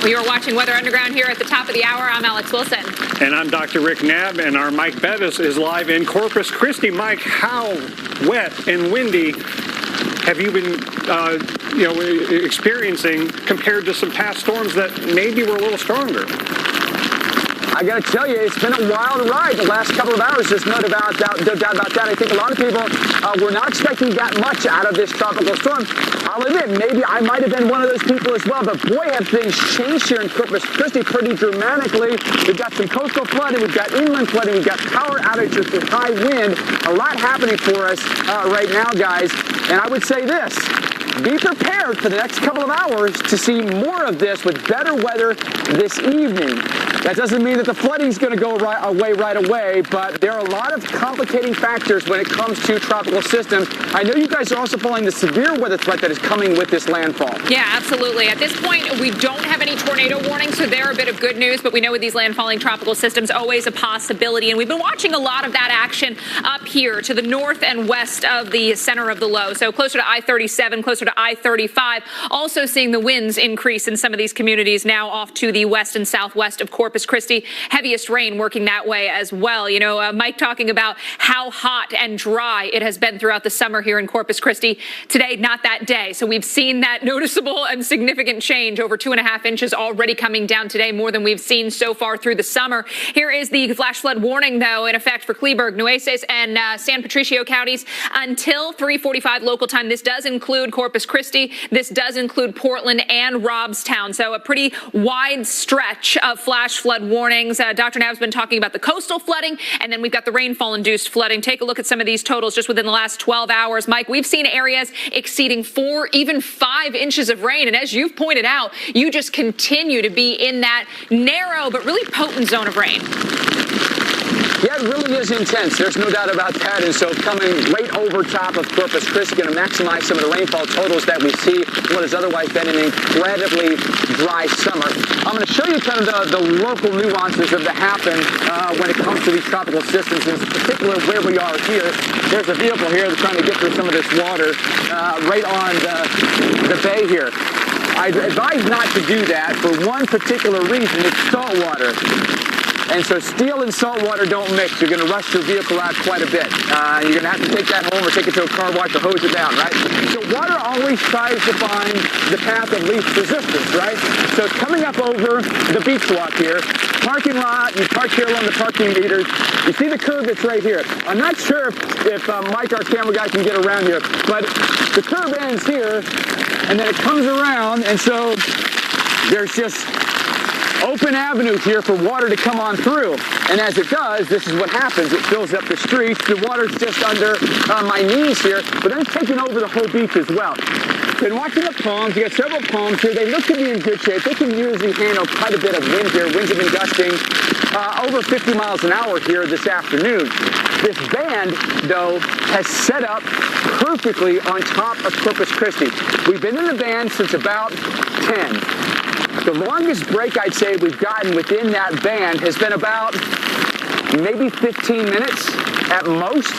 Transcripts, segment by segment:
We are watching Weather Underground here at the top of the hour. I'm Alex Wilson. And I'm Dr. Rick Knabb, and our Mike Bevis is live in Corpus Christi. Mike, how wet and windy have you been experiencing compared to some past storms that maybe were a little stronger? I got to tell you, it's been a wild ride the last couple of hours. There's no doubt about that. I think a lot of people were not expecting that much out of this tropical storm. I'll admit, maybe I might have been one of those people as well, but boy, have things changed here in Corpus Christi pretty dramatically. We've got some coastal flooding, we've got inland flooding, we've got power outages with high wind. A lot happening for us right now, guys. And I would say this. Be prepared for the next couple of hours to see more of this with better weather this evening. That doesn't mean that the flooding is going to go away right away, but there are a lot of complicating factors when it comes to tropical systems. I know you guys are also following the severe weather threat that is coming with this landfall. Yeah, absolutely. At this point, we don't have any tornado warnings, so they're a bit of good news, but we know with these landfalling tropical systems, always a possibility. And we've been watching a lot of that action up here to the north and west of the center of the low. So closer to I-37, closer to I-35. Also seeing the winds increase in some of these communities now off to the west and southwest of Corpus Christi. Heaviest rain working that way as well. You know, Mike talking about how hot and dry it has been throughout the summer here in Corpus Christi. Today, not that day. So we've seen that noticeable and significant change. Over 2.5 inches already coming down today, more than we've seen so far through the summer. Here is the flash flood warning, though, in effect for Kleberg, Nueces, and San Patricio counties until 3:45 local time. This does include Corpus Christi. This does include Portland and Robstown. So a pretty wide stretch of flash flood warnings. Dr. Knabb's been talking about the coastal flooding, and then we've got the rainfall-induced flooding. Take a look at some of these totals just within the last 12 hours. Mike, we've seen areas exceeding 4, even 5 inches of rain. And as you've pointed out, you just continue to be in that narrow but really potent zone of rain. Yeah, it really is intense. There's no doubt about that. And so coming right over top of Corpus Christi, going to maximize some of the rainfall totals that we see what has otherwise been an incredibly dry summer. I'm going to show you kind of the local nuances of the happen when it comes to these tropical systems, in particular where we are here. There's a vehicle here that's trying to get through some of this water right on the bay here. I'd advise not to do that for one particular reason. It's salt water. And so steel and salt water don't mix. You're going to rust your vehicle out quite a bit. You're going to have to take that home or take it to a car wash or hose it down, right? So water always tries to find the path of least resistance, right? So coming up over the beach walk here, parking lot, you park here along the parking meters. You see the curb that's right here. I'm not sure if Mike, our camera guy, can get around here, but the curb ends here, and then it comes around, and so there's just open avenues here for water to come on through. And as it does, this is what happens. It fills up the streets. The water's just under my knees here, but then it's taking over the whole beach as well. Been watching the palms. You got several palms here. They look to be in good shape. They can usually handle quite a bit of wind here. Winds have been gusting over 50 miles an hour here this afternoon. This band, though, has set up perfectly on top of Corpus Christi. We've been in the band since about 10. The longest break I'd say we've gotten within that band has been about maybe 15 minutes at most,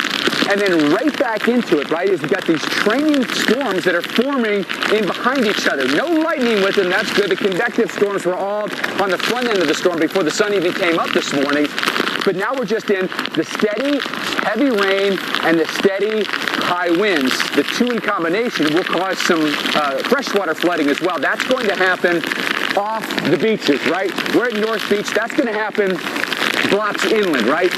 and then right back into it, right, is we've got these training storms that are forming in behind each other. No lightning with them, that's good. The convective storms were all on the front end of the storm before the sun even came up this morning. But now we're just in the steady, heavy rain and the steady, high winds. The two in combination will cause some freshwater flooding as well. That's going to happen off the beaches, right? We're at North Beach. That's going to happen blocks inland, right?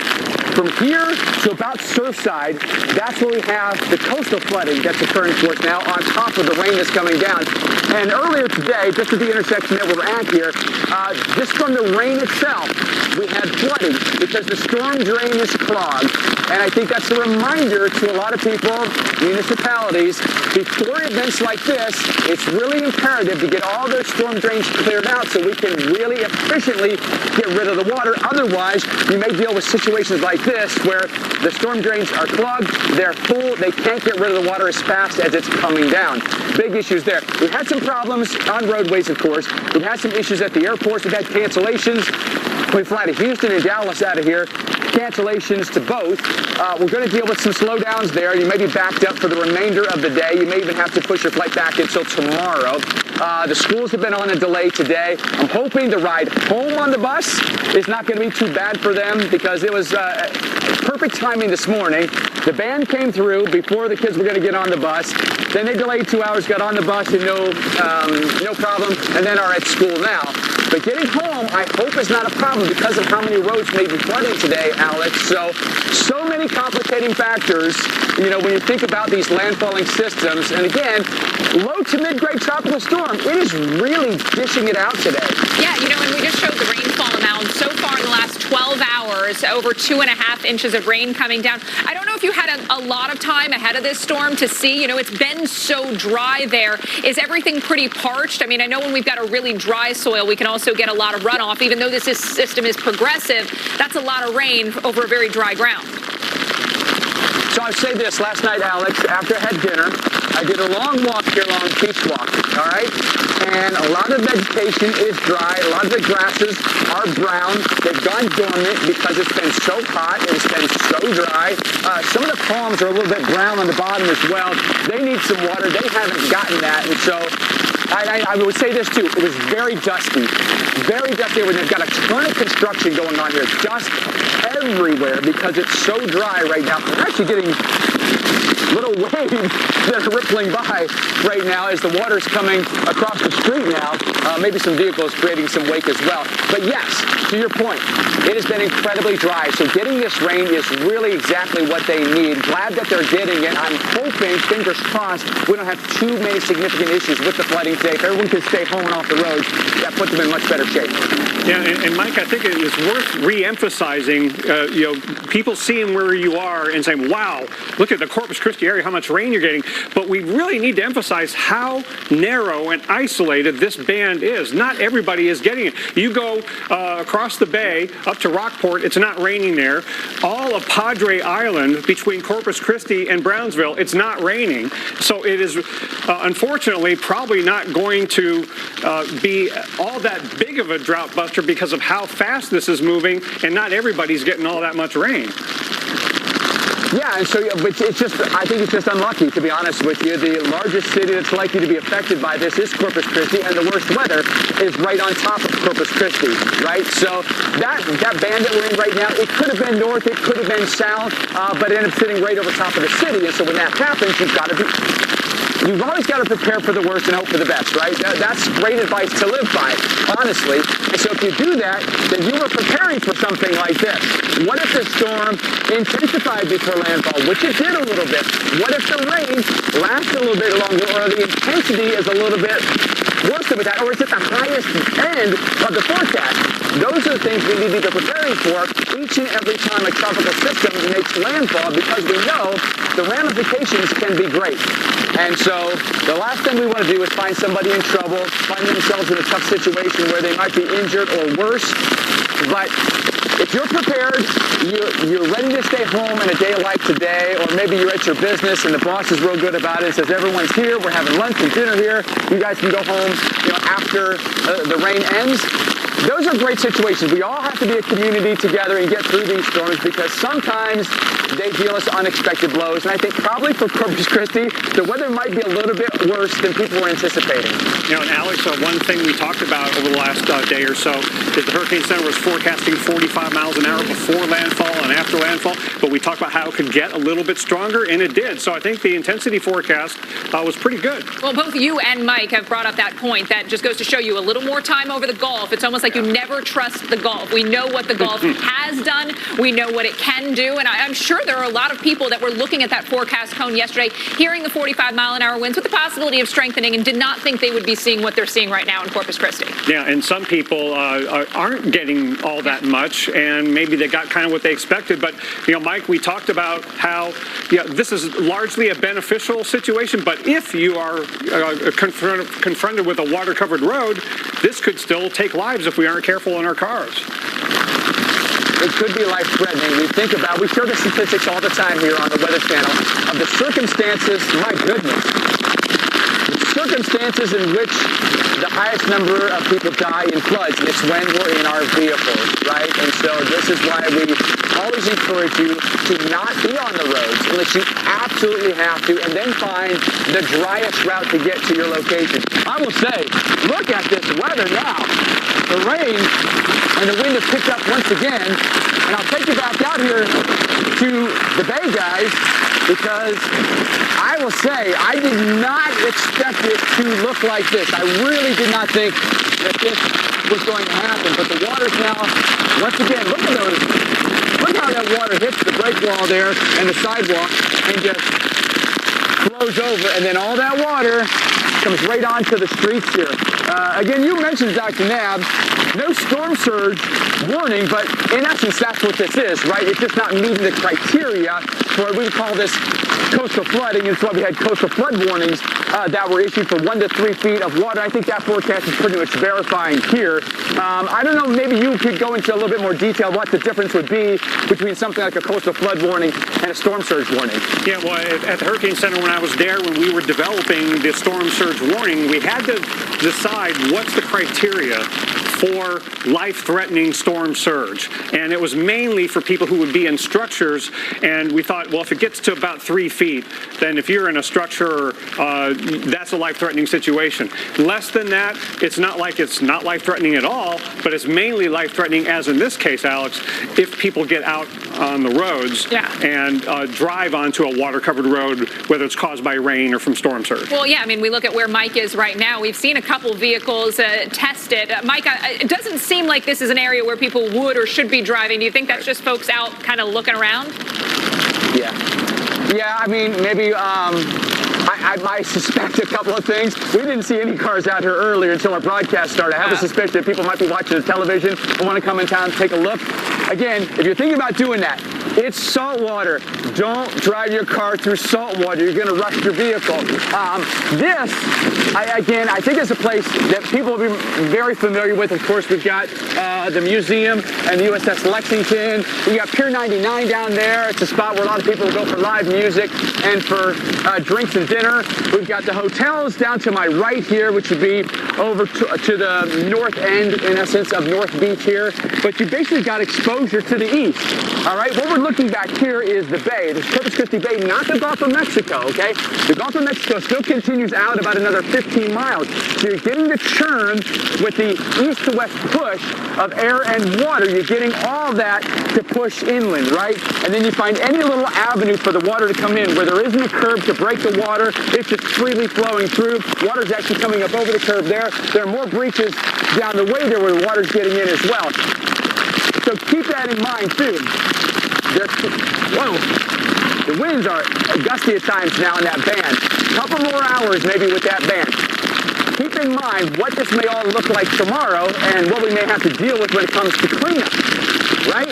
From here to about Surfside, that's where we have the coastal flooding that's occurring for us now on top of the rain that's coming down. And earlier today, just at the intersection that we're at here, just from the rain itself, we had flooding because the storm drain is clogged. And I think that's a reminder to a lot of people, municipalities, before events like this, it's really imperative to get all those storm drains cleared out so we can really efficiently get rid of the water. Otherwise, you may deal with situations like this where the storm drains are clogged, they're full, they can't get rid of the water as fast as it's coming down. Big issues there. We've had some problems on roadways, of course. We've had some issues at the airports. We've had cancellations. We fly to Houston and Dallas out of here. cancellations to both. We're going to deal with some slowdowns there. You may be backed up for the remainder of the day. You may even have to push your flight back until tomorrow. The schools have been on a delay today. I'm hoping the ride home on the bus is not going to be too bad for them because it was perfect timing this morning. The band came through before the kids were going to get on the bus. Then they delayed 2 hours, got on the bus, and no problem, and then are at school now. But getting home, I hope is not a problem because of how many roads may be flooding today, Alex. So many complicating factors, when you think about these landfalling systems. And again, low to mid-grade tropical storm, it is really dishing it out today. Yeah, and we just showed the rainfall amount. So far in the last 12 hours, over 2.5 inches of rain coming down. I don't know if you had a lot of time ahead of this storm to see, it's been so dry there. Is everything pretty parched? I mean, I know when we've got a really dry soil, we can also get a lot of runoff. Even though this system is progressive, that's a lot of rain over a very dry ground. So I'd say this, last night, Alex, after I had dinner, I did a long walk here along Beach Walk, all right? And a lot of vegetation is dry. A lot of the grasses are brown. They've gone dormant because it's been so hot. It's been so dry. Some of the palms are a little bit brown on the bottom as well. They need some water. They haven't gotten that. And so I would say this, too. It was very dusty. Very dusty when they've got a ton of construction going on here. Dust everywhere because it's so dry right now. We're actually getting little waves that are rippling by right now as the water's coming across the street now. Maybe some vehicles creating some wake as well. But yes, to your point, it has been incredibly dry. So getting this rain is really exactly what they need. Glad that they're getting it. I'm hoping, fingers crossed, we don't have too many significant issues with the flooding today. If everyone can stay home and off the roads, that puts them in much better shape. Yeah, and Mike, I think it is worth re-emphasizing, people seeing where you are and saying, wow, look at the Corpus Christi area, how much rain you're getting. But we really need to emphasize how narrow and isolated this band is. Not everybody is getting it. You go across the bay up to Rockport, it's not raining there. All of Padre Island between Corpus Christi and Brownsville, it's not raining. So it is, unfortunately, probably not going to be all that big of a drought buster because of how fast this is moving, and not everybody's getting all that much rain. Yeah, and so but I think it's just unlucky, to be honest with you. The largest city that's likely to be affected by this is Corpus Christi, and the worst weather is right on top of Corpus Christi, right? So that band that we're in right now, it could have been north, it could have been south, but it ended up sitting right over top of the city. And so when that happens, you've always got to prepare for the worst and hope for the best, right? That's great advice to live by, honestly. And so if you do that, then you were preparing for something like this. What if the storm intensified before landfall, which it did a little bit? What if the rain lasts a little bit longer, or the intensity is a little bit worse than that, or is it the highest end of the forecast? Those are the things we need to be preparing for each and every time a tropical system makes landfall, because we know the ramifications can be great. And so the last thing we want to do is find somebody in trouble, find themselves in a tough situation where they might be injured or worse. But if you're prepared, you're ready to stay home in a day like today, or maybe you're at your business and the boss is real good about it and says, everyone's here, we're having lunch and dinner here, you guys can go home after the rain ends. Those are great situations. We all have to be a community together and get through these storms, because sometimes they deal us unexpected blows. And I think probably for Corpus Christi, the weather might be a little bit worse than people were anticipating. And Alex, one thing we talked about over the last day or so is the Hurricane Center was forecasting 45 miles an hour before landfall and after landfall, but we talked about how it could get a little bit stronger, and it did. So I think the intensity forecast was pretty good. Well, both you and Mike have brought up that point. That just goes to show you a little more time over the Gulf. It's almost like you never trust the Gulf. We know what the Gulf has done. We know what it can do. And I'm sure there are a lot of people that were looking at that forecast cone yesterday, hearing the 45-mile-an-hour winds with the possibility of strengthening, and did not think they would be seeing what they're seeing right now in Corpus Christi. Yeah, and some people aren't getting all that much, and maybe they got kind of what they expected. But, Mike, we talked about how this is largely a beneficial situation, but if you are confronted with a water-covered road, this could still take lives if we aren't careful in our cars. It could be life-threatening. We show the statistics all the time here on the Weather Channel of the circumstances, my goodness, the circumstances in which the highest number of people die in floods, it's when we're in our vehicles, right? And so this is why we always encourage you to not be on the roads unless you absolutely have to, and then find the driest route to get to your location. I will say, look at this weather now. The rain and the wind have picked up once again, and I'll take you back out here to the bay, guys, because I will say I did not expect it to look like this. I really did not think that this was going to happen, but the water's now, once again, look at those. Look how that water hits the break wall there and the sidewalk and just flows over, and then all that water comes right onto the streets here. Again, you mentioned, Dr. Nab, no storm surge warning, but in essence, that's what this is, right? It's just not meeting the criteria for, we would call this coastal flooding, and so we had coastal flood warnings that were issued for 1 to 3 feet of water. I think that forecast is pretty much verifying here. I don't know, maybe you could go into a little bit more detail what the difference would be between something like a coastal flood warning and a storm surge warning. Yeah, well, at the Hurricane Center when I was there, when we were developing the storm surge warning, we had to decide what's the criteria for life-threatening storm surge. And it was mainly for people who would be in structures, and we thought, well, if it gets to about 3 feet, then if you're in a structure, that's a life-threatening situation. Less than that, it's not like it's not life-threatening at all, but it's mainly life-threatening, as in this case, Alex, if people get out on the roads and drive onto a water-covered road, whether it's caused by rain or from storm surge. Well, yeah, I mean, we look at where Mike is right now. We've seen a couple vehicles tested. Mike, it doesn't seem like this is an area where people would or should be driving. Do you think that's just folks out kind of looking around? Yeah. Yeah, I mean, maybe I might suspect a couple of things. We didn't see any cars out here earlier until our broadcast started. I have a suspicion that people might be watching the television and want to come in town and take a look. Again, if you're thinking about doing that, it's salt water. Don't drive your car through salt water. You're going to rush your vehicle. I think it's a place that people will be very familiar with. Of course, we've got the museum and the USS Lexington. We got Pier 99 down there. It's a spot where a lot of people will go for live music and for drinks and dinner. We've got the hotels down to my right here, which would be over to the north end, in essence, of North Beach here. But you basically got exposure to the east. All right, what we're looking back here is the bay. This Corpus Christi Bay, not the Gulf of Mexico, okay? The Gulf of Mexico still continues out about another 15 miles. So you're getting the churn with the east to west push of air and water. You're getting all that to push inland, right? And then you find any little avenue for the water to come in where there isn't a curb to break the water. It's just freely flowing through. Water's actually coming up over the curb there. There are more breaches down the way there where the water's getting in as well. So keep that in mind, too. The winds are gusty at times now in that band. A couple more hours maybe with that band. Keep in mind what this may all look like tomorrow and what we may have to deal with when it comes to cleanup, right?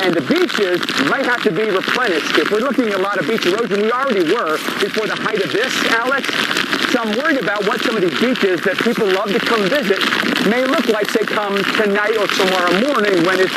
And the beaches might have to be replenished. If we're looking at a lot of beach erosion, we already were before the height of this, Alex. So I'm worried about what some of these beaches that people love to come visit may look like, say, come tonight or tomorrow morning when it's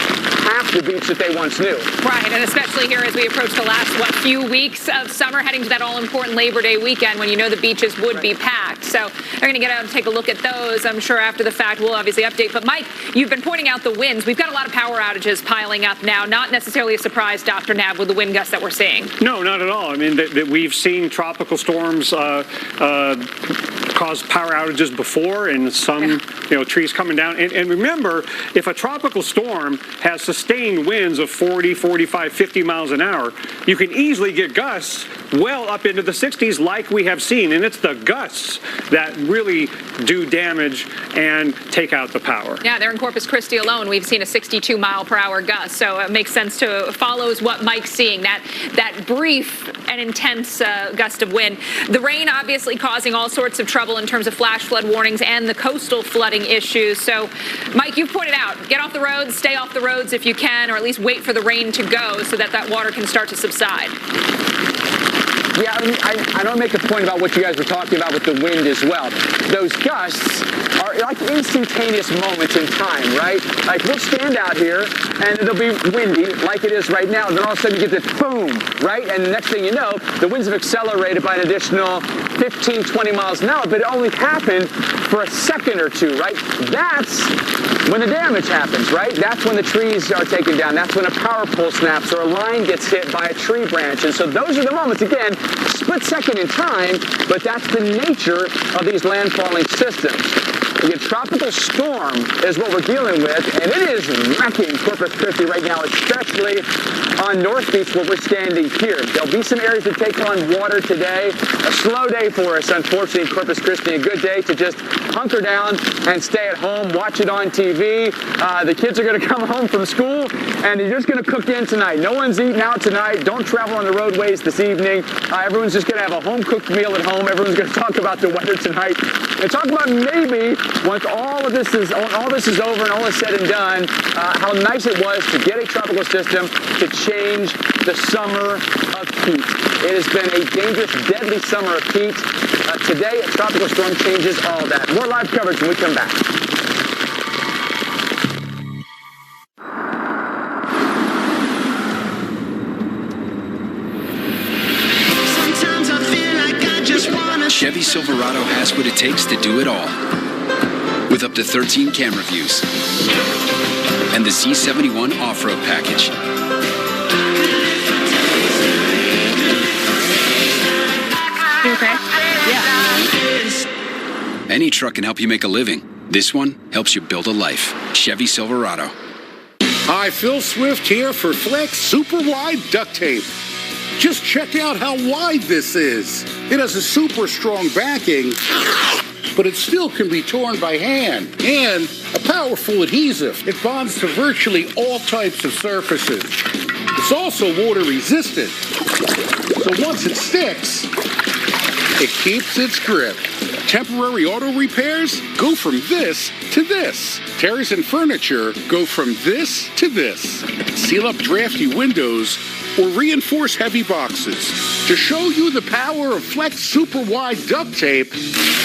half the beach that they once knew. Right, and especially here as we approach the last, few weeks of summer, heading to that all-important Labor Day weekend when you know the beaches would be packed. So they're going to get out and take a look at those. I'm sure after the fact we'll obviously update. But, Mike, you've been pointing out the winds. We've got a lot of power outages piling up now. Not necessarily a surprise, Dr. Nab, with the wind gusts that we're seeing. No, not at all. I mean, we've seen tropical storms cause power outages before, and some trees coming down. And remember, if a tropical storm has sustained winds of 40, 45, 50 miles an hour, you can easily get gusts well up into the 60s like we have seen. And it's the gusts that really do damage and take out the power. Yeah, there in Corpus Christi alone, we've seen a 62-mile-per-hour gust. So it makes sense to follow what Mike's seeing, that brief and intense gust of wind. The rain obviously causing all sorts of trouble in terms of flash flood warnings and the coastal flooding issues. So, Mike, you've pointed out, get off the roads, stay off the roads if you can, or at least wait for the rain to go so that water can start to subside. Yeah, I don't make a point about what you guys were talking about with the wind as well. Those gusts are like instantaneous moments in time, right? Like we'll stand out here and it'll be windy like it is right now. And then all of a sudden you get this boom, right? And the next thing you know, the winds have accelerated by an additional 15, 20 miles an hour, but it only happened for a second or two, right? That's when the damage happens, right? That's when the trees are taken down. That's when a power pole snaps or a line gets hit by a tree branch. And so those are the moments, again, split second in time, but that's the nature of these landfalling systems. The tropical storm is what we're dealing with, and it is wrecking Corpus Christi right now, especially on North Beach where we're standing here. There'll be some areas that take on water today. A slow day for us, unfortunately, in Corpus Christi. A good day to just hunker down and stay at home, watch it on TV. The kids are going to come home from school, and they're just going to cook in tonight. No one's eating out tonight. Don't travel on the roadways this evening. Everyone's just going to have a home-cooked meal at home. Everyone's going to talk about the weather tonight and talk about maybe once all this is over and all is said and done, how nice it was to get a tropical system to change the summer of heat. It has been a dangerous, deadly summer of heat. Today, a tropical storm changes all that. More live coverage when we come back. Chevy Silverado has what it takes to do it all. With up to 13 camera views and the Z71 off-road package. You okay? Yeah. Any truck can help you make a living. This one helps you build a life. Chevy Silverado. Hi, Phil Swift here for Flex Super Wide Duct Tape. Just check out how wide this is. It has a super strong backing, but it still can be torn by hand, and a powerful adhesive. It bonds to virtually all types of surfaces. It's also water resistant, so once it sticks, it keeps its grip. Temporary auto repairs go from this to this. Tears in furniture go from this to this. Seal up drafty windows or reinforce heavy boxes. To show you the power of Flex Super Wide Duct Tape,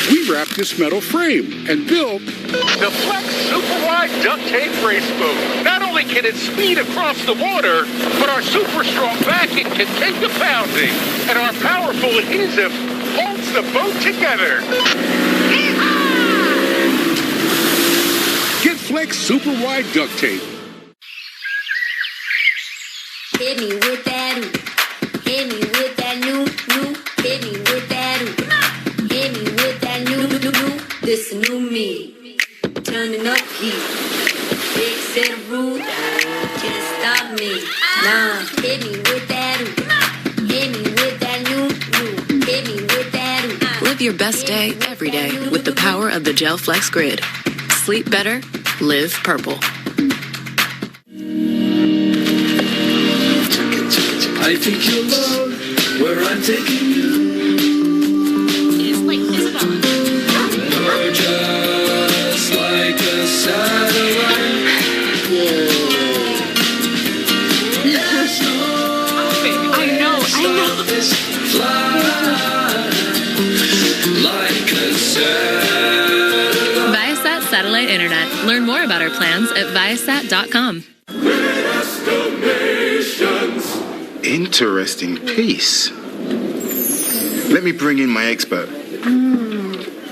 we wrapped this metal frame and built the Flex Super Wide Duct Tape race boat. Not only can it speed across the water, but our super strong backing can take the pounding, and our powerful adhesive holds the boat together. Get Flex Super Wide Duct Tape. Hit me with that ooh. Hit me with that new. Hit me with that ooh. Hit me with that new. This a new me. Turning up heat. Big set of rules. Can't stop me. Nah. Hit me with that ooh. Hit me with that new. Hit me with that ooh. Live your best day every day with the power of the Gel Flex Grid. Sleep better. Live purple. I think you'll love where I'm taking you. It's like Isabella. You're just like a satellite. There's no I know. this fly like a satellite. Viasat Satellite Internet. Learn more about our plans at Viasat.com. Interesting piece. Let me bring in my expert.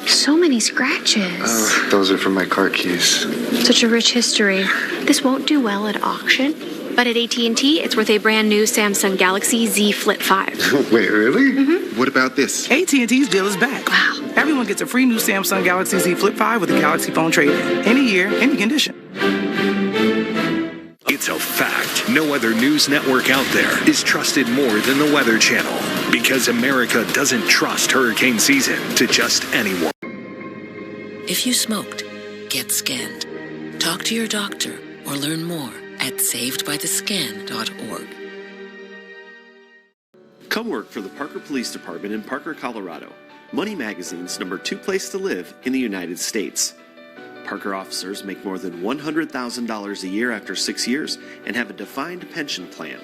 So many scratches. Those are from my car keys. Such a rich history. This won't do well at auction, but at AT&T, it's worth a brand new Samsung Galaxy Z Flip 5. Wait, really? What about this? AT&T's deal is back. Wow. Everyone gets a free new Samsung Galaxy Z Flip 5 with a Galaxy phone trade-in. Any year, any condition. It's a fact. No other news network out there is trusted more than the Weather Channel, because America doesn't trust hurricane season to just anyone. If you smoked, get scanned. Talk to your doctor or learn more at savedbythescan.org. Come work for the Parker Police Department in Parker, Colorado. Money Magazine's #2 place to live in the United States. Parker officers make more than $100,000 a year after 6 years and have a defined pension plan.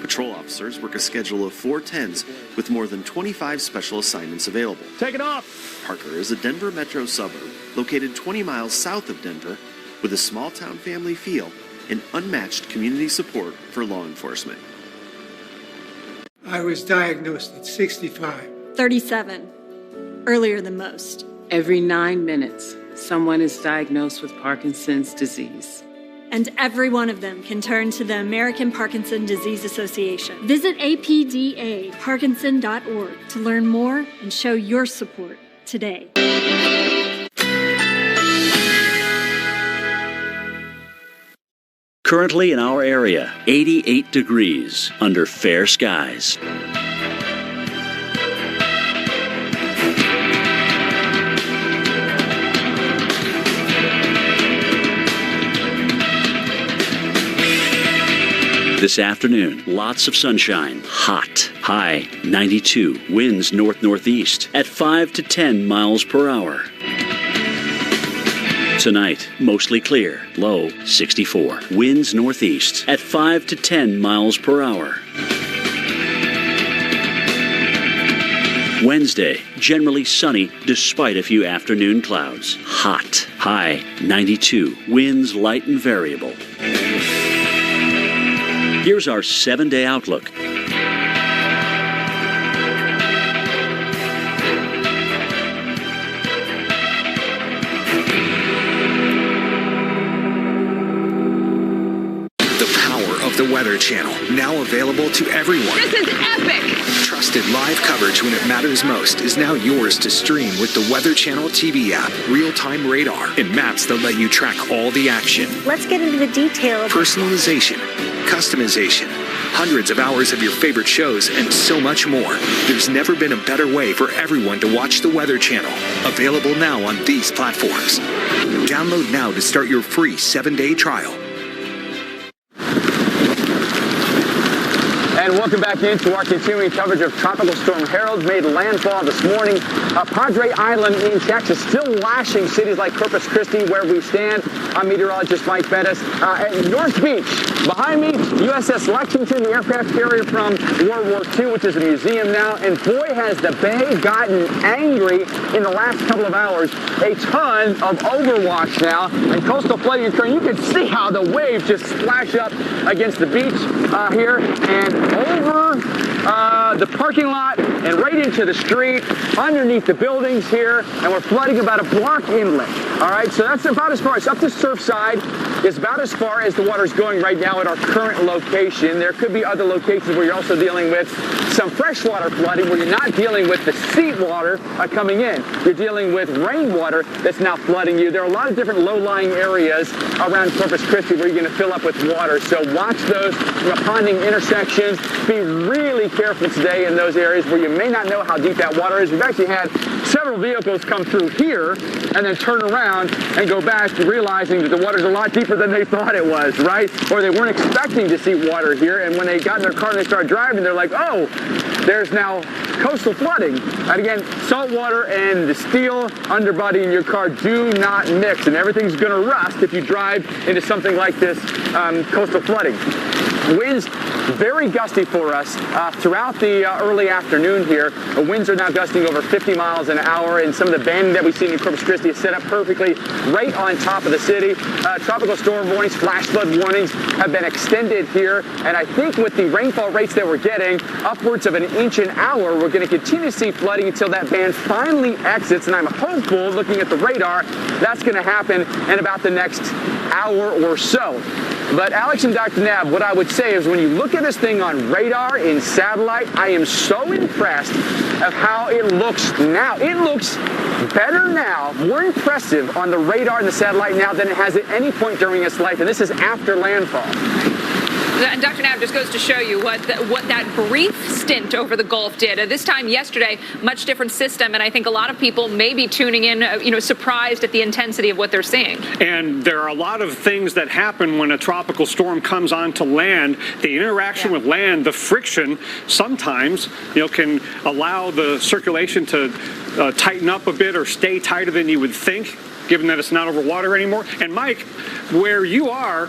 Patrol officers work a schedule of 410s with more than 25 special assignments available. Take it off! Parker is a Denver metro suburb located 20 miles south of Denver with a small-town family feel and unmatched community support for law enforcement. I was diagnosed at 65. 37. earlier than most. Every 9 minutes, someone is diagnosed with Parkinson's disease. And every one of them can turn to the American Parkinson Disease Association. Visit apdaparkinson.org to learn more and show your support today. Currently in our area, 88 degrees under fair skies. This afternoon, lots of sunshine, hot, high 92, winds north-northeast at 5 to 10 miles per hour. Tonight, mostly clear, low 64, winds northeast at 5 to 10 miles per hour. Wednesday, generally sunny despite a few afternoon clouds, hot, high 92, winds light and variable. Here's our 7-day outlook. The power of the Weather Channel, now available to everyone. This is epic! Trusted live coverage when it matters most is now yours to stream with the Weather Channel TV app, real-time radar, and maps that let you track all the action. Let's get into the details. Personalization, customization, hundreds of hours of your favorite shows, and so much more. There's never been a better way for everyone to watch the Weather Channel. Available now on these platforms. Download now to start your free 7-day trial. And welcome back into our continuing coverage of Tropical Storm Harold. Made landfall this morning. Padre Island in Texas still lashing cities like Corpus Christi where we stand. I'm meteorologist Mike Bettis. At North Beach, behind me, USS Lexington, the aircraft carrier from World War II, which is a museum now. And boy, has the bay gotten angry in the last couple of hours. A ton of overwash now and coastal flooding occurring. You can see how the waves just splash up against the beach here and over the parking lot and right into the street, underneath the buildings here, and we're flooding about a block inlet. All right, so that's about as far as up to Surfside is about as far as the water's going right now at our current location. There could be other locations where you're also dealing with some freshwater flooding where you're not dealing with the seawater coming in. You're dealing with rainwater that's now flooding you. There are a lot of different low-lying areas around Corpus Christi where you're going to fill up with water. So watch those ponding intersections. Be really careful today in those areas where you may not know how deep that water is. We've actually had several vehicles come through here and then turn around and go back realizing that the water's a lot deeper than they thought it was, right? Or they weren't expecting to see water here, and when they got in their car and they started driving, they're like, oh, there's now coastal flooding. And again, salt water and the steel underbody in your car do not mix, and everything's going to rust if you drive into something like this coastal flooding. Winds very gusty for us throughout the early afternoon here. The winds are now gusting over 50 miles an hour, and some of the banding that we've seen in Corpus Christi is set up perfectly right on top of the city. Tropical storm warnings, flash flood warnings have been extended here, and I think with the rainfall rates that we're getting, upwards of 1 inch an hour, we're going to continue to see flooding until that band finally exits, and I'm hopeful, looking at the radar, that's going to happen in about the next hour or so. But Alex and Dr. Nab, what I would say is when you look at this thing on radar, in satellite, I am so impressed of how it looks now. It looks better now, more impressive on the radar and the satellite now than it has at any point during its life, and this is after landfall. And Dr. Nab, just goes to show you what that brief stint over the Gulf did. This time yesterday, much different system, and I think a lot of people may be tuning in, surprised at the intensity of what they're seeing. And there are a lot of things that happen when a tropical storm comes onto land. The interaction with land, the friction, sometimes, can allow the circulation to tighten up a bit or stay tighter than you would think, given that it's not over water anymore. And Mike, where you are,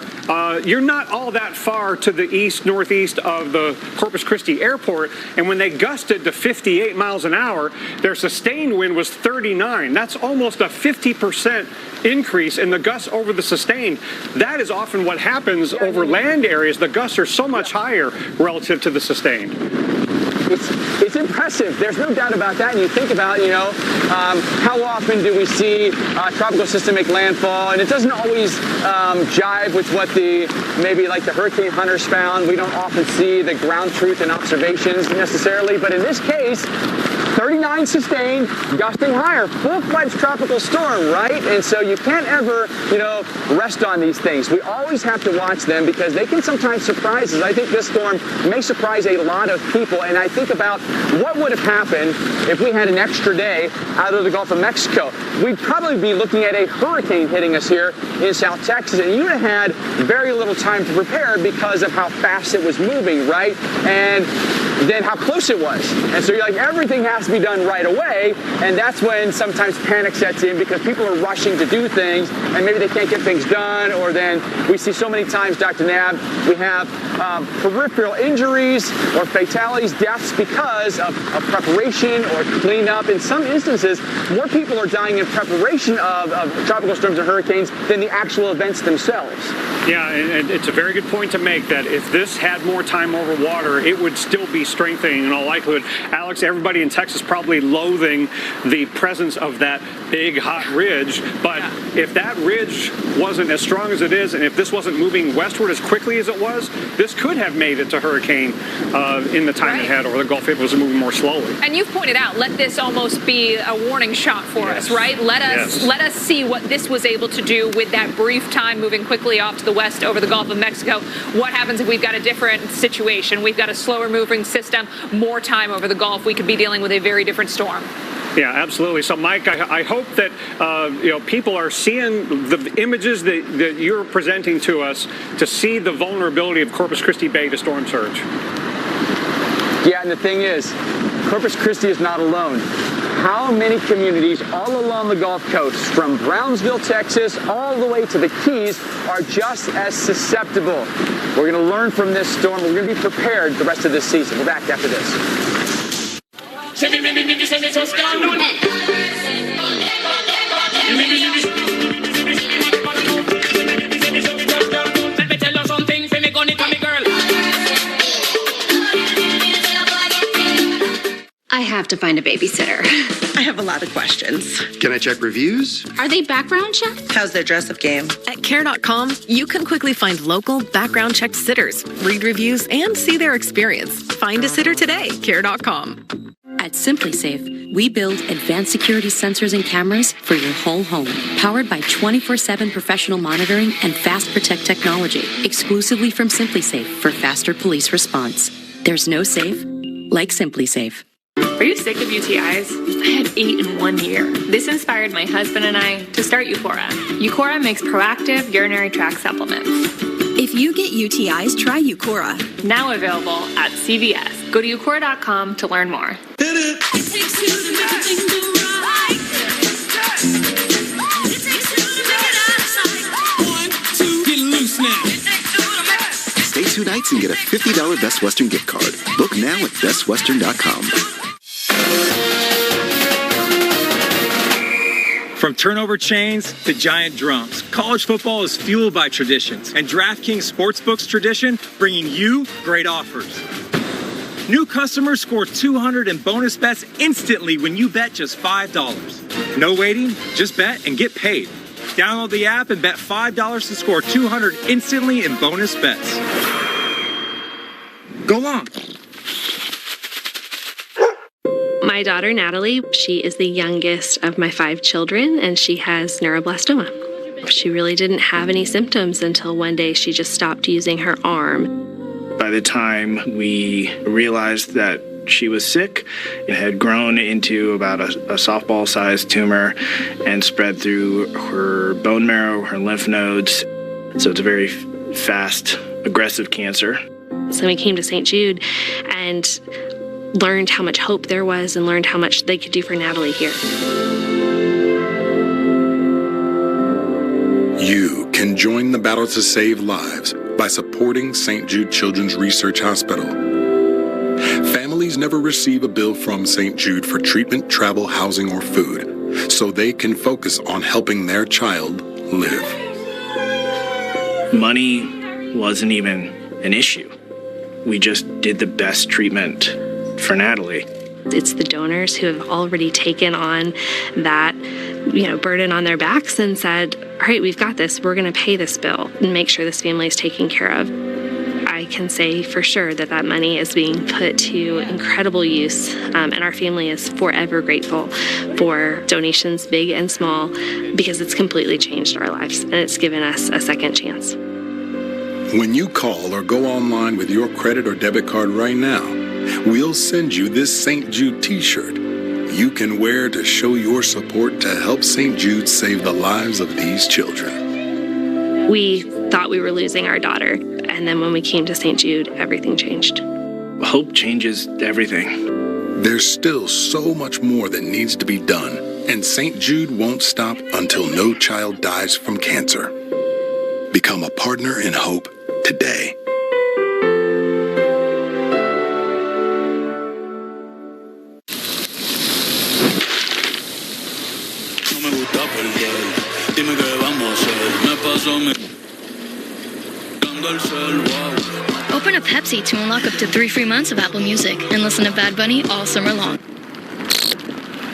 you're not all that far to the east, northeast of the Corpus Christi airport. And when they gusted to 58 miles an hour, their sustained wind was 39. That's almost a 50% increase in the gusts over the sustained. That is often what happens over land areas. The gusts are so much higher relative to the sustained. it's impressive. There's no doubt about that. And you think about, how often do we see a tropical system make landfall? And it doesn't always jive with what maybe like the hurricane hunters found. We don't often see the ground truth and observations necessarily. But in this case, 39 sustained, gusting higher, full-fledged tropical storm, right? And so you can't ever, rest on these things. We always have to watch them because they can sometimes surprise us. I think this storm may surprise a lot of people. And I think about what would have happened if we had an extra day out of the Gulf of Mexico. We'd probably be looking at a hurricane hitting us here in South Texas, and you would have had very little time to prepare because of how fast it was moving, right? And then how close it was. And so you're like, everything has to be done right away, and that's when sometimes panic sets in because people are rushing to do things, and maybe they can't get things done, or then we see so many times, Dr. Nab, we have peripheral injuries or fatalities, deaths because of preparation or cleanup. In some instances, more people are dying in preparation of tropical storms and hurricanes than the actual events themselves. Yeah, and it's a very good point to make that if this had more time over water, it would still be strengthening in all likelihood. Alex, everybody in Texas probably loathing the presence of that big hot ridge, but if that ridge wasn't as strong as it is, and if this wasn't moving westward as quickly as it was, this could have made it to hurricane in the time ahead, or the Gulf if it was moving more slowly. And you've pointed out, let this almost be a warning shot for us, right? Let us see what this was able to do with that brief time moving quickly off to the west over the Gulf of Mexico. What happens if we've got a different situation? We've got a slower moving system, more time over the Gulf. We could be dealing with a very different storm. Yeah, absolutely. So, Mike, I hope that people are seeing the images that you're presenting to us to see the vulnerability of Corpus Christi Bay to storm surge. Yeah, and the thing is, Corpus Christi is not alone. How many communities all along the Gulf Coast, from Brownsville, Texas, all the way to the Keys, are just as susceptible? We're going to learn from this storm. We're going to be prepared the rest of this season. We're back after this. I have to find a babysitter. I have a lot of questions. Can I check reviews? Are they background checked? How's their dress-up game? At Care.com, you can quickly find local, background-checked sitters, read reviews, and see their experience. Find a sitter today. Care.com. At SimpliSafe, we build advanced security sensors and cameras for your whole home, powered by 24/7 professional monitoring and Fast Protect technology, exclusively from SimpliSafe for faster police response. There's no safe like SimpliSafe. Are you sick of UTIs? I had 8 in 1 year. This inspired my husband and I to start Eucora. Eucora makes proactive urinary tract supplements. If you get UTIs, try Eucora. Now available at CVS. Go to eucora.com to learn more. Stay 2 nights and get a $50 Best Western gift card. Book now at bestwestern.com. From turnover chains to giant drums, college football is fueled by traditions, and DraftKings Sportsbook's tradition bringing you great offers. New customers score $200 in bonus bets instantly when you bet just $5. No waiting, just bet and get paid. Download the app and bet $5 to score $200 instantly in bonus bets. Go long. My daughter, Natalie, she is the youngest of my 5 children, and she has neuroblastoma. She really didn't have any symptoms until one day she just stopped using her arm. By the time we realized that she was sick, it had grown into about a softball-sized tumor and spread through her bone marrow, her lymph nodes. So it's a very fast, aggressive cancer. So we came to St. Jude and learned how much hope there was and learned how much they could do for Natalie here. You can join the battle to save lives by supporting St. Jude Children's Research Hospital. Families never receive a bill from St. Jude for treatment, travel, housing, or food, so they can focus on helping their child live. Money wasn't even an issue. We just did the best treatment for Natalie. It's the donors who have already taken on that, burden on their backs and said, all right, we've got this. We're going to pay this bill and make sure this family is taken care of. I can say for sure that money is being put to incredible use, and our family is forever grateful for donations, big and small, because it's completely changed our lives and it's given us a second chance. When you call or go online with your credit or debit card right now, we'll send you this St. Jude t-shirt you can wear to show your support to help St. Jude save the lives of these children. We thought we were losing our daughter, and then when we came to St. Jude, everything changed. Hope changes everything. There's still so much more that needs to be done, and St. Jude won't stop until no child dies from cancer. Become a partner in hope today. Open a Pepsi to unlock up to 3 free months of Apple Music and listen to Bad Bunny all summer long.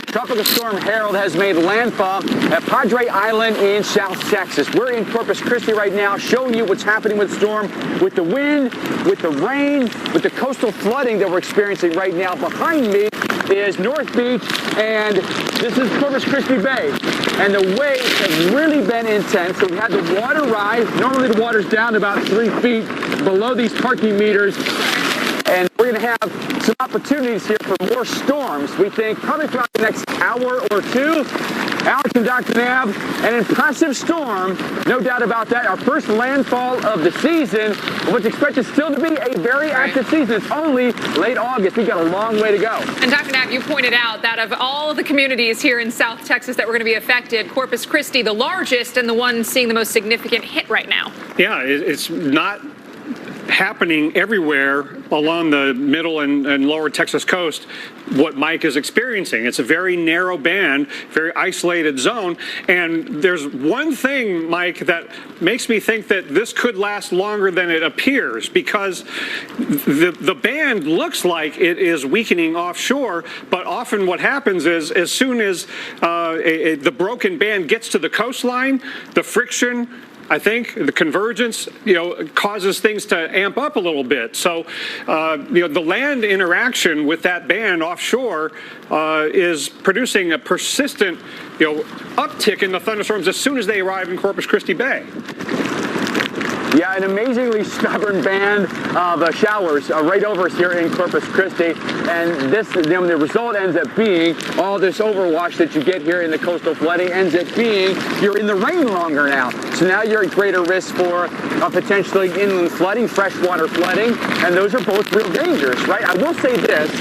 Tropical storm Harold has made landfall at Padre Island in South Texas. We're in Corpus Christi right now, showing you what's happening with the storm, with the wind, with the rain, with the coastal flooding that we're experiencing right now. Behind me is North Beach, and this is Corpus Christi Bay. And the waves have really been intense. So we had the water rise. Normally the water's down about 3 feet below these parking meters. And we're going to have some opportunities here for more storms, we think, probably throughout the next hour or two. Alex and Dr. Nab, an impressive storm, no doubt about that. Our first landfall of the season, what's expected still to be a very active season. It's only late August. We've got a long way to go. And Dr. Nab, you pointed out that of all the communities here in South Texas that were going to be affected, Corpus Christi, the largest and the one seeing the most significant hit right now. Yeah, it's not happening everywhere along the middle and lower Texas coast what Mike is experiencing. It's a very narrow band, very isolated zone. And there's one thing, Mike, that makes me think that this could last longer than it appears, because the band looks like it is weakening offshore, but often what happens is as soon as the broken band gets to the coastline, the friction, I think the convergence, causes things to amp up a little bit. So, the land interaction with that band offshore is producing a persistent, uptick in the thunderstorms as soon as they arrive in Corpus Christi Bay. Yeah, an amazingly stubborn band of showers right over us here in Corpus Christi. And this, the result ends up being all this overwash that you get here in the coastal flooding ends up being you're in the rain longer now. So now you're at greater risk for potentially inland flooding, freshwater flooding, and those are both real dangerous, right? I will say this.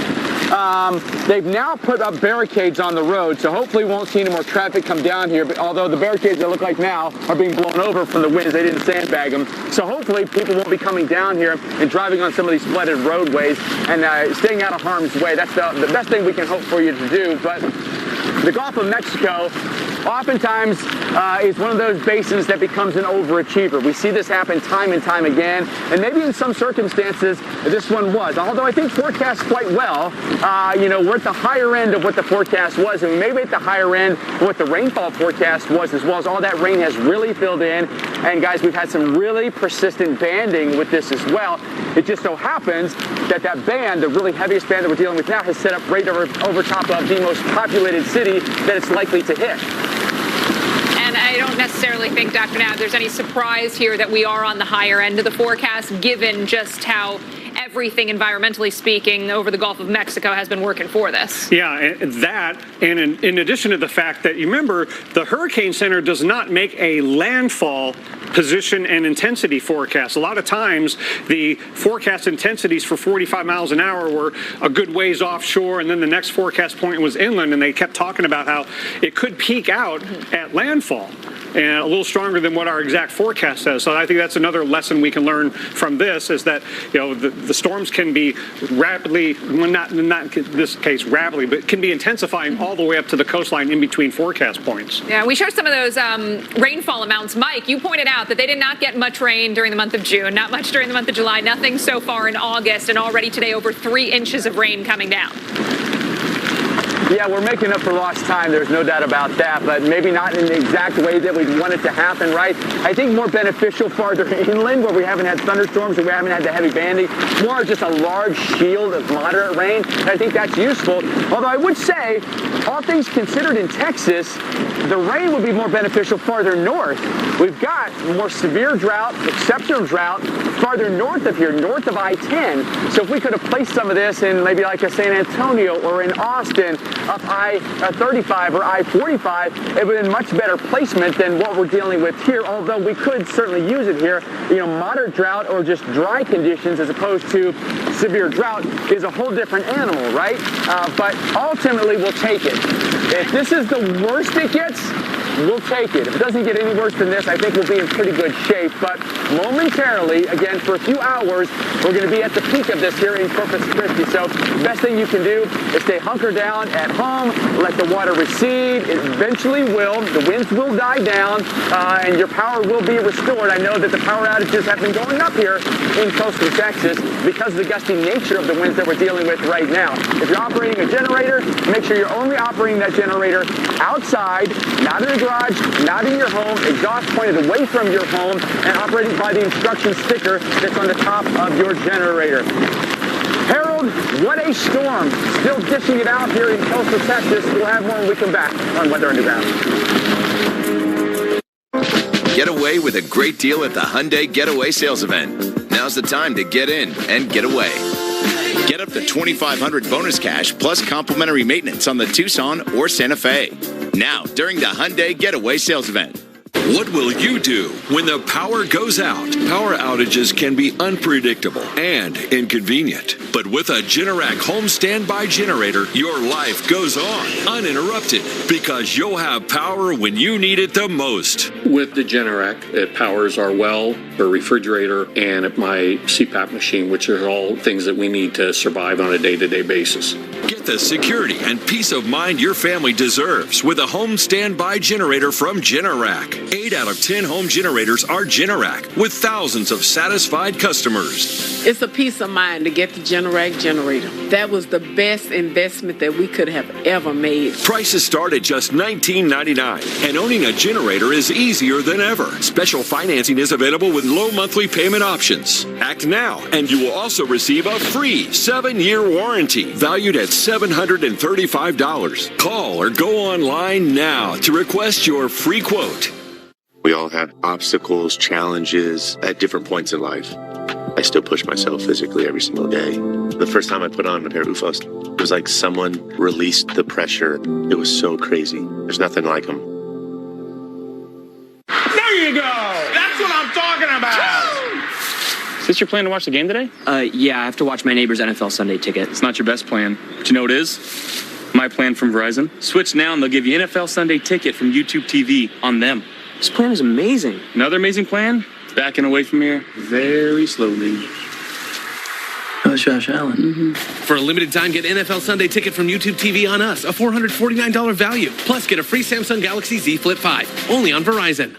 They've now put up barricades on the road, so hopefully we won't see any more traffic come down here, but although the barricades that look like now are being blown over from the winds, they didn't sandbag them. So hopefully people won't be coming down here and driving on some of these flooded roadways and staying out of harm's way. That's the best thing we can hope for you to do. But the Gulf of Mexico oftentimes is one of those basins that becomes an overachiever. We see this happen time and time again, and maybe in some circumstances this one was. Although I think forecasts quite well, we're at the higher end of what the forecast was, and maybe at the higher end of what the rainfall forecast was, as well as all that rain has really filled in. And guys, we've had some really persistent banding with this as well. It just so happens that band, the really heaviest band that we're dealing with now, has set up right over top of the most populated city that it's likely to hit. And I don't necessarily think, Dr. Nab, there's any surprise here that we are on the higher end of the forecast, given just how everything, environmentally speaking, over the Gulf of Mexico has been working for this. Yeah, and in addition to the fact that, you remember, the Hurricane Center does not make a landfall position and intensity forecast. A lot of times, the forecast intensities for 45 miles an hour were a good ways offshore, and then the next forecast point was inland, and they kept talking about how it could peak out at landfall. and a little stronger than what our exact forecast says. So I think that's another lesson we can learn from this, is that, you know, the storms can be rapidly, well, not in this case rapidly, but can be intensifying all the way up to the coastline in between forecast points. Yeah, we showed some of those rainfall amounts. Mike, you pointed out that they did not get much rain during the month of June, not much during the month of July, nothing so far in August, and already today over 3 inches of rain coming down. Yeah, we're making up for lost time. There's no doubt about that, but maybe not in the exact way that we'd want it to happen, right? I think more beneficial farther inland where we haven't had thunderstorms and we haven't had the heavy banding, more just a large shield of moderate rain. And I think that's useful. Although I would say, all things considered in Texas, the rain would be more beneficial farther north. We've got more severe drought, exceptional drought, farther north of here, north of I-10. So if we could have placed some of this in maybe like a San Antonio or in Austin, up I-35 or I-45, it would have been much better placement than what we're dealing with here, although we could certainly use it here. You know, moderate drought or just dry conditions as opposed to severe drought is a whole different animal, right? But ultimately, we'll take it. If this is the worst it gets, we'll take it. If it doesn't get any worse than this, I think we'll be in pretty good shape. But momentarily, again, for a few hours, we're going to be at the peak of this here in Corpus Christi. So the best thing you can do is stay hunkered down at home, let the water recede. It eventually will. The winds will die down, and your power will be restored. I know that the power outages have been going up here in coastal Texas because of the gusty nature of the winds that we're dealing with right now. If you're operating a generator, make sure you're only operating that generator outside, not in the garage, not in your home, exhaust pointed away from your home, and operating by the instruction sticker that's on the top of your generator. Harold, what a storm. Still dishing it out here in coastal Texas. We'll have more when we come back on Weather Underground. Get away with a great deal at the Hyundai Getaway Sales Event. Now's the time to get in and get away. Get up to $2,500 bonus cash plus complimentary maintenance on the Tucson or Santa Fe. Now, during the Hyundai Getaway Sales Event. What will you do when the power goes out? Power outages can be unpredictable and inconvenient. But with a Generac home standby generator, your life goes on uninterrupted because you'll have power when you need it the most. With the Generac, it powers our well, our refrigerator, and my CPAP machine, which are all things that we need to survive on a day-to-day basis. Get the security and peace of mind your family deserves with a home standby generator from Generac. 8 out of 10 home generators are Generac, with thousands of satisfied customers. It's a peace of mind to get the Generac generator. That was the best investment that we could have ever made. Prices start at just $19.99, and owning a generator is easier than ever. Special financing is available with low monthly payment options. Act now, and you will also receive a free 7-year warranty valued at $735. Call or go online now to request your free quote. We all have obstacles, challenges at different points in life. I still push myself physically every single day. The first time I put on a pair of UFOs, it was like someone released the pressure. It was so crazy. There's nothing like them. There you go! That's what I'm talking about! Is this your plan to watch the game today? Yeah, I have to watch my neighbor's NFL Sunday ticket. It's not your best plan, but you know what it is? My plan from Verizon. Switch now and they'll give you NFL Sunday ticket from YouTube TV on them. This plan is amazing. Another amazing plan? Backing away from here very slowly. Oh, Josh Allen. For a limited time, get NFL Sunday ticket from YouTube TV on us, a $449 value. Plus, get a free Samsung Galaxy Z Flip 5, only on Verizon.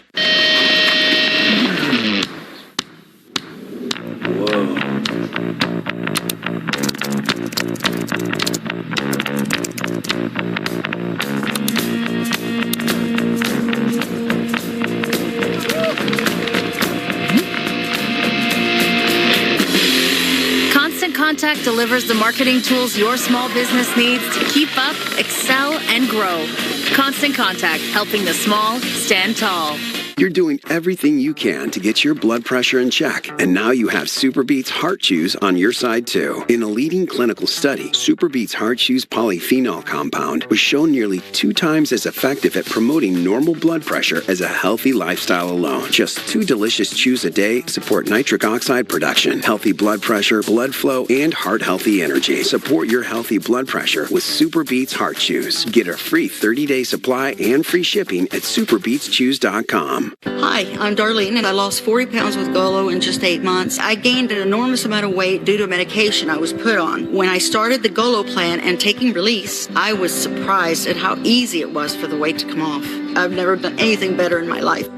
Contact delivers the marketing tools your small business needs to keep up, excel, and grow. Constant Contact, helping the small stand tall. You're doing everything you can to get your blood pressure in check, and now you have SuperBeets Heart Chews on your side too. In a leading clinical study, SuperBeets Heart Chews polyphenol compound was shown nearly 2 times as effective at promoting normal blood pressure as a healthy lifestyle alone. Just 2 delicious chews a day support nitric oxide production, healthy blood pressure, blood flow, and heart-healthy energy. Support your healthy blood pressure with SuperBeets Heart Chews. Get a free 30-day supply and free shipping at superbeetschews.com. Hi, I'm Darlene, and I lost 40 pounds with Golo in just 8 months. I gained an enormous amount of weight due to a medication I was put on. When I started the Golo plan and taking Release, I was surprised at how easy it was for the weight to come off. I've never done anything better in my life.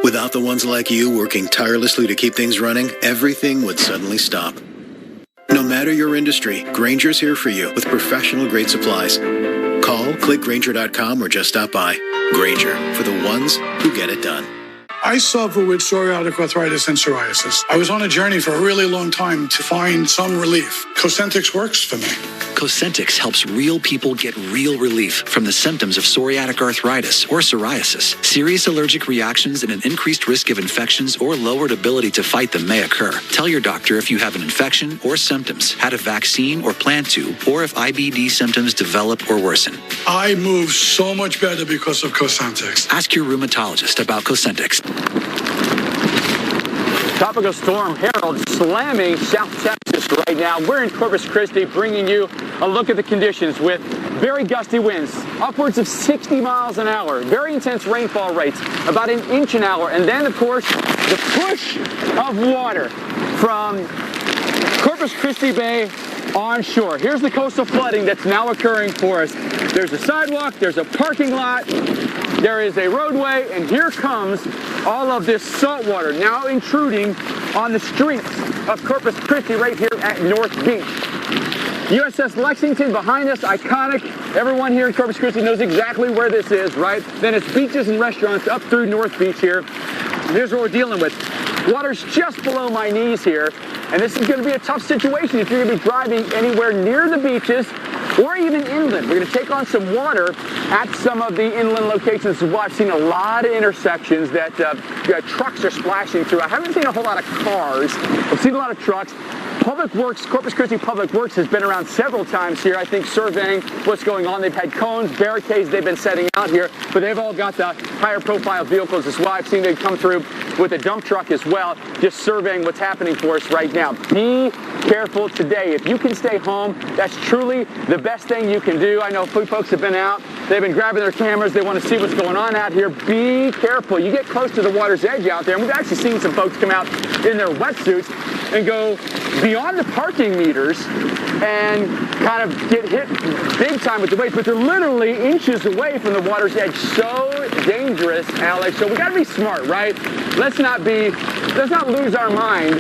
Without the ones like you working tirelessly to keep things running, everything would suddenly stop. No matter your industry, Grainger's here for you with professional-grade supplies. Call, click Grainger.com, or just stop by. Grainger, for the ones who get it done. I suffer with psoriatic arthritis and psoriasis. I was on a journey for a really long time to find some relief. Cosentyx works for me. Cosentyx helps real people get real relief from the symptoms of psoriatic arthritis or psoriasis. Serious allergic reactions and an increased risk of infections or lowered ability to fight them may occur. Tell your doctor if you have an infection or symptoms, had a vaccine or plan to, or if IBD symptoms develop or worsen. I move so much better because of Cosentyx. Ask your rheumatologist about Cosentyx. Tropical storm Harold slamming South Texas right now. We're in Corpus Christi bringing you a look at the conditions with very gusty winds, upwards of 60 miles an hour, very intense rainfall rates, about 1 inch an hour, and then, of course, the push of water from Corpus Christi Bay onshore. Here's the coastal flooding that's now occurring for us. There's a sidewalk, there's a parking lot, there is a roadway, and here comes all of this salt water now intruding on the streets of Corpus Christi right here at North Beach. USS Lexington behind us, iconic. Everyone here in Corpus Christi knows exactly where this is, right? Then it's beaches and restaurants up through North Beach here. And here's what we're dealing with. Water's just below my knees here, and this is going to be a tough situation if you're going to be driving anywhere near the beaches or even inland. We're going to take on some water at some of the inland locations. Well, I've seen a lot of intersections that trucks are splashing through. I haven't seen a whole lot of cars. I've seen a lot of trucks. Public Works, Corpus Christi Public Works has been around several times here, I think, surveying what's going on. They've had cones, barricades they've been setting out here, but they've all got the higher profile vehicles as well. I've seen them come through with a dump truck as well, just surveying what's happening for us right now. Be careful today. If you can stay home, that's truly the best thing you can do. I know folks have been out. They've been grabbing their cameras. They want to see what's going on out here. Be careful. You get close to the water's edge out there, and we've actually seen some folks come out in their wetsuits and go beyond the parking meters and kind of get hit big time with the waves, but they're literally inches away from the water's edge. So dangerous, Alex. So we got to be smart, right? Let's not lose our mind,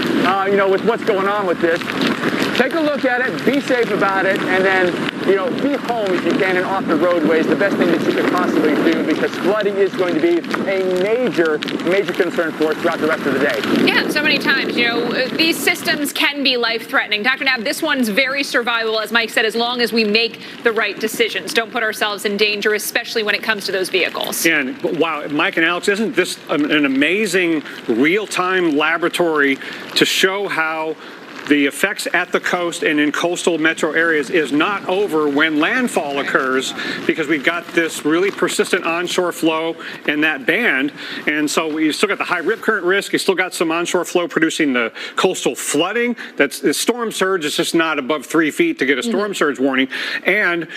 with what's going on with this. Take a look at it, be safe about it, and then, be home if you can and off the roadways. The best thing that you could possibly do, because flooding is going to be a major, major concern for us throughout the rest of the day. Yeah, so many times, these systems can be life-threatening. Dr. Knapp, this one's very survivable, as Mike said, as long as we make the right decisions. Don't put ourselves in danger, especially when it comes to those vehicles. And wow, Mike and Alex, isn't this an amazing real-time laboratory to show how the effects at the coast and in coastal metro areas is not over when landfall occurs, because we've got this really persistent onshore flow and that band. And so you still got the high rip current risk. You still got some onshore flow producing the coastal flooding. That's the storm surge. It's just not above 3 feet to get a storm surge warning. And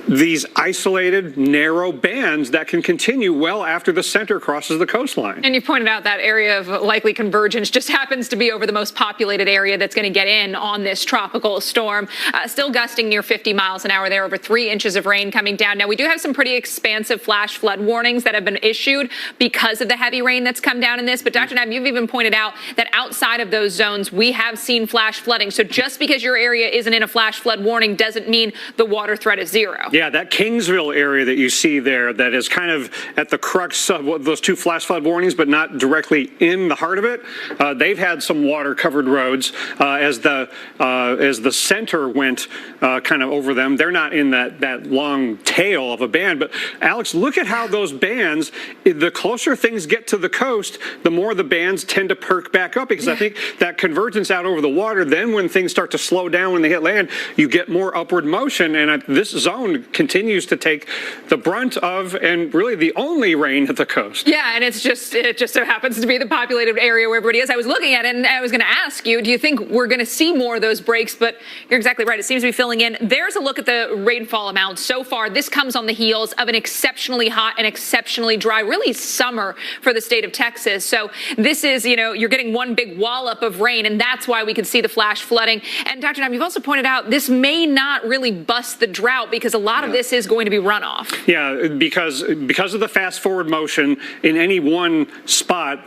these isolated, narrow bands that can continue well after the center crosses the coastline. And you pointed out that area of likely convergence just happens to be over the most populated area that's going to get in on this tropical storm. Still gusting near 50 miles an hour there, over 3 inches of rain coming down. Now, we do have some pretty expansive flash flood warnings that have been issued because of the heavy rain that's come down in this. But Dr. Knapp, you've even pointed out that outside of those zones, we have seen flash flooding. So just because your area isn't in a flash flood warning doesn't mean the water threat is zero. Yeah, that Kingsville area that you see there, that is kind of at the crux of those 2 flash flood warnings, but not directly in the heart of it. They've had some water-covered roads. as the center went kind of over them. They're not in that long tail of a band. But Alex, look at how those bands, the closer things get to the coast, the more the bands tend to perk back up, because I think that convergence out over the water, then when things start to slow down when they hit land, you get more upward motion. And this zone continues to take the brunt of, and really the only rain at the coast. Yeah, and it just so happens to be the populated area where everybody is. I was looking at it, and I was going to ask you, do you think we're going to see more of those breaks? But you're exactly right. It seems to be filling in. There's a look at the rainfall amount so far. This comes on the heels of an exceptionally hot and exceptionally dry, really summer for the state of Texas. So this is, you're getting one big wallop of rain, and that's why we could see the flash flooding. And Dr. Nam, you've also pointed out this may not really bust the drought, because a lot of this is going to be runoff. Yeah, because of the fast forward motion in any one spot,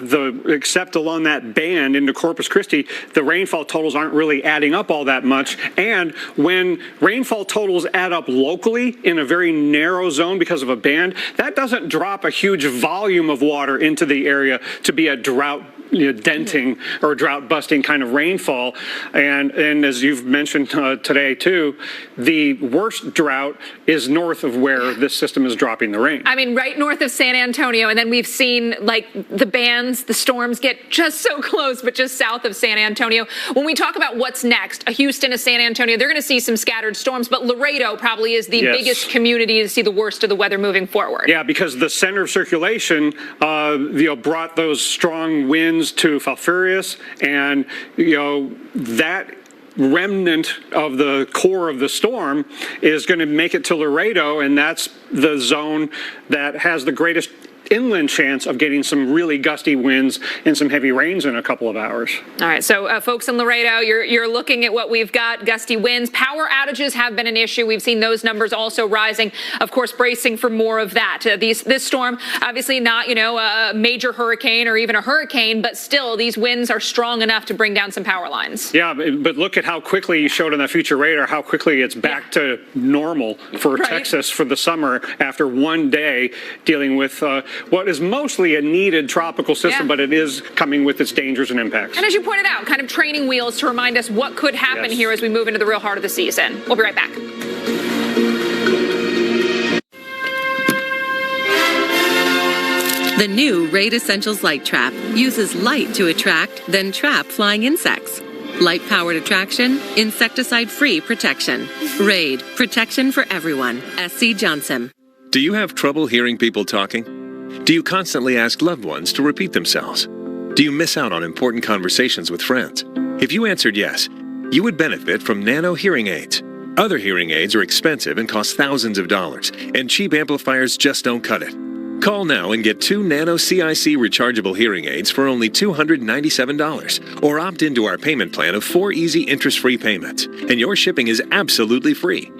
except along that band into Corpus Christi, the rainfall totals aren't really adding up all that much. And when rainfall totals add up locally in a very narrow zone because of a band, that doesn't drop a huge volume of water into the area to be a drought denting or drought busting kind of rainfall. And as you've mentioned today too, the worst drought is north of where this system is dropping the rain. I mean, right north of San Antonio, and then we've seen the storms get just so close, but just south of San Antonio. When we talk about what's next, a Houston, a San Antonio, they're going to see some scattered storms, but Laredo probably is the biggest community to see the worst of the weather moving forward. Yeah, because the center of circulation, brought those strong winds to Falfurrias, and that remnant of the core of the storm is going to make it to Laredo, and that's the zone that has the greatest inland chance of getting some really gusty winds and some heavy rains in a couple of hours. All right, so folks in Laredo, you're looking at what we've got. Gusty winds, power outages have been an issue. We've seen those numbers also rising. Of course, bracing for more of that. This storm, obviously not a major hurricane or even a hurricane, but still these winds are strong enough to bring down some power lines. Yeah, but look at how quickly you showed on the future radar how quickly it's back to normal for Texas for the summer after one day dealing with what is mostly a needed tropical system, but it is coming with its dangers and impacts. And as you pointed out, kind of training wheels to remind us what could happen here as we move into the real heart of the season. We'll be right back. The new Raid Essentials Light Trap uses light to attract, then trap flying insects. Light-powered attraction, insecticide-free protection. Raid, protection for everyone. SC Johnson. Do you have trouble hearing people talking? Do you constantly ask loved ones to repeat themselves? Do you miss out on important conversations with friends? If you answered yes, you would benefit from nano hearing aids. Other hearing aids are expensive and cost thousands of dollars, and cheap amplifiers just don't cut it. Call now and get 2 nano CIC rechargeable hearing aids for only $297, or opt into our payment plan of 4 easy interest-free payments, and your shipping is absolutely free.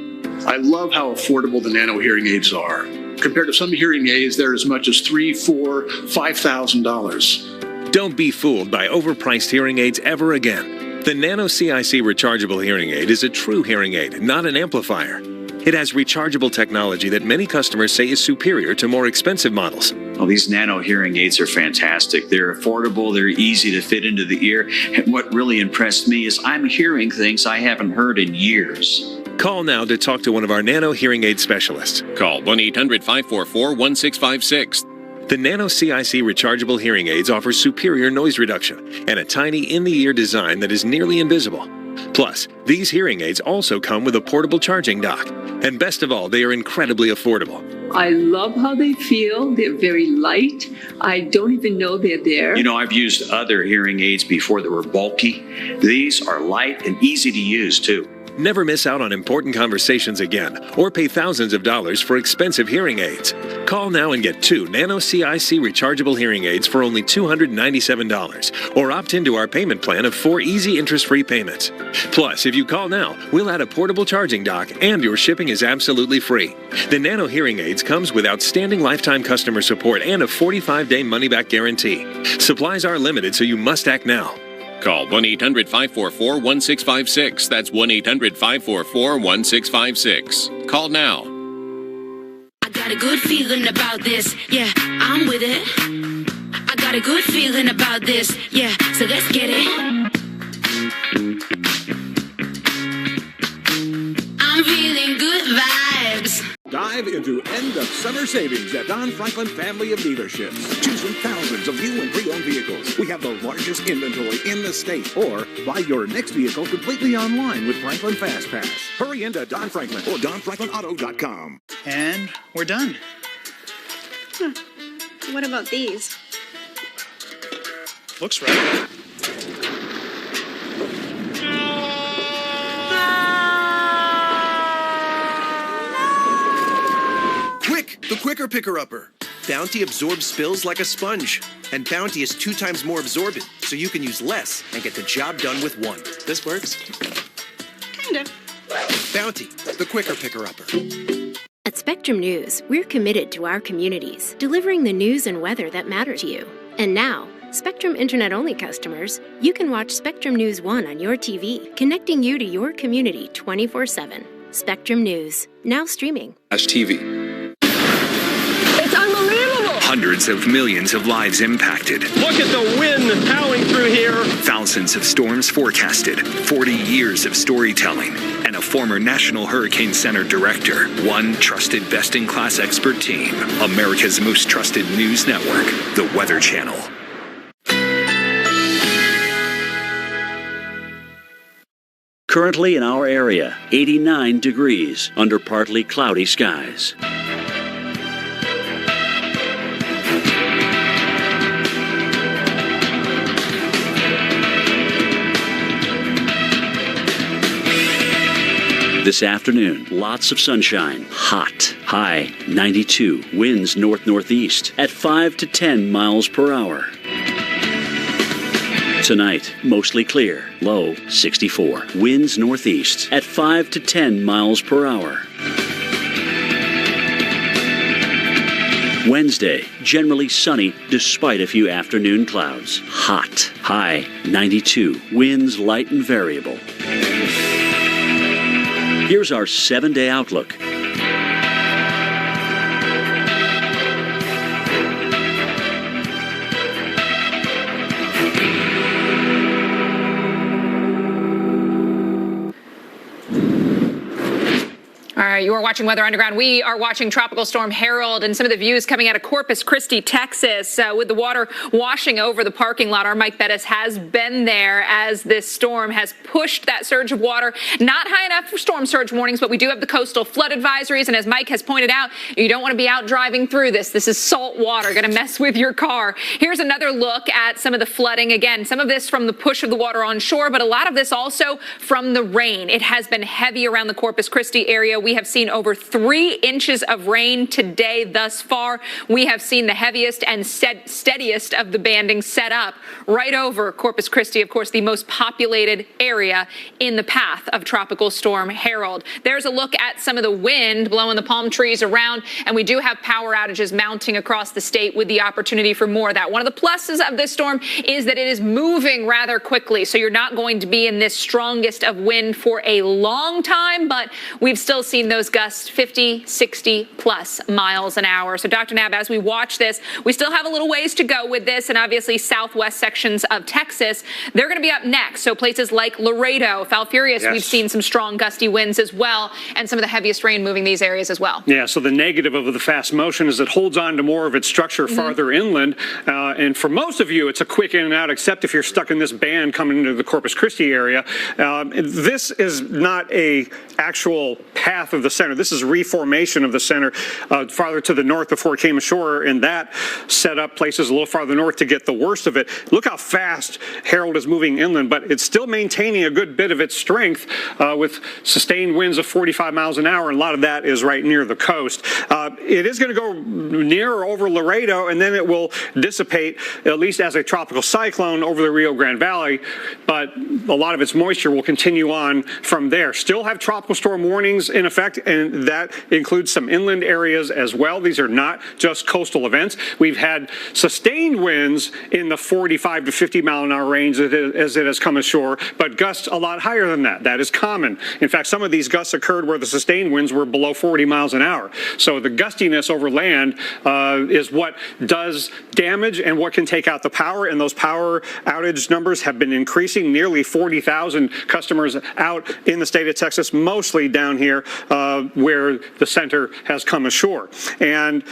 I love how affordable the nano hearing aids are. Compared to some hearing aids, they're as much as $3,000, $4,000, $5,000. Don't be fooled by overpriced hearing aids ever again. The Nano CIC rechargeable hearing aid is a true hearing aid, not an amplifier. It has rechargeable technology that many customers say is superior to more expensive models. Well, these nano hearing aids are fantastic. They're affordable, they're easy to fit into the ear. And what really impressed me is I'm hearing things I haven't heard in years. Call now to talk to one of our nano hearing aid specialists. Call 1-800-544-1656. The Nano CIC rechargeable hearing aids offer superior noise reduction and a tiny in-the-ear design that is nearly invisible. Plus, these hearing aids also come with a portable charging dock. And best of all, they are incredibly affordable. I love how they feel. They're very light. I don't even know they're there. You know, I've used other hearing aids before that were bulky. These are light and easy to use, too. Never miss out on important conversations again, or pay thousands of dollars for expensive hearing aids. Call now and get 2 Nano CIC rechargeable hearing aids for only $297, or opt into our payment plan of 4 easy interest-free payments. Plus, if you call now, we'll add a portable charging dock, and your shipping is absolutely free. The Nano hearing aids comes with outstanding lifetime customer support and a 45-day money-back guarantee. Supplies are limited, so you must act now. Call 1-800-544-1656. That's 1-800-544-1656. Call now. I got a good feeling about this. Yeah, I'm with it. I got a good feeling about this. Yeah, so let's get it. Dive into end-of-summer savings at Don Franklin Family of Dealerships. Choose from thousands of new and pre-owned vehicles. We have the largest inventory in the state. Or buy your next vehicle completely online with Franklin Fast Pass. Hurry into Don Franklin or DonFranklinAuto.com. And we're done. What about these? Looks right. Quick, the quicker picker-upper. Bounty absorbs spills like a sponge. And Bounty is 2 times more absorbent, so you can use less and get the job done with 1. This works? Kinda. Bounty, the quicker picker-upper. At Spectrum News, we're committed to our communities, delivering the news and weather that matter to you. And now, Spectrum Internet-only customers, you can watch Spectrum News 1 on your TV, connecting you to your community 24/7. Spectrum News, now streaming. TV. It's unbelievable! Hundreds of millions of lives impacted. Look at the wind howling through here. Thousands of storms forecasted. 40 years of storytelling. And a former National Hurricane Center director. One trusted best-in-class expert team. America's most trusted news network. The Weather Channel. Currently in our area, 89 degrees under partly cloudy skies. This afternoon, lots of sunshine, hot, high 92, winds north-northeast at 5 to 10 miles per hour. Tonight, mostly clear, low 64, winds northeast at 5 to 10 miles per hour. Wednesday, generally sunny despite a few afternoon clouds, hot, high 92, winds light and variable. Here's our 7-day outlook. All right, you are watching Weather Underground. We are watching Tropical Storm Harold and some of the views coming out of Corpus Christi, Texas, with the water washing over the parking lot. Our Mike Bettis has been there as this storm has pushed that surge of water. Not high enough for storm surge warnings, but we do have the coastal flood advisories. And as Mike has pointed out, you don't want to be out driving through this. This is salt water, going to mess with your car. Here's another look at some of the flooding. Again, some of this from the push of the water on shore, but a lot of this also from the rain. It has been heavy around the Corpus Christi area. We have seen over 3 inches of rain today thus far. We have seen the heaviest and steadiest of the banding set up right over Corpus Christi, of course, the most populated area in the path of Tropical Storm Harold. There's a look at some of the wind blowing the palm trees around, and we do have power outages mounting across the state with the opportunity for more of that. One of the pluses of this storm is that it is moving rather quickly, so you're not going to be in this strongest of wind for a long time, but we've still seen those gusts 50, 60 plus miles an hour. So Dr. Knapp, as we watch this, we still have a little ways to go with this, and obviously southwest sections of Texas, they're going to be up next. So places like Laredo, Falfurrias, yes. We've seen some strong gusty winds as well, and some of the heaviest rain moving these areas as well. Yeah, so the negative of the fast motion is it holds on to more of its structure farther inland, and for most of you, it's a quick in and out, except if you're stuck in this band coming into the Corpus Christi area. This is not a actual path of the center. This is reformation of the center farther to the north before it came ashore, and that set up places a little farther north to get the worst of it. Look how fast Harold is moving inland, but it's still maintaining a good bit of its strength with sustained winds of 45 miles an hour, and a lot of that is right near the coast. It is going to go near or over Laredo, and then it will dissipate, at least as a tropical cyclone, over the Rio Grande Valley, but a lot of its moisture will continue on from there. Still have tropical storm warnings in effect, and that includes some inland areas as well. These are not just coastal events. We've had sustained winds in the 45 to 50 mile an hour range as it has come ashore, but gusts a lot higher than that. That is common. In fact, some of these gusts occurred where the sustained winds were below 40 miles an hour. So the gustiness over land is what does damage and what can take out the power, and those power outage numbers have been increasing. Nearly 40,000 customers out in the state of Texas, mostly down here where the center has come ashore. And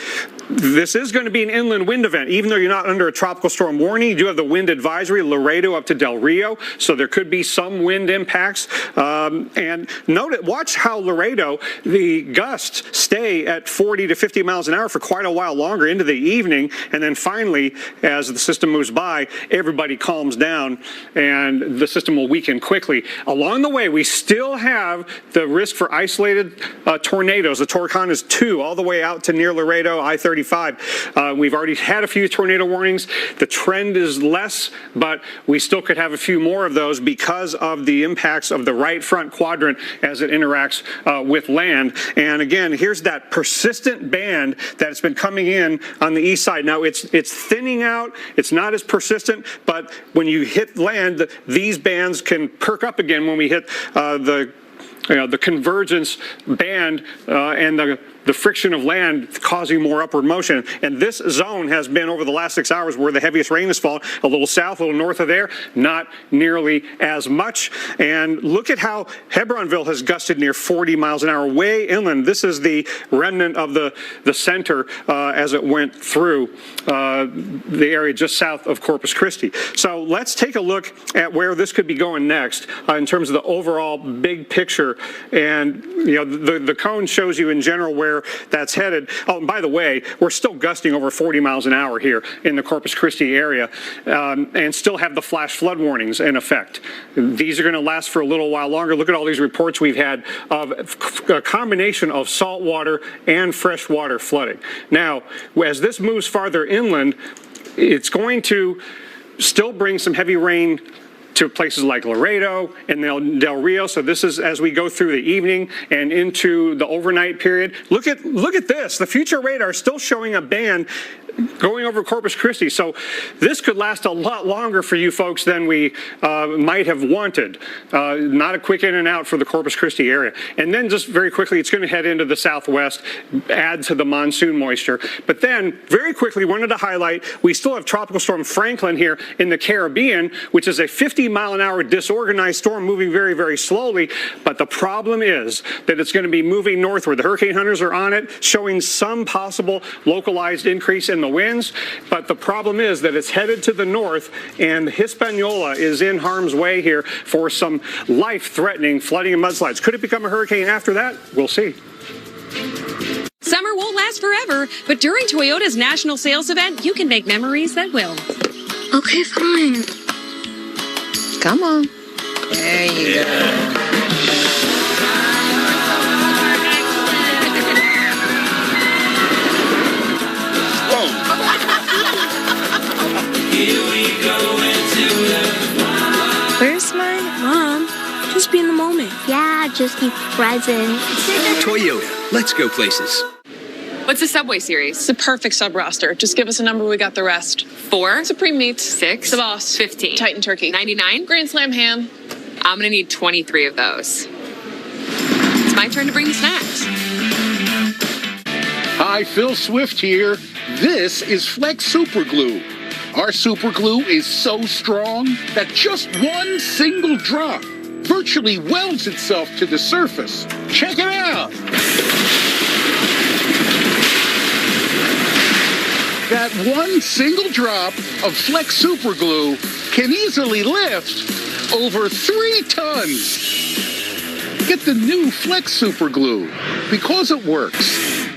this is going to be an inland wind event. Even though you're not under a tropical storm warning, you do have the wind advisory, Laredo up to Del Rio, so there could be some wind impacts. And watch how Laredo, the gusts stay at 40 to 50 miles an hour for quite a while longer into the evening, and then finally, as the system moves by, everybody calms down and the system will weaken quickly. Along the way, we still have the risk for isolated tornadoes. The Torcon is 2 all the way out to near Laredo, I-35. We've already had a few tornado warnings. The trend is less, but we still could have a few more of those because of the impacts of the right front quadrant as it interacts with land. And again, here's that persistent band that's been coming in on the east side. Now it's thinning out. It's not as persistent, but when you hit land, these bands can perk up again when we hit the convergence band and the friction of land causing more upward motion. And this zone has been, over the last 6 hours, where the heaviest rain has fallen. A little south, a little north of there, not nearly as much. And look at how Hebronville has gusted near 40 miles an hour, way inland. This is the remnant of the center as it went through the area just south of Corpus Christi. So let's take a look at where this could be going next in terms of the overall big picture. And the cone shows you in general where that's headed. Oh, and by the way, we're still gusting over 40 miles an hour here in the Corpus Christi area and still have the flash flood warnings in effect. These are going to last for a little while longer. Look at all these reports we've had of a combination of saltwater and freshwater flooding. Now, as this moves farther inland, it's going to still bring some heavy rain to places like Laredo and Del Rio. So this is as we go through the evening and into the overnight period. Look at this. The future radar is still showing a band going over Corpus Christi. So this could last a lot longer for you folks than we might have wanted. Not a quick in and out for the Corpus Christi area. And then just very quickly, it's going to head into the southwest, add to the monsoon moisture. But then very quickly, wanted to highlight, we still have Tropical Storm Franklin here in the Caribbean, which is a 50-mile-an-hour disorganized storm moving very, very slowly. But the problem is that it's going to be moving northward. The hurricane hunters are on it, showing some possible localized increase in the winds, but the problem is that it's headed to the north, and Hispaniola is in harm's way here for some life-threatening flooding and mudslides. Could it become a hurricane after that? We'll see. Summer won't last forever, but during Toyota's national sales event, you can make memories that will. Okay, fine. Come on. There you go. Where's mine? Mom, just be in the moment. Yeah, just be present. Toyota, let's go places. What's the Subway series? It's the perfect sub roster. Just give us a number, we got the rest. 4. Supreme Meats. 6. The Boss. 15. Titan Turkey. 99. Grand Slam Ham. I'm going to need 23 of those. It's my turn to bring the snacks. Hi, Phil Swift here. This is Flex Super Glue. Our super glue is so strong that just one single drop virtually welds itself to the surface. Check it out. That one single drop of Flex Super Glue can easily lift over 3 tons. Get the new Flex Super Glue because it works.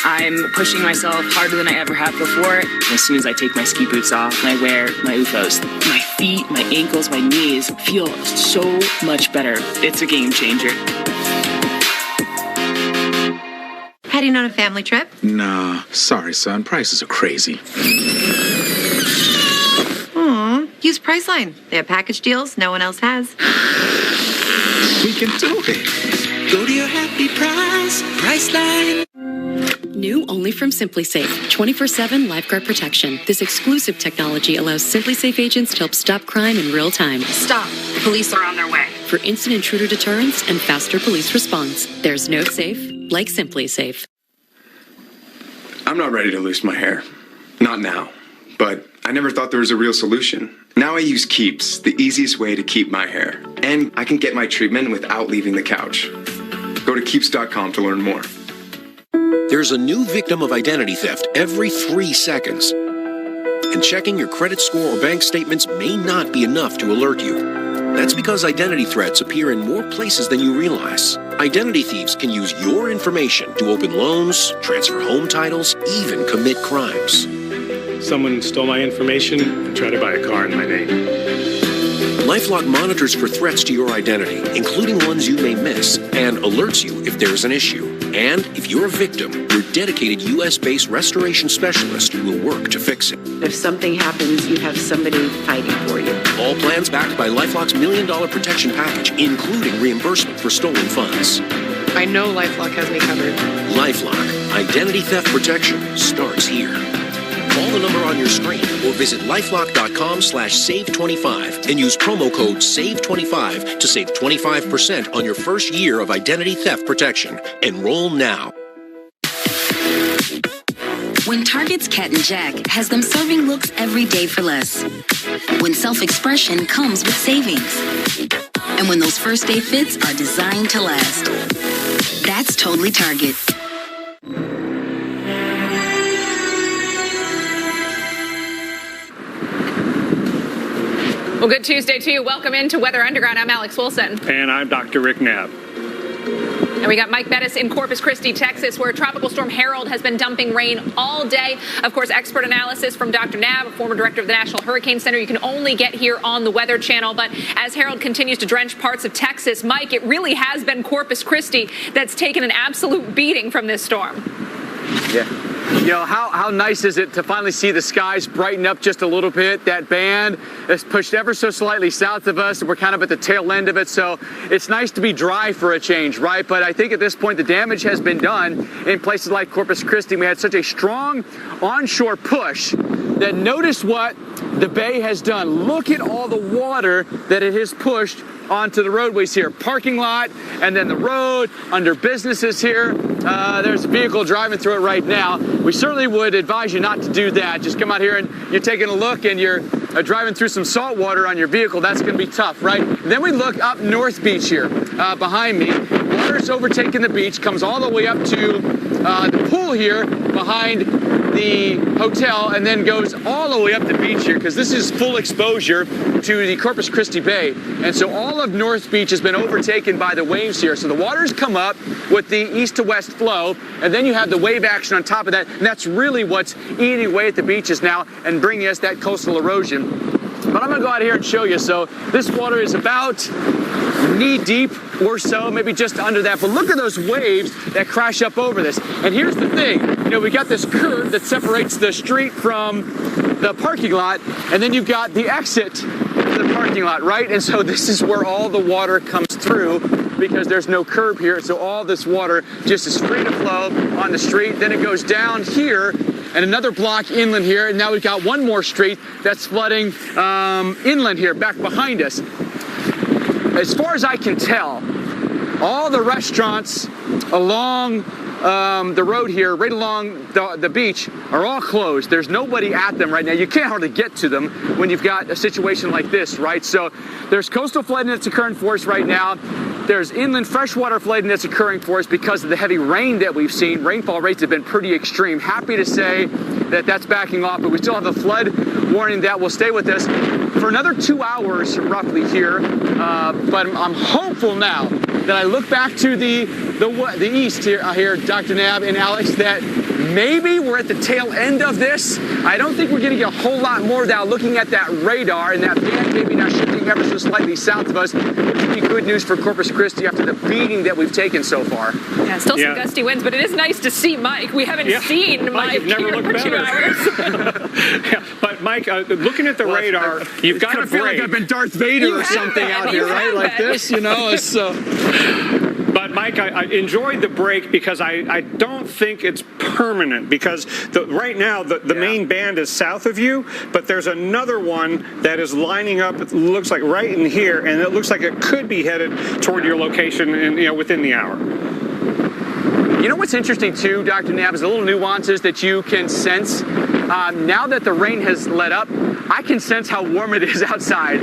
I'm pushing myself harder than I ever have before. As soon as I take my ski boots off and I wear my UFOs, my feet, my ankles, my knees feel so much better. It's a game changer. Heading on a family trip? Nah, sorry, son. Prices are crazy. Aw, use Priceline. They have package deals no one else has. We can do it. Go to your happy price, Priceline. New only from SimpliSafe, 24/7 lifeguard protection. This exclusive technology allows SimpliSafe agents to help stop crime in real time. Stop. Police are on their way. For instant intruder deterrence and faster police response, there's no safe like SimpliSafe. I'm not ready to lose my hair. Not now. But I never thought there was a real solution. Now I use Keeps, the easiest way to keep my hair. And I can get my treatment without leaving the couch. Go to keeps.com to learn more. There's a new victim of identity theft every 3 seconds. And checking your credit score or bank statements may not be enough to alert you. That's because identity threats appear in more places than you realize. Identity thieves can use your information to open loans, transfer home titles, even commit crimes. Someone stole my information and tried to buy a car in my name. LifeLock monitors for threats to your identity, including ones you may miss, and alerts you if there's an issue. And if you're a victim, your dedicated U.S.-based restoration specialist will work to fix it. If something happens, you have somebody fighting for you. All plans backed by LifeLock's $1 Million Protection Package, including reimbursement for stolen funds. I know LifeLock has me covered. LifeLock, identity theft protection starts here. Call the number on your screen or visit lifelock.com/save25 and use promo code SAVE25 to save 25% on your first year of identity theft protection. Enroll now. When Target's Cat and Jack has them serving looks every day for less. When self-expression comes with savings. And when those first day fits are designed to last. That's totally Target. Well, good Tuesday to you. Welcome into Weather Underground. I'm Alex Wilson. And I'm Dr. Rick Knapp. And we got Mike Bettis in Corpus Christi, Texas, where Tropical Storm Harold has been dumping rain all day. Of course, expert analysis from Dr. Knapp, former director of the National Hurricane Center. You can only get here on the Weather Channel. But as Harold continues to drench parts of Texas, Mike, it really has been Corpus Christi that's taken an absolute beating from this storm. Yeah. You know, how nice is it to finally see the skies brighten up just a little bit? That band is pushed ever so slightly south of us. We're kind of at the tail end of it, so it's nice to be dry for a change, right? But I think at this point the damage has been done in places like Corpus Christi. We had such a strong onshore push that notice what the bay has done. Look at all the water that it has pushed onto the roadways here. Parking lot, and then the road, under businesses here. There's a vehicle driving through it right now. We certainly would advise you not to do that. Just come out here and you're taking a look and you're driving through some salt water on your vehicle. That's going to be tough, right? And then we look up North Beach here behind me. Water's overtaking the beach, comes all the way up to the pool here behind the hotel, and then goes all the way up the beach here, because this is full exposure to the Corpus Christi Bay. And so all of North Beach has been overtaken by the waves here. So the water's come up with the east to west flow, and then you have the wave action on top of that, and that's really what's eating away at the beaches now and bringing us that coastal erosion. But I'm going to go out here and show you. So this water is about knee deep or so, maybe just under that. But look at those waves that crash up over this. And here's the thing. You know, we got this curve that separates the street from the parking lot, and then you've got the exit to the parking lot, right? And so this is where all the water comes through, because there's no curb here. So all this water just is free to flow on the street. Then it goes down here and another block inland here. And now we've got one more street that's flooding inland here, back behind us. As far as I can tell, all the restaurants along the road here, right along the beach, are all closed. There's nobody at them right now. You can't hardly get to them when you've got a situation like this, right? So there's coastal flooding that's occurring for us right now. There's inland freshwater flooding that's occurring for us because of the heavy rain that we've seen. Rainfall rates have been pretty extreme. Happy to say that that's backing off, but we still have a flood warning that will stay with us for another 2 hours roughly here. But I'm hopeful now that I look back to the east here, Dr. Knapp and Alex, that maybe we're at the tail end of this. I don't think we're going to get a whole lot more now looking at that radar, and that band maybe now shifting ever so slightly south of us. It would be good news for Corpus Christi after the beating that we've taken so far. Yeah, still some gusty winds, but it is nice to see Mike. We haven't seen Mike here for 2 hours. But Mike, looking at the radar, you've got to feel like I've been Darth Vader or something out here, right? Like this, you know? It's But Mike, I enjoyed the break because I don't think it's permanent, because right now the main band is south of you, but there's another one that is lining up. It looks like right in here, and it looks like it could be headed toward your location, within the hour. You know what's interesting too, Dr. Knapp, is the little nuances that you can sense Now that the rain has let up, I can sense how warm it is outside.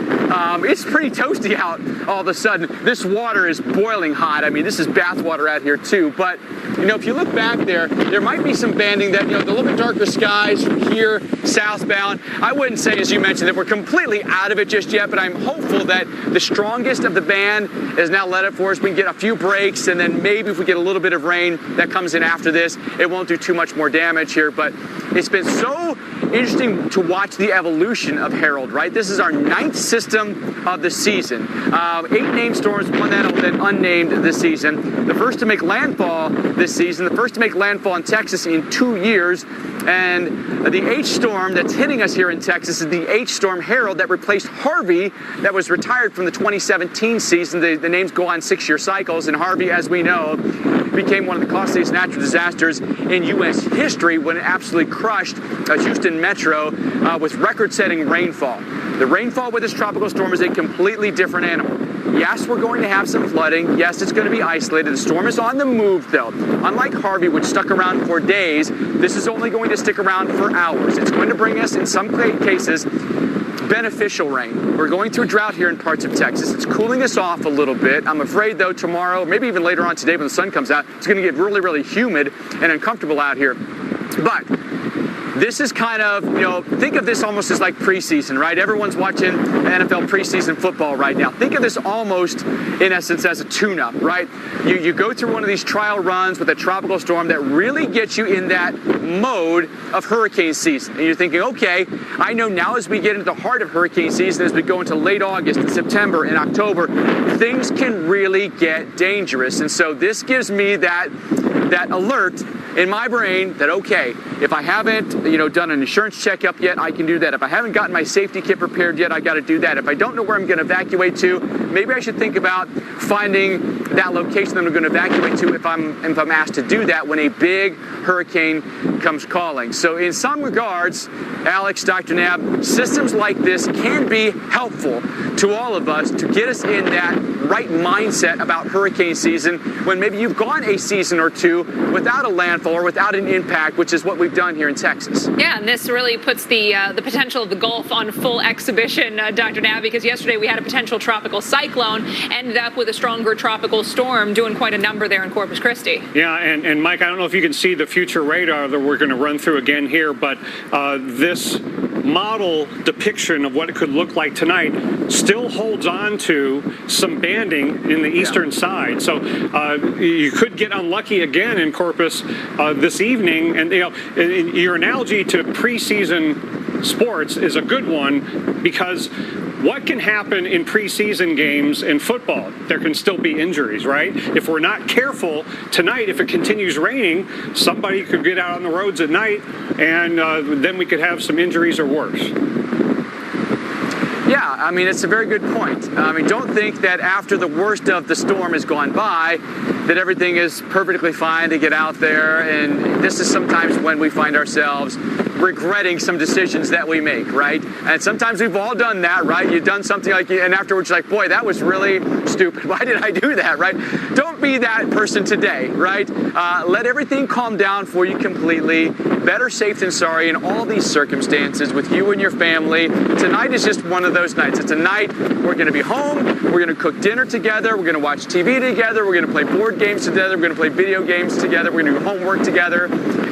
It's pretty toasty out all of a sudden. This water is boiling hot. I mean, this is bath water out here too. But, you know, if you look back there might be some banding that, you know, the little bit darker skies from here southbound. I wouldn't say, as you mentioned, that we're completely out of it just yet, but I'm hopeful that the strongest of the band is now let up for us. We can get a few breaks, and then maybe if we get a little bit of rain that comes in after this, it won't do too much more damage here. But it's been so interesting to watch the evolution of Harold, right? This is our 9th system of the season. 8 named storms, one that has been unnamed this season. The first to make landfall this season, the first to make landfall in Texas in 2 years. And the H storm that's hitting us here in Texas is the H storm Harold that replaced Harvey, that was retired from the 2017 season. The names go on 6-year cycles, and Harvey, as we know, became one of the costliest natural disasters in U.S. history when it absolutely crushed Houston Metro with record-setting rainfall. The rainfall with this tropical storm is a completely different animal. Yes, we're going to have some flooding. Yes, it's going to be isolated. The storm is on the move, though. Unlike Harvey, which stuck around for days, this is only going to stick around for hours. It's going to bring us, in some cases, beneficial rain. We're going through drought here in parts of Texas. It's cooling us off a little bit. I'm afraid, though, tomorrow, maybe even later on today when the sun comes out, it's going to get really, really humid and uncomfortable out here. But this is kind of, you know, think of this almost as like preseason, right? Everyone's watching NFL preseason football right now. Think of this almost, in essence, as a tune-up, right? You go through one of these trial runs with a tropical storm that really gets you in that mode of hurricane season. And you're thinking, okay, I know now as we get into the heart of hurricane season, as we go into late August and September and October, things can really get dangerous. And so this gives me that alert in my brain that, okay, if I haven't, you know, done an insurance checkup yet, I can do that. If I haven't gotten my safety kit prepared yet, I got to do that. If I don't know where I'm going to evacuate to, maybe I should think about finding that location that I'm going to evacuate to if I'm asked to do that when a big hurricane comes calling. So in some regards, Alex, Dr. Nab, systems like this can be helpful to all of us to get us in that right mindset about hurricane season when maybe you've gone a season or two without a landfall or without an impact, which is what we've done here in Texas. Yeah, and this really puts the potential of the Gulf on full exhibition, Dr. Nab, because yesterday we had a potential tropical cyclone, ended up with a stronger tropical storm doing quite a number there in Corpus Christi. Yeah, and Mike, I don't know if you can see the future radar that we're going to run through again here, but this model depiction of what it could look like tonight still holds on to some banding in the eastern side. So you could get unlucky again in Corpus this evening. And, you know, your analogy to preseason sports is a good one, because what can happen in preseason games in football? There can still be injuries, right? If we're not careful tonight, if it continues raining, somebody could get out on the roads at night, and then we could have some injuries or worse. Yeah, I mean, it's a very good point. I mean, don't think that after the worst of the storm has gone by, that everything is perfectly fine to get out there. And this is sometimes when we find ourselves regretting some decisions that we make, right? And sometimes we've all done that, right? You've done something like, and afterwards you're like, boy, that was really stupid. Why did I do that, right? Don't be that person today, right? Let everything calm down for you completely. Better safe than sorry in all these circumstances with you and your family. Tonight is just one of those nights. It's a night we're going to be home. We're going to cook dinner together. We're going to watch TV together. We're going to play board games together. We're going to play video games together. We're going to do homework together.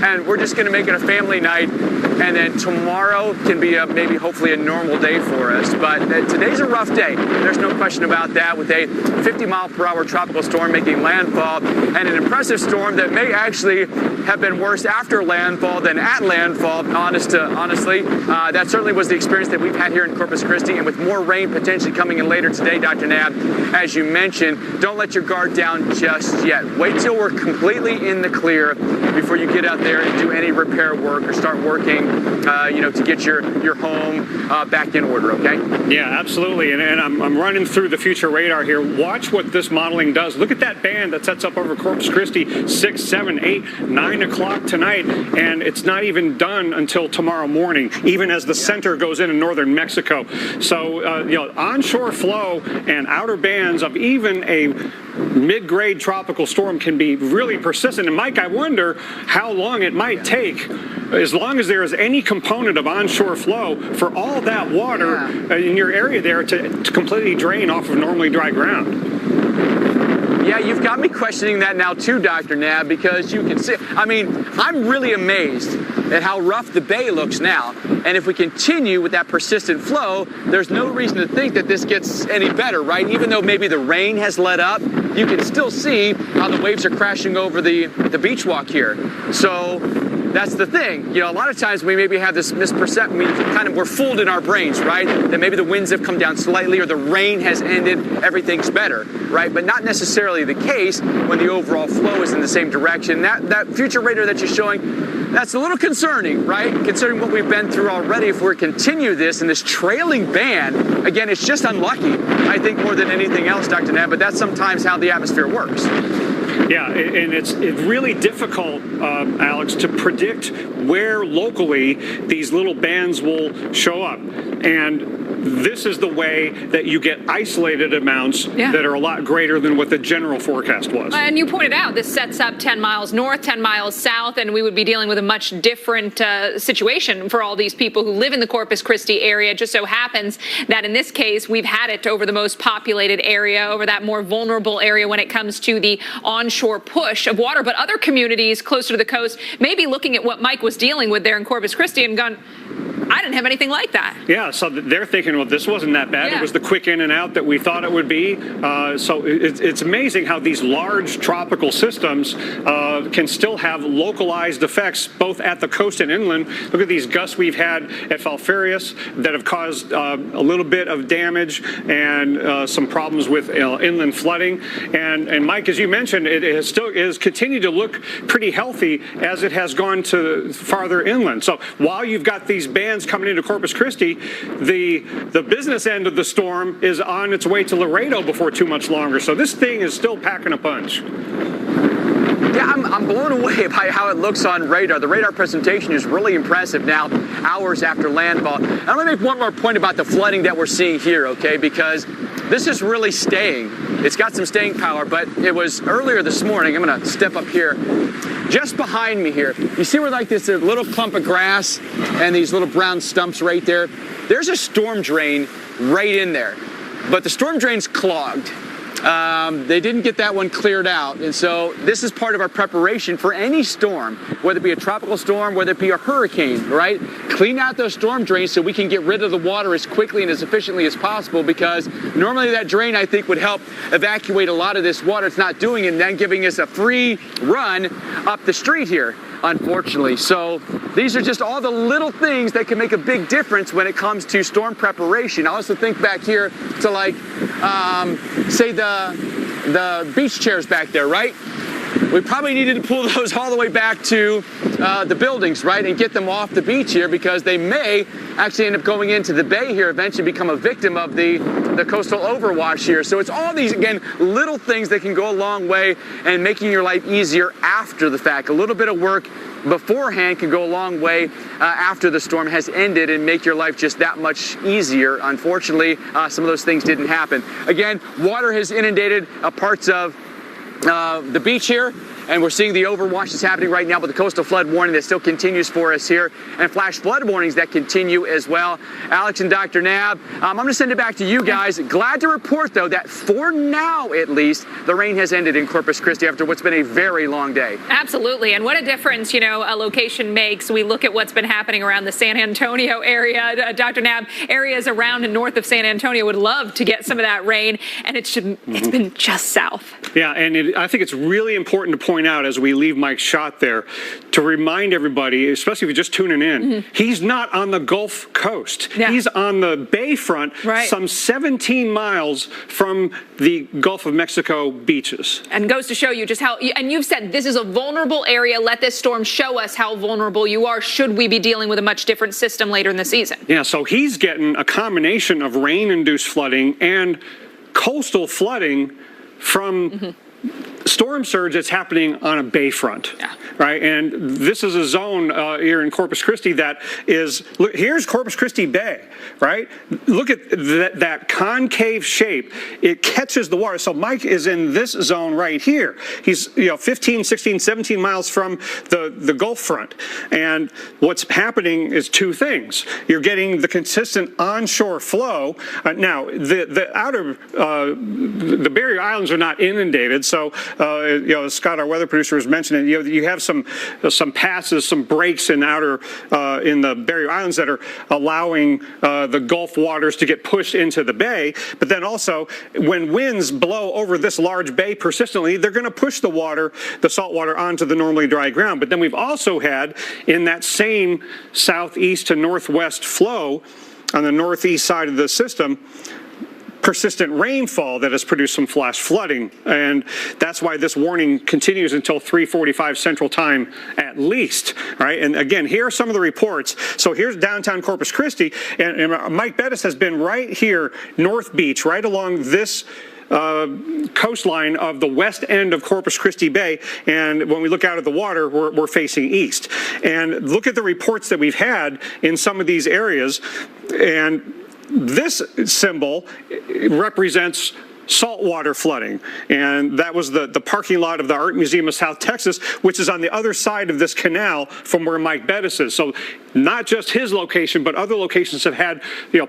And we're just going to make it a family night. And then tomorrow can be maybe hopefully a normal day for us. But today's a rough day. There's no question about that, with a 50-mile-per-hour tropical storm making landfall and an impressive storm that may actually have been worse after landfall than at landfall, honestly. That certainly was the experience that we've had here in Corpus Christi. And with more rain potentially coming in later today, Dr. Nab, as you mentioned, don't let your guard down just yet. Wait till we're completely in the clear before you get out there and do any repair work or start working, to get your home back in order, okay? Yeah, absolutely. And I'm running through the future radar here. Watch what this modeling does. Look at that band that sets up over Corpus Christi 6, 7, 8, 9 o'clock tonight, and it's not even done until tomorrow morning, even as the center goes in northern Mexico. So, onshore flow and outer bands of even a mid-grade tropical storm can be really persistent. And Mike, I wonder how long it might take as long as there is any component of onshore flow, for all that water in your area there to completely drain off of normally dry ground. Yeah, you've got me questioning that now too, Dr. Nab, because you can see, I mean, I'm really amazed at how rough the bay looks now. And if we continue with that persistent flow, there's no reason to think that this gets any better, right? Even though maybe the rain has let up, you can still see how the waves are crashing over the beach walk here. So that's the thing. You know, a lot of times we maybe have this misperception, we're fooled in our brains, right? That maybe the winds have come down slightly or the rain has ended, everything's better, right? But not necessarily the case when the overall flow is in the same direction. That future radar that you're showing, that's a little concerning, right? Considering what we've been through already, if we continue this in this trailing band, again, it's just unlucky, I think, more than anything else, Dr. Nab, but that's sometimes how the atmosphere works. Yeah, and it's really difficult, Alex, to predict where locally these little bands will show up. And this is the way that you get isolated amounts that are a lot greater than what the general forecast was. And you pointed out this sets up 10 miles north, 10 miles south, and we would be dealing with a much different situation for all these people who live in the Corpus Christi area. It just so happens that in this case, we've had it over the most populated area, over that more vulnerable area when it comes to the onshore push of water. But other communities closer to the coast may be looking at what Mike was dealing with there in Corpus Christi and gone, I didn't have anything like that. Yeah, so they're thinking, well, this wasn't that bad. It was the quick in and out that we thought it would be. So it's amazing how these large tropical systems can still have localized effects both at the coast and inland. Look at these gusts we've had at Falfurrias that have caused a little bit of damage and some problems with inland flooding. And Mike, as you mentioned, it is continued to look pretty healthy as it has gone to farther inland. So while you've got these bands coming into Corpus Christi, the business end of the storm is on its way to Laredo before too much longer. So this thing is still packing a punch. Yeah, I'm blown away by how it looks on radar. The radar presentation is really impressive now, hours after landfall. I'm going to make one more point about the flooding that we're seeing here, okay, because this is really staying. It's got some staying power, but it was earlier this morning. I'm going to step up here. Just behind me here, you see where like this little clump of grass and these little brown stumps right there? There's a storm drain right in there, but the storm drain's clogged. They didn't get that one cleared out, and so this is part of our preparation for any storm, whether it be a tropical storm, whether it be a hurricane, right? Clean out those storm drains so we can get rid of the water as quickly and as efficiently as possible, because normally that drain, I think, would help evacuate a lot of this water. It's not doing it, and then giving us a free run up the street here, unfortunately. So these are just all the little things that can make a big difference when it comes to storm preparation. I also think back here to like, say the beach chairs back there, right? We probably needed to pull those all the way back to the buildings, right, and get them off the beach here, because they may actually end up going into the bay here, eventually become a victim of the coastal overwash here. So it's all these, again, little things that can go a long way and making your life easier after the fact. A little bit of work beforehand can go a long way after the storm has ended and make your life just that much easier. Unfortunately, some of those things didn't happen. Again, water has inundated parts of the beach here, and we're seeing the overwash that's happening right now with the coastal flood warning that still continues for us here, and flash flood warnings that continue as well. Alex and Dr. Nab, I'm going to send it back to you guys. Glad to report, though, that for now, at least, the rain has ended in Corpus Christi after what's been a very long day. Absolutely, and what a difference, you know, a location makes. We look at what's been happening around the San Antonio area. Dr. Nab, areas around and north of San Antonio would love to get some of that rain, and it's been just south. Yeah, and I think it's really important to point out as we leave Mike's shot there to remind everybody, especially if you're just tuning in, he's not on the Gulf Coast. Yeah. He's on the bayfront, some 17 miles from the Gulf of Mexico beaches. And goes to show you just how, and you've said this is a vulnerable area. Let this storm show us how vulnerable you are should we be dealing with a much different system later in the season. Yeah, so he's getting a combination of rain-induced flooding and coastal flooding from storm surge that's happening on a bayfront. Yeah. right? And this is a zone here in Corpus Christi that is, look, here's Corpus Christi Bay, right? Look at that concave shape. It catches the water. So Mike is in this zone right here. He's 15, 16, 17 miles from the Gulf front. And what's happening is two things. You're getting the consistent onshore flow. Now, the outer, the barrier islands are not inundated. So, Scott, our weather producer, was mentioning, you have some passes, some breaks in in the barrier islands that are allowing the Gulf waters to get pushed into the bay. But then also, when winds blow over this large bay persistently, they're going to push the salt water onto the normally dry ground. But then we've also had, in that same southeast to northwest flow on the northeast side of the system, persistent rainfall that has produced some flash flooding, and that's why this warning continues until 3:45 Central Time at least, right? And again, here are some of the reports. So here's downtown Corpus Christi, and Mike Bettis has been right here, North Beach, right along this coastline of the west end of Corpus Christi Bay, and when we look out at the water, we're facing east. And look at the reports that we've had in some of these areas, and this symbol represents saltwater flooding, and that was the parking lot of the Art Museum of South Texas, which is on the other side of this canal from where Mike Bettis is. So not just his location, but other locations have had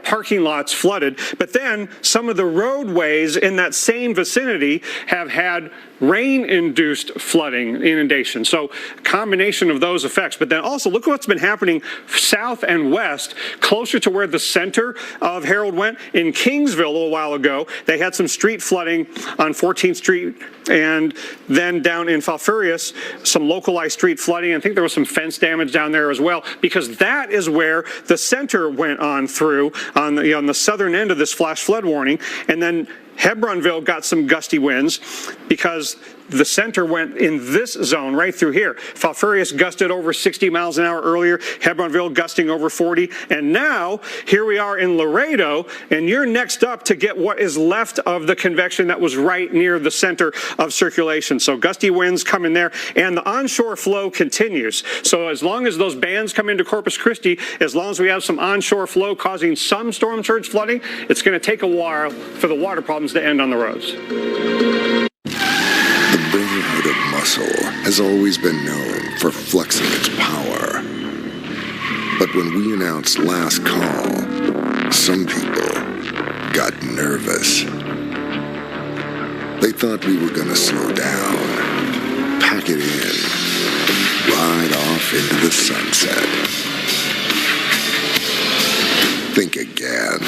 parking lots flooded. But then some of the roadways in that same vicinity have had rain-induced flooding, inundation. So combination of those effects. But then also look what's been happening south and west, closer to where the center of Harold went. In Kingsville a little while ago, they had some street flooding on 14th Street, and then down in Falfurrias, some localized street flooding. I think there was some fence damage down there as well, because that is where the center went on through on the southern end of this flash flood warning. And then Hebronville got some gusty winds because the center went in this zone right through here. Falfurrias gusted over 60 miles an hour earlier, Hebronville gusting over 40, and now here we are in Laredo, and you're next up to get what is left of the convection that was right near the center of circulation. So gusty winds come in there, and the onshore flow continues. So as long as those bands come into Corpus Christi, as long as we have some onshore flow causing some storm surge flooding, it's going to take a while for the water problems to end on the roads. Muscle has always been known for flexing its power. But when we announced last call, some people got nervous. They thought we were gonna slow down, pack it in, ride off into the sunset. Think again.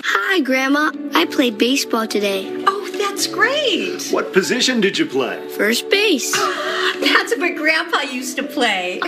Hi, Grandma. I played baseball today. Oh, that's great. What position did you play? First base. That's what Grandpa used to play.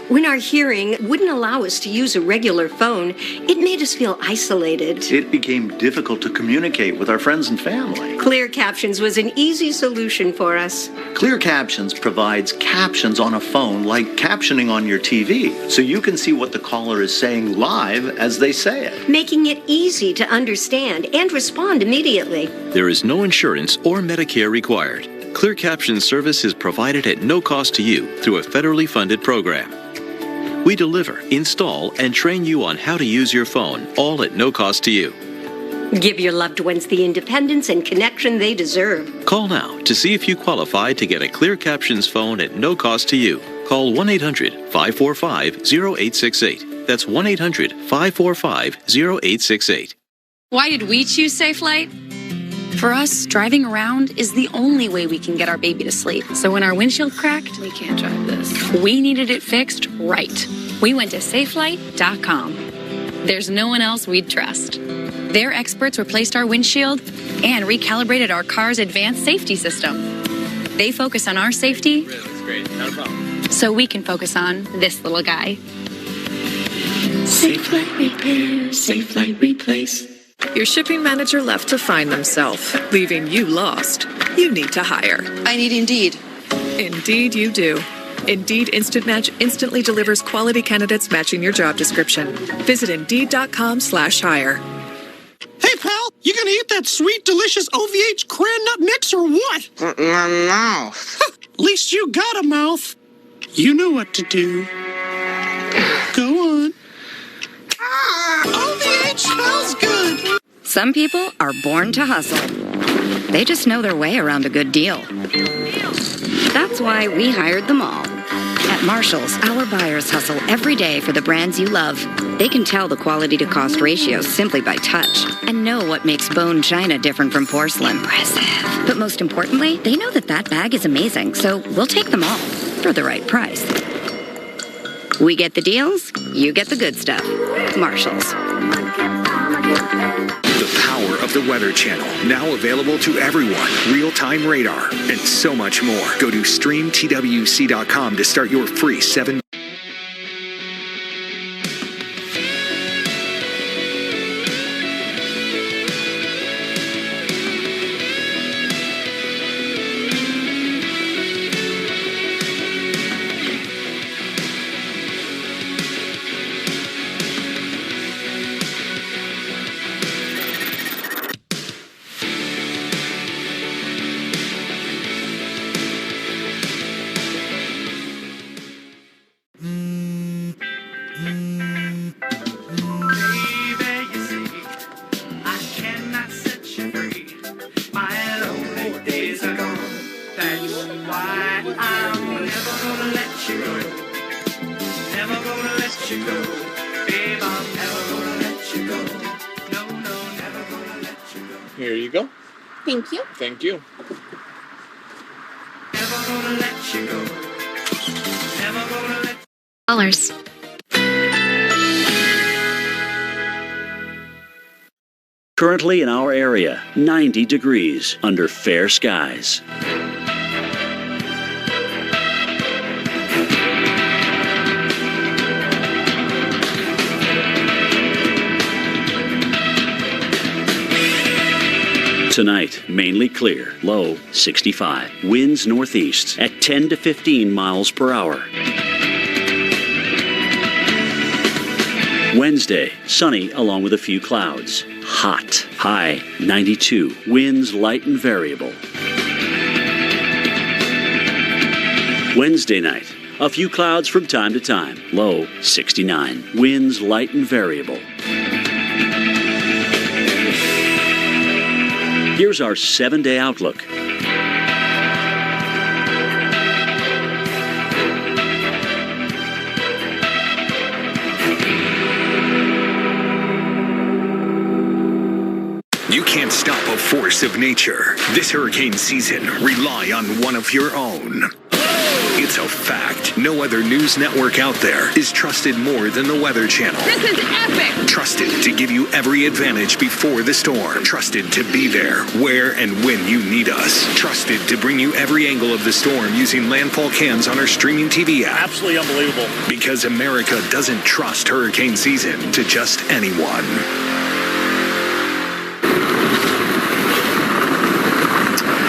When our hearing wouldn't allow us to use a regular phone, it made us feel isolated. It became difficult to communicate with our friends and family. Clear Captions was an easy solution for us. Clear Captions provides captions on a phone like captioning on your TV, so you can see what the caller is saying live as they say it. Making it easy to understand and respond immediately. There is no insurance or Medicare required. Clear Captions service is provided at no cost to you through a federally funded program. We deliver, install, and train you on how to use your phone, all at no cost to you. Give your loved ones the independence and connection they deserve. Call now to see if you qualify to get a Clear Captions phone at no cost to you. Call 1-800-545-0868. That's 1-800-545-0868. Why did we choose Safe Flight? For us, driving around is the only way we can get our baby to sleep. So when our windshield cracked, we can't drive this. We needed it fixed right. We went to safelight.com. There's no one else we'd trust. Their experts replaced our windshield and recalibrated our car's advanced safety system. They focus on our safety. Really, that's great. Not a problem. So we can focus on this little guy. Safe Flight Repair, Safe Flight Replace. Your shipping manager left to find themselves, leaving you lost. You need to hire. I need Indeed. Indeed you do. Indeed Instant Match instantly delivers quality candidates matching your job description. Visit Indeed.com/hire. Hey, pal, You gonna eat that sweet, delicious OVH cran nut mix or what? My mouth. At least you got a mouth. You know what to do. Go on. OVH smells good. Some people are born to hustle. They just know their way around a good deal. That's why we hired them all. At Marshall's, our buyers hustle every day for the brands you love. They can tell the quality to cost ratio simply by touch and know what makes bone china different from porcelain. Impressive. But most importantly, they know that that bag is amazing, so we'll take them all for the right price. We get the deals, you get the good stuff. Marshall's. The power of the Weather Channel, now available to everyone. Real-time radar, and so much more. Go to streamtwc.com to start your free 7. Here you go. Thank you. Thank you. Dollars. Currently in our area, 90 degrees under fair skies. Tonight, mainly clear, low 65. Winds northeast at 10 to 15 miles per hour. Wednesday, sunny along with a few clouds. Hot, high 92. Winds light and variable. Wednesday night, a few clouds from time to time. Low 69. Winds light and variable. Here's our 7-day outlook. You can't stop a force of nature. This hurricane season, rely on one of your own. It's a fact. No other news network out there is trusted more than the Weather Channel. This is epic! Trusted to give you every advantage before the storm. Trusted to be there where and when you need us. Trusted to bring you every angle of the storm using landfall cams on our streaming TV app. Absolutely unbelievable. Because America doesn't trust hurricane season to just anyone.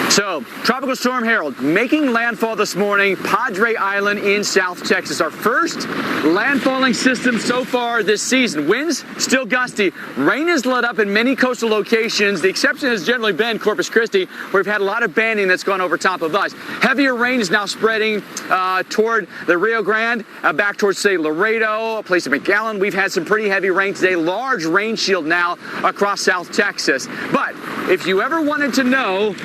So, Tropical Storm Harold making landfall this morning, Padre Island in South Texas. Our first landfalling system so far this season. Winds still gusty. Rain is let up in many coastal locations. The exception has generally been Corpus Christi, where we've had a lot of banding that's gone over top of us. Heavier rain is now spreading toward the Rio Grande, back towards, say, Laredo, a place in McAllen. We've had some pretty heavy rain today. Large rain shield now across South Texas. But if you ever wanted to know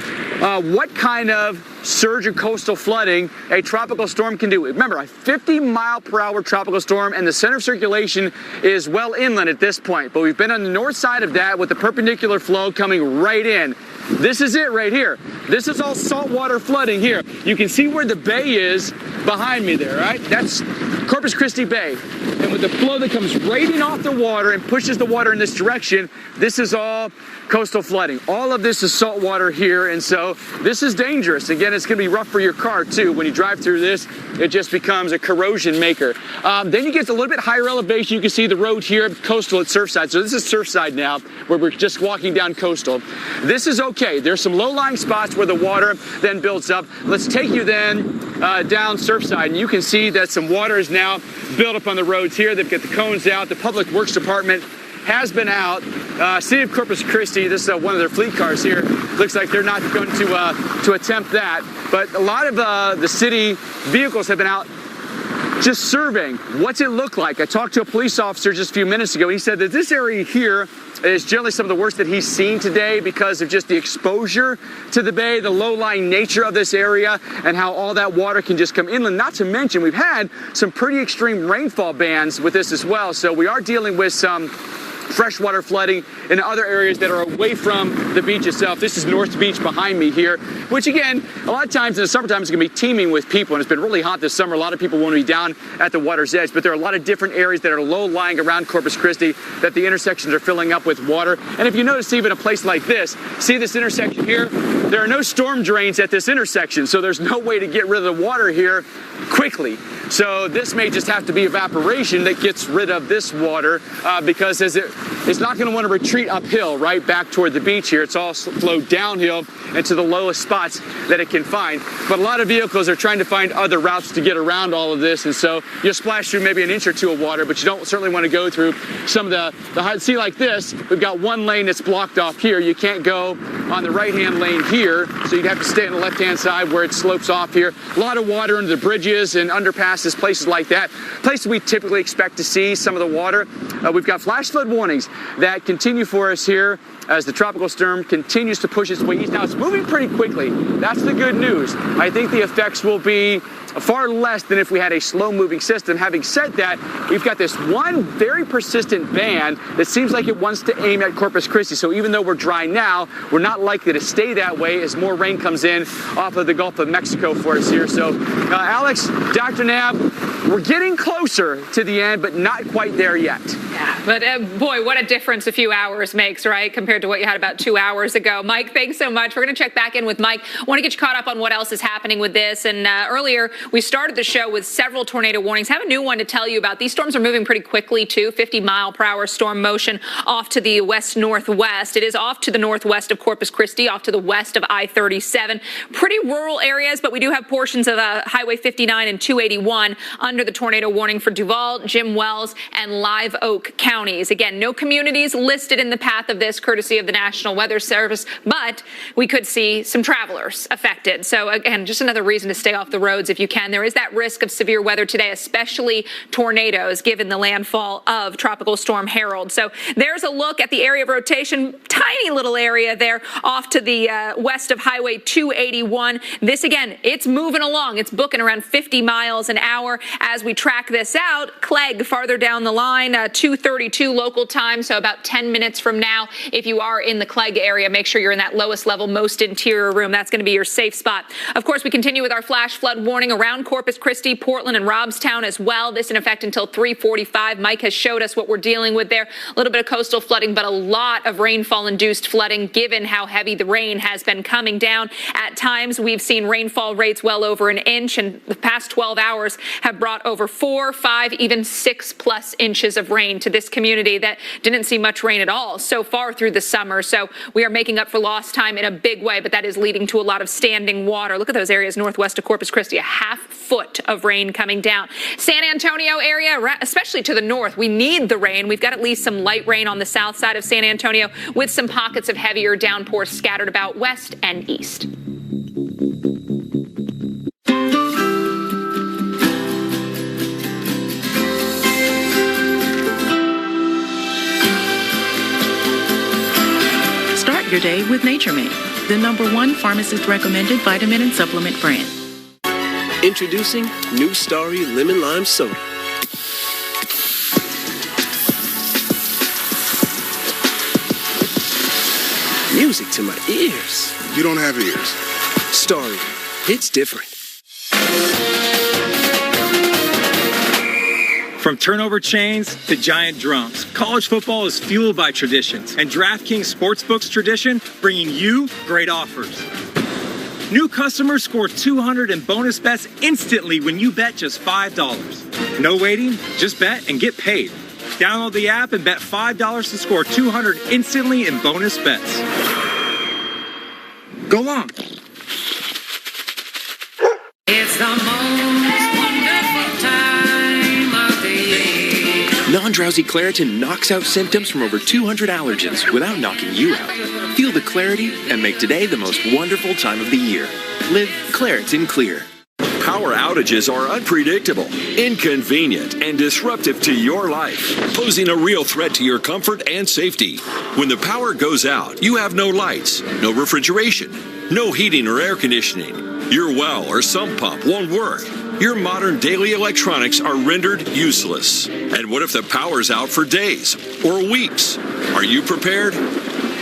what kind of surge of coastal flooding a tropical storm can do. Remember, a 50-mile-per-hour tropical storm, and the center of circulation is well inland at this point. But we've been on the north side of that with the perpendicular flow coming right in. This is it right here. This is all saltwater flooding here. You can see where the bay is behind me there, right? That's Corpus Christi Bay. And with the flow that comes raining off the water and pushes the water in this direction, this is all coastal flooding. All of this is salt water here, and so this is dangerous. Again, it's going to be rough for your car, too. When you drive through this, it just becomes a corrosion maker. Then you get to a little bit higher elevation. You can see the road here, coastal at Surfside. So this is Surfside now, where we're just walking down coastal. This is okay. There's some low-lying spots where the water then builds up. Let's take you then down Surfside, and you can see that some water is now built up on the roads here. They've got the cones out. The Public Works Department has been out. City of Corpus Christi, this is one of their fleet cars here. Looks like they're not going to attempt that. But a lot of the city vehicles have been out just surveying. What's it look like? I talked to a police officer just a few minutes ago. He said that this area here is generally some of the worst that he's seen today because of just the exposure to the bay, the low-lying nature of this area, and how all that water can just come inland. Not to mention, we've had some pretty extreme rainfall bands with this as well. So we are dealing with some freshwater flooding in other areas that are away from the beach itself. This is North Beach behind me here, which again, a lot of times in the summertime is going to be teeming with people, and it's been really hot this summer. A lot of people want to be down at the water's edge, but there are a lot of different areas that are low-lying around Corpus Christi that the intersections are filling up with water. And if you notice, even a place like this, see this intersection here? There are no storm drains at this intersection, so there's no way to get rid of the water here quickly. So this may just have to be evaporation that gets rid of this water because it's not going to want to retreat uphill right back toward the beach here. It's all flowed downhill and to the lowest spots that it can find. But a lot of vehicles are trying to find other routes to get around all of this, and so you'll splash through maybe an inch or two of water, but you don't certainly want to go through some of the see like this. We've got one lane that's blocked off here. You can't go on the right-hand lane here, so you'd have to stay on the left-hand side where it slopes off here. A lot of water under the bridges and underpasses, places like that. Places we typically expect to see some of the water. We've got flash flood warnings that continue for us here as the tropical storm continues to push its way east. Now, it's moving pretty quickly. That's the good news. I think the effects will be far less than if we had a slow-moving system. Having said that, we've got this one very persistent band that seems like it wants to aim at Corpus Christi. So even though we're dry now, we're not likely to stay that way as more rain comes in off of the Gulf of Mexico for us here. So, Alex, Dr. Nab, we're getting closer to the end, but not quite there yet. Yeah, but boy, what a difference a few hours makes, right, compared to what you had about 2 hours ago. Mike, thanks so much. We're going to check back in with Mike. I want to get you caught up on what else is happening with this. And earlier, we started the show with several tornado warnings. I have a new one to tell you about. These storms are moving pretty quickly, too. 50-mile-per-hour storm motion off to the west-northwest. It is off to the northwest of Corpus Christi, off to the west of I-37. Pretty rural areas, but we do have portions of Highway 59 and 281 under the tornado warning for Duval, Jim Wells, and Live Oak counties. Again, no communities listed in the path of this, courtesy of the National Weather Service, but we could see some travelers affected. So again, just another reason to stay off the roads if you can. There is that risk of severe weather today, especially tornadoes, given the landfall of Tropical Storm Harold. So there's a look at the area of rotation, tiny little area there off to the west of Highway 281. This, again, it's moving along. It's booking around 50 miles an hour as we track this out. Clegg farther down the line, 2:32 local time, so about 10 minutes from now. If you are in the Clegg area, make sure you're in that lowest level, most interior room. That's going to be your safe spot. Of course, we continue with our flash flood warning around Corpus Christi, Portland, and Robstown as well. This in effect until 3:45. Mike has showed us what we're dealing with there. A little bit of coastal flooding, but a lot of rainfall-induced flooding given how heavy the rain has been coming down. At times, we've seen rainfall rates well over an inch, and the past 12 hours have brought over 4, 5, even 6+ inches of rain to this community that didn't see much rain at all so far through the summer. So we are making up for lost time in a big way, but that is leading to a lot of standing water. Look at those areas northwest of Corpus Christi, a half foot of rain coming down. San Antonio area, especially to the north, we need the rain. We've got at least some light rain on the south side of San Antonio with some pockets of heavier downpours scattered about west and east. Start your day with Nature Made, the #1 pharmacist-recommended vitamin and supplement brand. Introducing new Starry Lemon Lime Soda. Music to my ears. You don't have ears. Starry, it's different. From turnover chains to giant drums, college football is fueled by traditions, and DraftKings Sportsbook's tradition bringing you great offers. New customers score $200 in bonus bets instantly when you bet just $5. No waiting, just bet and get paid. Download the app and bet $5 to score $200 instantly in bonus bets. Go on. It's the most wonderful time of the year. Non-drowsy Claritin knocks out symptoms from over 200 allergens without knocking you out. Feel the clarity and make today the most wonderful time of the year. Live Claritin Clear. Power outages are unpredictable, inconvenient, and disruptive to your life, posing a real threat to your comfort and safety. When the power goes out, you have no lights, no refrigeration, no heating or air conditioning. Your well or sump pump won't work. Your modern daily electronics are rendered useless. And what if the power's out for days or weeks? Are you prepared?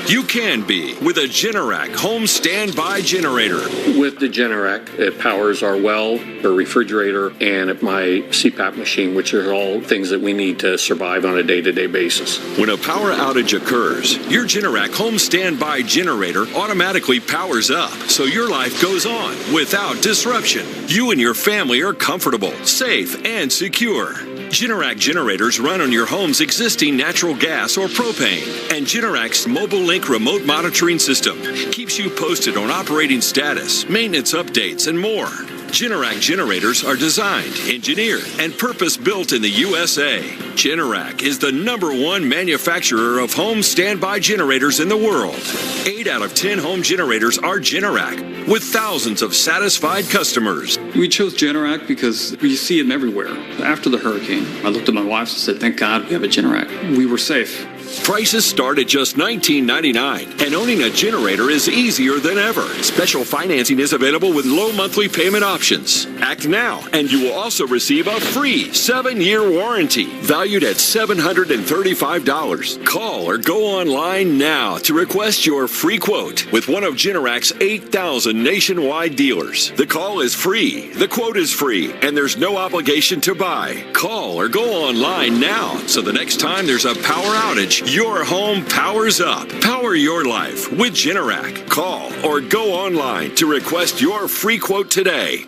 You can be with a Generac home standby generator. With the Generac, it powers our well, our refrigerator, and my CPAP machine, which are all things that we need to survive on a day-to-day basis. When a power outage occurs, your Generac home standby generator automatically powers up, so your life goes on without disruption. You and your family are comfortable, safe, and secure. Generac generators run on your home's existing natural gas or propane, and Generac's Mobile Link remote monitoring system keeps you posted on operating status, maintenance updates, and more. Generac generators are designed, engineered, and purpose-built in the USA. Generac is the #1 manufacturer of home standby generators in the world. 8 out of 10 home generators are Generac, with thousands of satisfied customers. We chose Generac because we see them everywhere. After the hurricane, I looked at my wife and said, thank God we have a Generac. We were safe. Prices start at just $19.99, and owning a generator is easier than ever. Special financing is available with low monthly payment options. Act now, and you will also receive a free 7-year warranty valued at $735. Call or go online now to request your free quote with one of Generac's 8,000 nationwide dealers. The call is free, the quote is free, and there's no obligation to buy. Call or go online now so the next time there's a power outage, your home powers up. Power your life with Generac. Call or go online to request your free quote today.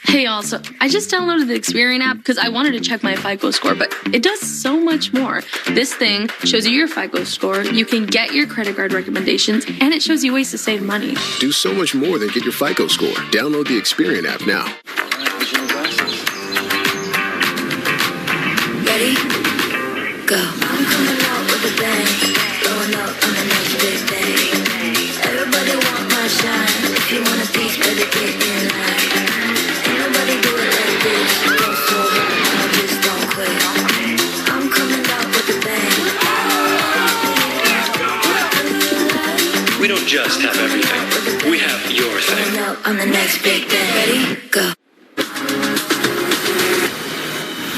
Hey, also, I just downloaded the Experian app because I wanted to check my FICO score, but it does so much more. This thing shows you your FICO score, you can get your credit card recommendations, and it shows you ways to save money. Do so much more than get your FICO score. Download the Experian app now. Ready? Go. I'm coming out with a bang, blowing up on the next big thing. Everybody want my shine. If you want a piece, better get in line. Ain't nobody do it like this. Go so hard, I just don't quit. I'm coming out with a bang. We don't just have everything. We have your thing. Blowing up on the next big thing. Ready? Go.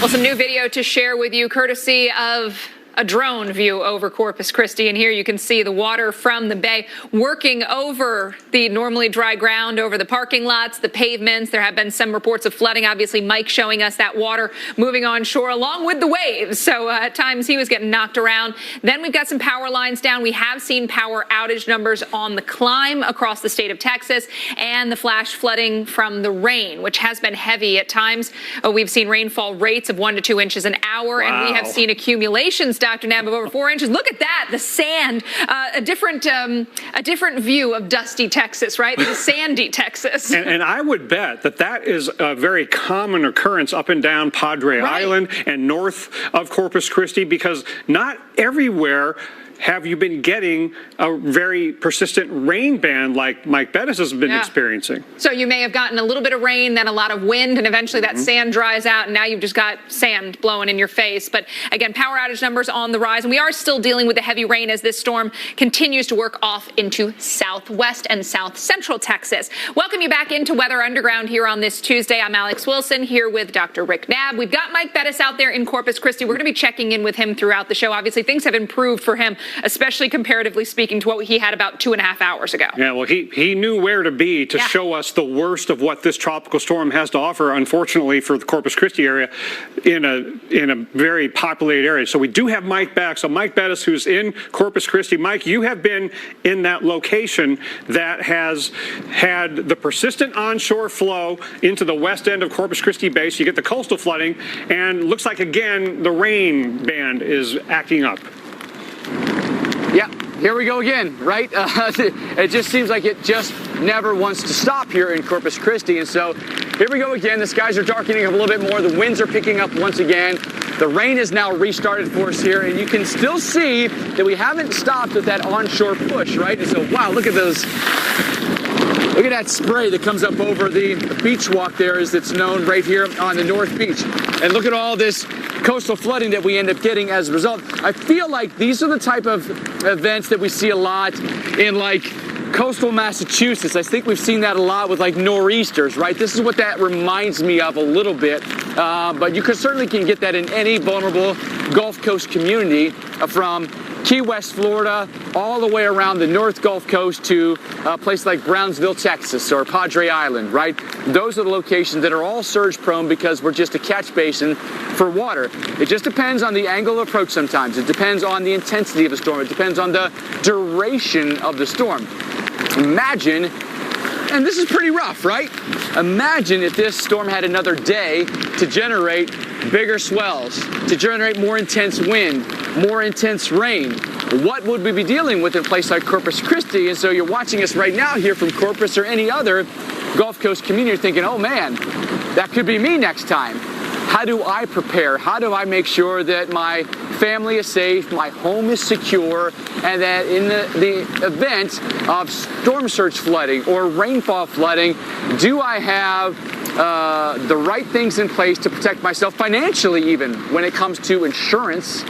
Well, some new video to share with you, courtesy of a drone view over Corpus Christi. And here you can see the water from the bay working over the normally dry ground, over the parking lots, the pavements. There have been some reports of flooding. Obviously, Mike showing us that water moving on shore along with the waves. So at times he was getting knocked around. Then we've got some power lines down. We have seen power outage numbers on the climb across the state of Texas, and the flash flooding from the rain, which has been heavy at times. We've seen rainfall rates of 1 to 2 inches an hour, and we have seen accumulations, Dr. Nab, of over 4 inches. Look at that, the sand, a different view of dusty Texas, right? This is sandy Texas. And I would bet that that is a very common occurrence up and down Padre Island and north of Corpus Christi, because not everywhere have you been getting a very persistent rain band like Mike Bettis has been experiencing. So you may have gotten a little bit of rain, then a lot of wind, and eventually that sand dries out, and now you've just got sand blowing in your face. But again, power outage numbers on the rise, and we are still dealing with the heavy rain as this storm continues to work off into southwest and south central Texas. Welcome you back into Weather Underground here on this Tuesday. I'm Alex Wilson here with Dr. Rick Nab. We've got Mike Bettis out there in Corpus Christi. We're going to be checking in with him throughout the show. Obviously, things have improved for him, especially comparatively speaking to what he had about 2.5 hours ago. Yeah, well, he knew where to be to show us the worst of what this tropical storm has to offer, unfortunately, for the Corpus Christi area in a very populated area. So we do have Mike back. So Mike Bettis, who's in Corpus Christi. Mike, you have been in that location that has had the persistent onshore flow into the west end of Corpus Christi Bay. So you get the coastal flooding, and looks like, again, the rain band is acting up. here we go again, right? It just seems like it just never wants to stop here in Corpus Christi. And so here we go again. The skies are darkening up a little bit more. The winds are picking up once again. The rain is now restarted for us here, and you can still see that we haven't stopped with that onshore push, right? And so, wow, look at those. Look at that spray that comes up over the beach walk there, as it's known, right here on the North Beach. And look at all this coastal flooding that we end up getting as a result. I feel like these are the type of events that we see a lot in, like, coastal Massachusetts. I think we've seen that a lot with, like, nor'easters, right? This is what that reminds me of a little bit. But you certainly can get that in any vulnerable Gulf Coast community, from Key West, Florida, all the way around the North Gulf Coast to a place like Brownsville, Texas, or Padre Island, right? Those are the locations that are all surge prone because we're just a catch basin for water. It just depends on the angle of approach sometimes. It depends on the intensity of the storm. It depends on the duration of the storm. Imagine, and this is pretty rough, right? Imagine if this storm had another day to generate bigger swells, to generate more intense wind, more intense rain. What would we be dealing with in a place like Corpus Christi? And so you're watching us right now here from Corpus or any other Gulf Coast community thinking, oh man, that could be me next time. How do I prepare? How do I make sure that my family is safe, my home is secure, and that in the event of storm surge flooding or rainfall flooding, do I have the right things in place to protect myself financially, even when it comes to insurance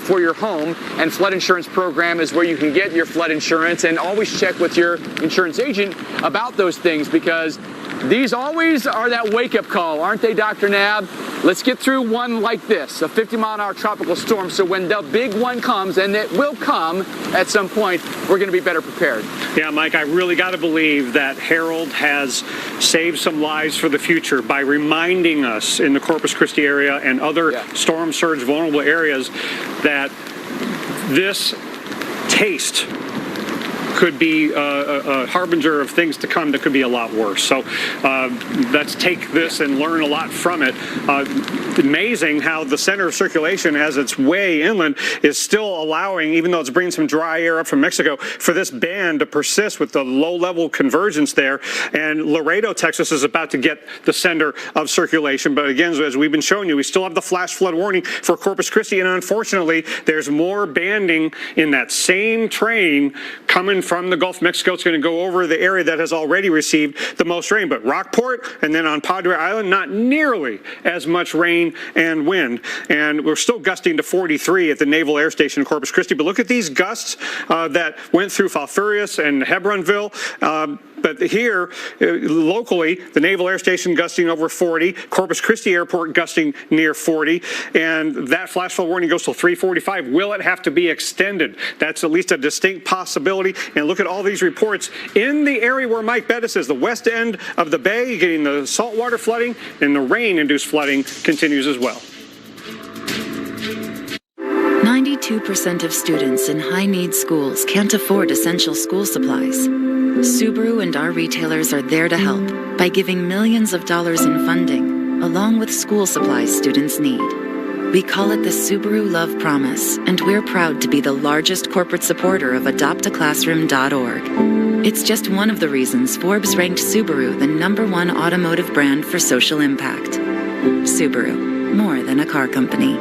for your home? And flood insurance program is where you can get your flood insurance, and always check with your insurance agent about those things, because these always are that wake-up call, aren't they, Dr. Nab? Let's get through one like this, a 50-mile-an-hour tropical storm, so when the big one comes, and it will come at some point, we're going to be better prepared. Yeah, Mike, I really got to believe that Harold has saved some lives for the future by reminding us in the Corpus Christi area and other storm surge vulnerable areas that this taste could be a harbinger of things to come that could be a lot worse. So let's take this and learn a lot from it. Amazing how the center of circulation, as it's way inland, is still allowing, even though it's bringing some dry air up from Mexico, for this band to persist with the low-level convergence there. And Laredo, Texas is about to get the center of circulation. But again, as we've been showing you, we still have the flash flood warning for Corpus Christi. And unfortunately, there's more banding in that same train coming from the Gulf of Mexico. It's going to go over the area that has already received the most rain. But Rockport and then on Padre Island, not nearly as much rain and wind. And we're still gusting to 43 at the Naval Air Station in Corpus Christi. But look at these gusts that went through Falfurrias and Hebronville. But here, locally, the Naval Air Station gusting over 40, Corpus Christi Airport gusting near 40, and that flash flood warning goes till 3:45. Will it have to be extended? That's at least a distinct possibility. And look at all these reports in the area where Mike Bettis is, the west end of the bay, getting the saltwater flooding, and the rain-induced flooding continues as well. 92% of students in high-need schools can't afford essential school supplies. Subaru and our retailers are there to help by giving millions of dollars in funding, along with school supplies students need. We call it the Subaru Love Promise, and we're proud to be the largest corporate supporter of AdoptAClassroom.org. It's just one of the reasons Forbes ranked Subaru the #1 automotive brand for social impact. Subaru, more than a car company.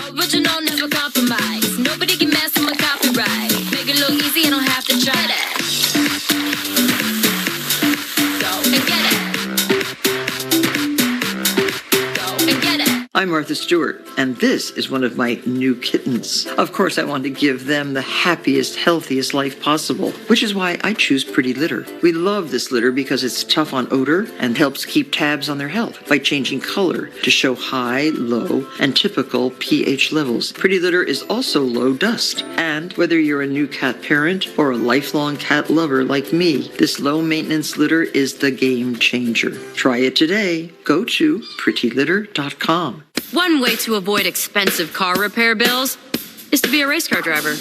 Original, never compromise. Nobody can mess with my copyright. Make it look easy, I don't have to try that. Go and get it. Go and get it. I'm Martha Stewart, and this is one of my new kittens. Of course, I want to give them the happiest, healthiest life possible, which is why I choose Pretty Litter. We love this litter because it's tough on odor and helps keep tabs on their health by changing color to show high, low, and typical pH levels. Pretty Litter is also low dust. And whether you're a new cat parent or a lifelong cat lover like me, this low-maintenance litter is the game changer. Try it today. Go to prettylitter.com. One way to avoid expensive car repair bills is to be a race car driver.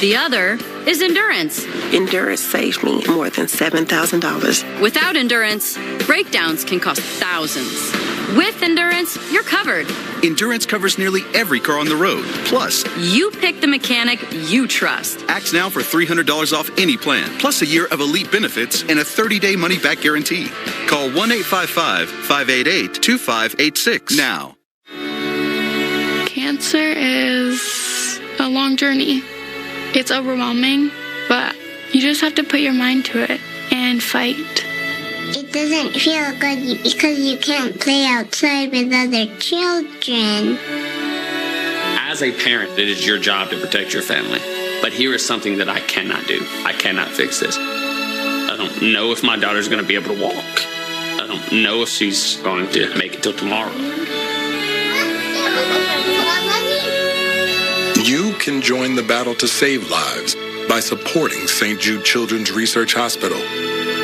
The other is Endurance. Endurance saved me more than $7,000. Without Endurance, breakdowns can cost thousands. With Endurance, you're covered. Endurance covers nearly every car on the road. Plus, you pick the mechanic you trust. Act now for $300 off any plan, plus a year of elite benefits and a 30-day money-back guarantee. Call 1-855-588-2586 now. Cancer is a long journey. It's overwhelming, but you just have to put your mind to it and fight. It doesn't feel good because you can't play outside with other children. As a parent, it is your job to protect your family. But here is something that I cannot do. I cannot fix this. I don't know if my daughter's going to be able to walk. I don't know if she's going to make it till tomorrow. You can join the battle to save lives by supporting St. Jude Children's Research Hospital.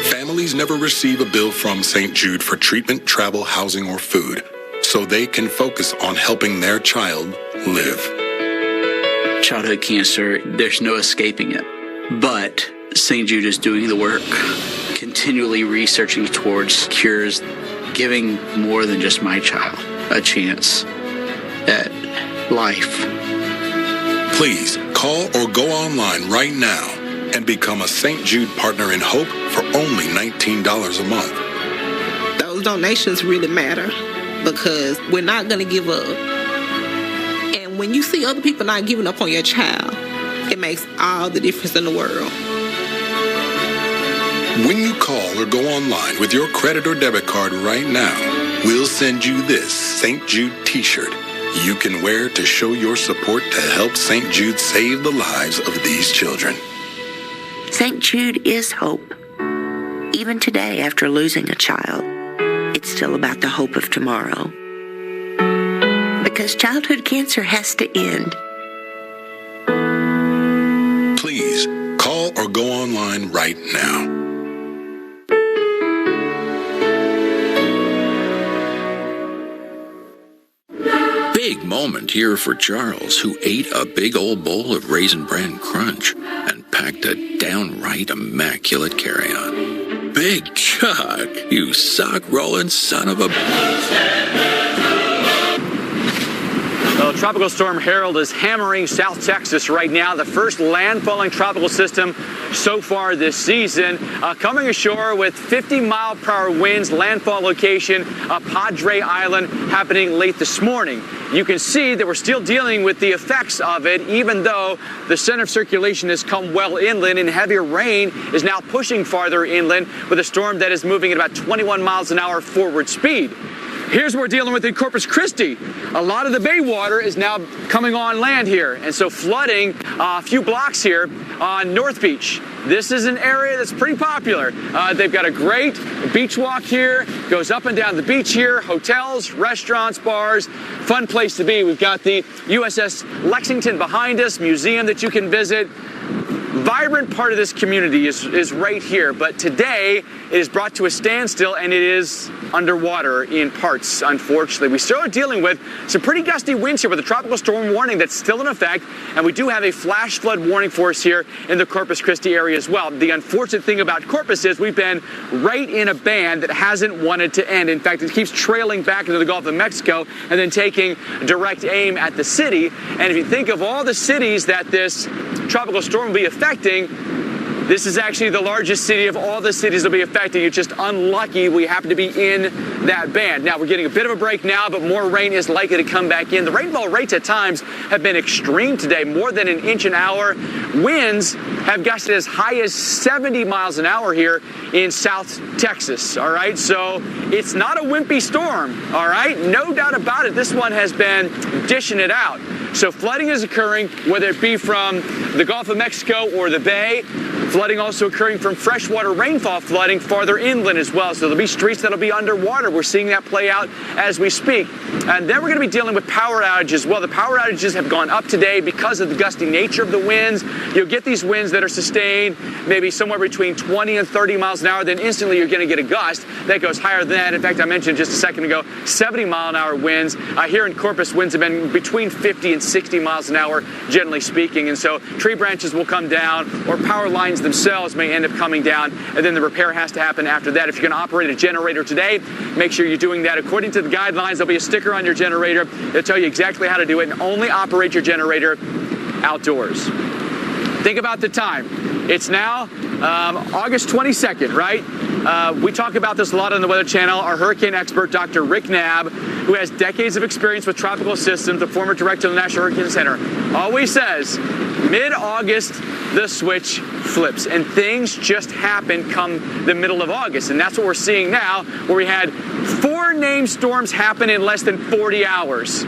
Families never receive a bill from St. Jude for treatment, travel, housing, or food, so they can focus on helping their child live. Childhood cancer, there's no escaping it. But St. Jude is doing the work, continually researching towards cures, giving more than just my child a chance at life. Please call or go online right now and become a St. Jude Partner in Hope for only $19 a month. Those donations really matter because we're not going to give up. And when you see other people not giving up on your child, it makes all the difference in the world. When you call or go online with your credit or debit card right now, we'll send you this St. Jude t-shirt you can wear to show your support to help St. Jude save the lives of these children. St. Jude is hope. Even today, after losing a child, it's still about the hope of tomorrow. Because childhood cancer has to end. Please call or go online right now. Big moment here for Charles, who ate a big old bowl of Raisin Bran Crunch and packed a downright immaculate carry-on. Big Chuck, you sock-rolling son of a... Well, Tropical Storm Harold is hammering South Texas right now, the first landfalling tropical system so far this season. Coming ashore with 50-mile-per-hour winds, landfall location, Padre Island, happening late this morning. You can see that we're still dealing with the effects of it, even though the center of circulation has come well inland and heavier rain is now pushing farther inland with a storm that is moving at about 21 miles an hour forward speed. Here's what we're dealing with in Corpus Christi. A lot of the bay water is now coming on land here, and so flooding a few blocks here on North Beach. This is an area that's pretty popular. They've got a great beach walk here, goes up and down the beach here, hotels, restaurants, bars, fun place to be. We've got the USS Lexington behind us, museum that you can visit. Vibrant part of this community is right here, but today it is brought to a standstill and it is underwater in parts, unfortunately. We still are dealing with some pretty gusty winds here with a tropical storm warning that's still in effect, and we do have a flash flood warning for us here in the Corpus Christi area as well. The unfortunate thing about Corpus is we've been right in a band that hasn't wanted to end. In fact, it keeps trailing back into the Gulf of Mexico and then taking direct aim at the city. And if you think of all the cities that this tropical storm will be affecting, this is actually the largest city of all the cities it'll be affecting. It's just unlucky we happen to be in that band. Now, we're getting a bit of a break now, but more rain is likely to come back in. The rainfall rates at times have been extreme today, more than an inch an hour. Winds have gusted as high as 70 miles an hour here in South Texas, all right? So it's not a wimpy storm, all right? No doubt about it. This one has been dishing it out. So flooding is occurring, whether it be from the Gulf of Mexico or the Bay. Flooding also occurring from freshwater rainfall flooding farther inland as well. So there'll be streets that'll be underwater. We're seeing that play out as we speak. And then we're going to be dealing with power outages as well. The power outages have gone up today because of the gusty nature of the winds. You'll get these winds that are sustained maybe somewhere between 20 and 30 miles an hour. Then instantly you're going to get a gust that goes higher than that. In fact, I mentioned just a second ago, 70-mile-an-hour winds. Here in Corpus, winds have been between 50 and 60 miles an hour, generally speaking. And so tree branches will come down or power lines lines themselves may end up coming down, and then the repair has to happen after that. If you're going to operate a generator today, make sure you're doing that according to the guidelines. There'll be a sticker on your generator. It'll tell you exactly how to do it, and only operate your generator outdoors. Think about the time. It's now August 22nd, right? We talk about this a lot on the Weather Channel. Our hurricane expert, Dr. Rick Knabb, who has decades of experience with tropical systems, the former director of the National Hurricane Center, always says, mid-August, the switch flips, and things just happen come the middle of August. And that's what we're seeing now, where we had 4 named storms happen in less than 40 hours.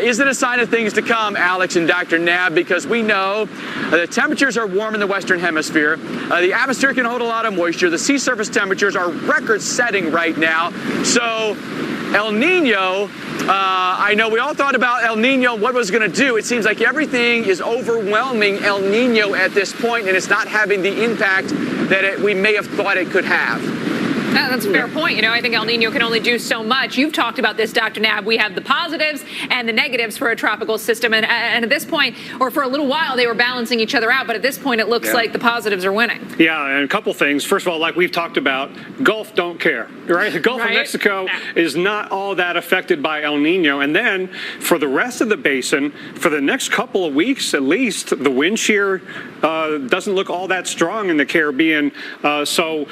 Is it a sign of things to come, Alex and Dr. Knabb? Because we know the temperatures are warm in the Western Hemisphere. The atmosphere can hold a lot of moisture. The sea surface temperatures are record-setting right now. So El Nino, I know we all thought about El Nino, what it was going to do. It seems like everything is overwhelming El Nino at this point, and it's not having the impact that we may have thought it could have. That's a fair point. You know, I think El Nino can only do so much. You've talked about this, Dr. Knabb. We have the positives and the negatives for a tropical system. And at this point, or for a little while, they were balancing each other out. But at this point, it looks like the positives are winning. Yeah, and a couple things. First of all, like we've talked about, Gulf don't care, right? The Gulf of Mexico is not all that affected by El Nino. And then for the rest of the basin, for the next couple of weeks at least, the wind shear doesn't look all that strong in the Caribbean. So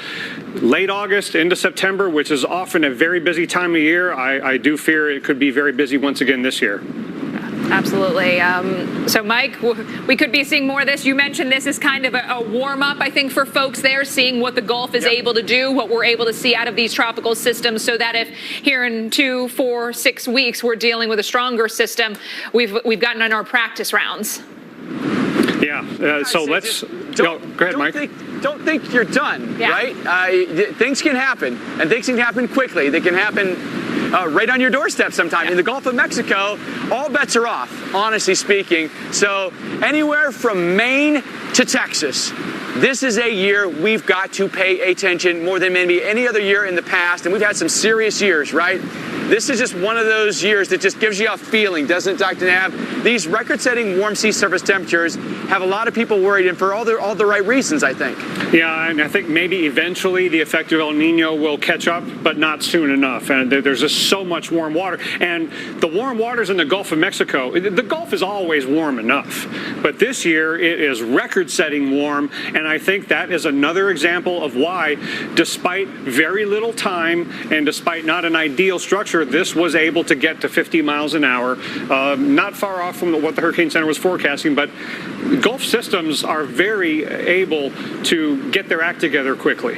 late August into September, which is often a very busy time of year, I do fear it could be very busy once again this year. Absolutely. So, Mike, we could be seeing more of this. You mentioned this is kind of a warm-up, I think, for folks there, seeing what the Gulf is able to do, what we're able to see out of these tropical systems, so that if here in 2, 4, 6 weeks we're dealing with a stronger system, we've gotten on our practice rounds. Yeah, so let's go ahead, Mike. Don't think you're done, right? Things can happen, and things can happen quickly. They can happen right on your doorstep sometime. In the Gulf of Mexico, all bets are off, honestly speaking. So anywhere from Maine to Texas, this is a year we've got to pay attention more than maybe any other year in the past, and we've had some serious years, right? This is just one of those years that just gives you a feeling, doesn't it, Dr. Knabb? These record-setting warm sea surface temperatures have a lot of people worried, and for all the right reasons, I think. Yeah, and I think maybe eventually the effect of El Nino will catch up, but not soon enough. And there's just so much warm water. And the warm waters in the Gulf of Mexico, the Gulf is always warm enough. But this year it is record-setting warm, and I think that is another example of why, despite very little time and despite not an ideal structure, this was able to get to 50 miles an hour, not far off from what the Hurricane Center was forecasting, but Gulf systems are very able to get their act together quickly.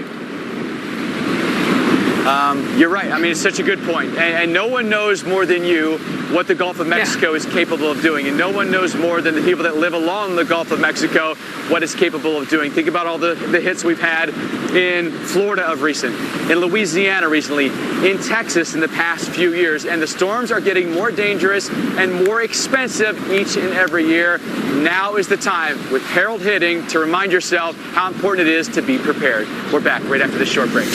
You're right. I mean, it's such a good point. And no one knows more than you what the Gulf of Mexico is capable of doing. And no one knows more than the people that live along the Gulf of Mexico what it's capable of doing. Think about all the hits we've had in Florida of recent, in Louisiana recently, in Texas in the past few years. And the storms are getting more dangerous and more expensive each and every year. Now is the time, with Harold hitting, to remind yourself how important it is to be prepared. We're back right after this short break.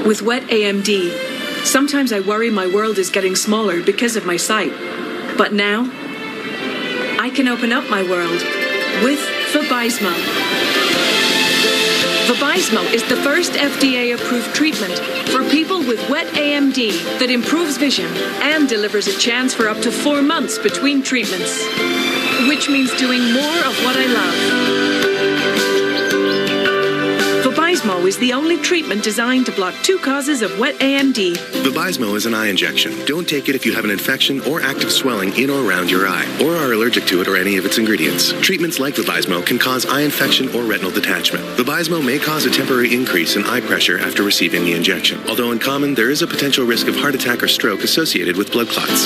With wet AMD, sometimes I worry my world is getting smaller because of my sight. But now, I can open up my world with Vabysmo. Vabysmo is the first FDA-approved treatment for people with wet AMD that improves vision and delivers a chance for up to 4 months between treatments, which means doing more of what I love. Vabysmo is the only treatment designed to block 2 causes of wet AMD. Vabysmo is an eye injection. Don't take it if you have an infection or active swelling in or around your eye, or are allergic to it or any of its ingredients. Treatments like Vabysmo can cause eye infection or retinal detachment. Vabysmo may cause a temporary increase in eye pressure after receiving the injection. Although uncommon, there is a potential risk of heart attack or stroke associated with blood clots.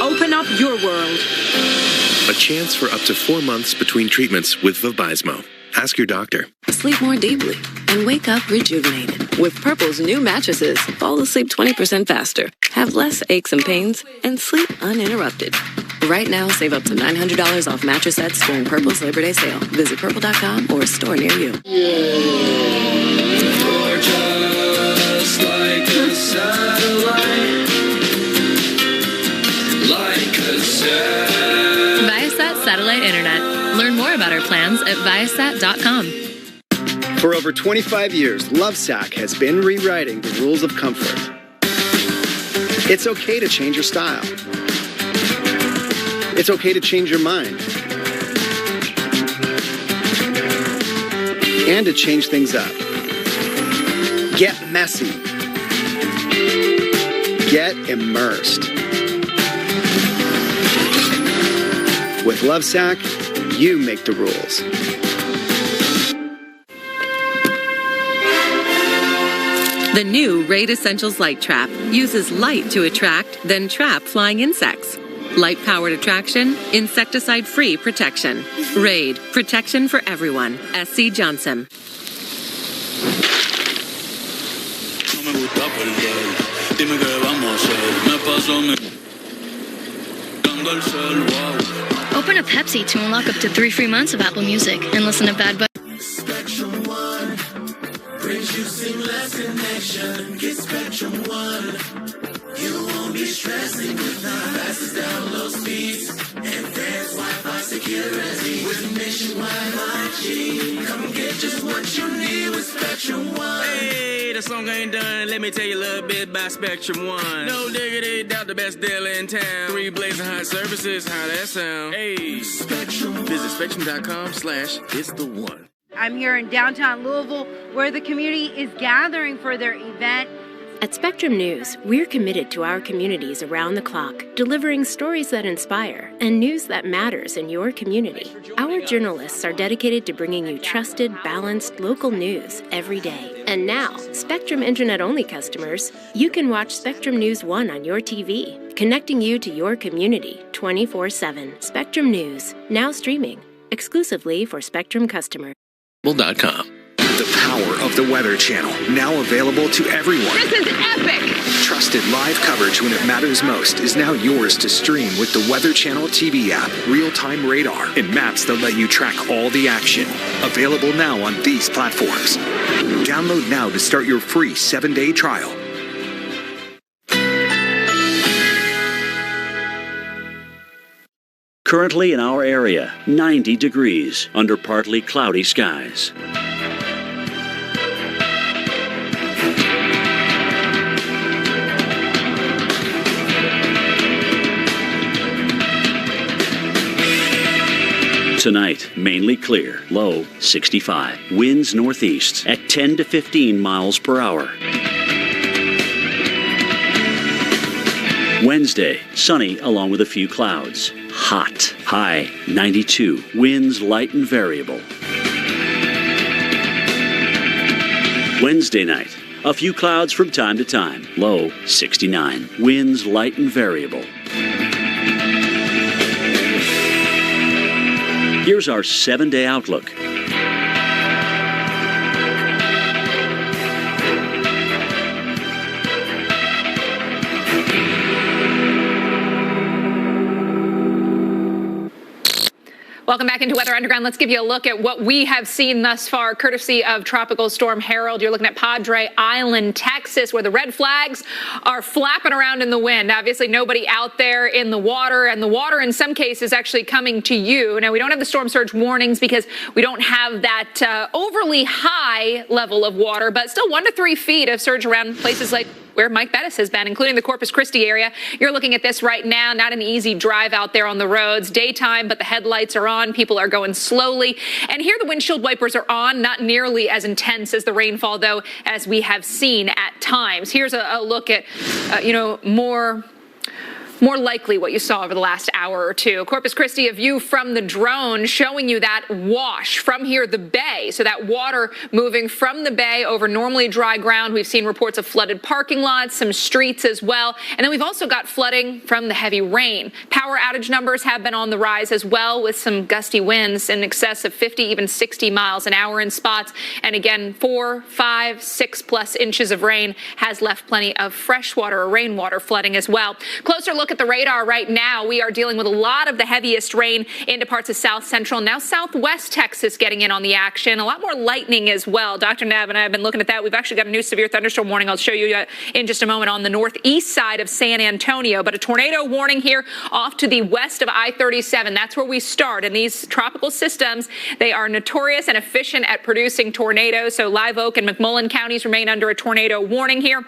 Open up your world. A chance for up to 4 months between treatments with Vabysmo. Ask your doctor. Sleep more deeply and wake up rejuvenated. With Purple's new mattresses, fall asleep 20% faster, have less aches and pains, and sleep uninterrupted. Right now, save up to $900 off mattress sets during Purple's Labor Day sale. Visit purple.com or a store near you. You're just like a satellite. Like a satellite. Viasat Satellite Internet. at Viasat.com. For over 25 years, Lovesac has been rewriting the rules of comfort. It's okay to change your style. It's okay to change your mind. And to change things up. Get messy. Get immersed. With Lovesac, you make the rules. The new Raid Essentials Light Trap uses light to attract, then trap flying insects. Light-powered attraction, insecticide-free protection. Raid, protection for everyone. SC Johnson. Open a Pepsi to unlock up to 3 free months of Apple Music and listen to Bad Bunny. Spectrum One brings you seamless connection. Get Spectrum One. You won't be stressing with the fastest download speeds and advanced Wi-Fi security with nationwide 5G. Come get just what you need with Spectrum One. Hey, the song ain't done. Let me tell you a little bit about Spectrum One. No diggity, doubt the best deal in town. 3 blazing hot services, how that sound? Hey, Spectrum. Visit spectrum.com/it's the one. I'm here in downtown Louisville, where the community is gathering for their event. At Spectrum News, we're committed to our communities around the clock, delivering stories that inspire and news that matters in your community. Our journalists are dedicated to bringing you trusted, balanced, local news every day. And now, Spectrum Internet-only customers, you can watch Spectrum News 1 on your TV, connecting you to your community 24/7. Spectrum News, now streaming, exclusively for Spectrum customers. The power of the Weather Channel, now available to everyone. This is epic! Trusted live coverage when it matters most is now yours to stream with the Weather Channel TV app, real-time radar, and maps that let you track all the action. Available now on these platforms. Download now to start your free 7-day trial. Currently in our area, 90 degrees under partly cloudy skies. Tonight, mainly clear, low 65. Winds northeast at 10 to 15 miles per hour. Wednesday, sunny along with a few clouds. Hot, high 92. Winds light and variable. Wednesday night, a few clouds from time to time. Low 69. Winds light and variable. Here's our 7-day outlook. Welcome back into Weather Underground. Let's give you a look at what we have seen thus far, courtesy of Tropical Storm Harold. You're looking at Padre Island, Texas, where the red flags are flapping around in the wind. Obviously, nobody out there in the water, and the water in some cases actually coming to you. Now, we don't have the storm surge warnings because we don't have that overly high level of water, but still 1 to 3 feet of surge around places like where Mike Bettis has been, including the Corpus Christi area. You're looking at this right now. Not an easy drive out there on the roads. Daytime, but the headlights are on. People are going slowly. And here the windshield wipers are on. Not nearly as intense as the rainfall, though, as we have seen at times. Here's a look at, more likely what you saw over the last hour or two. Corpus Christi, a view from the drone showing you that wash from here, the bay. So that water moving from the bay over normally dry ground. We've seen reports of flooded parking lots, some streets as well. And then we've also got flooding from the heavy rain. Power outage numbers have been on the rise as well, with some gusty winds in excess of 50, even 60 miles an hour in spots. And again, 4, 5, 6+ inches of rain has left plenty of freshwater or rainwater flooding as well. Closer look at the radar right now, we are dealing with a lot of the heaviest rain into parts of south central, now southwest Texas getting in on the action. A lot more lightning as well. Dr. Nab and I have been looking at that. We've actually got a new severe thunderstorm warning I'll show you in just a moment on the northeast side of San Antonio. But a tornado warning here off to the west of I-37. That's where we start. And these tropical systems, they are notorious and efficient at producing tornadoes. So Live Oak and McMullen counties remain under a tornado warning here.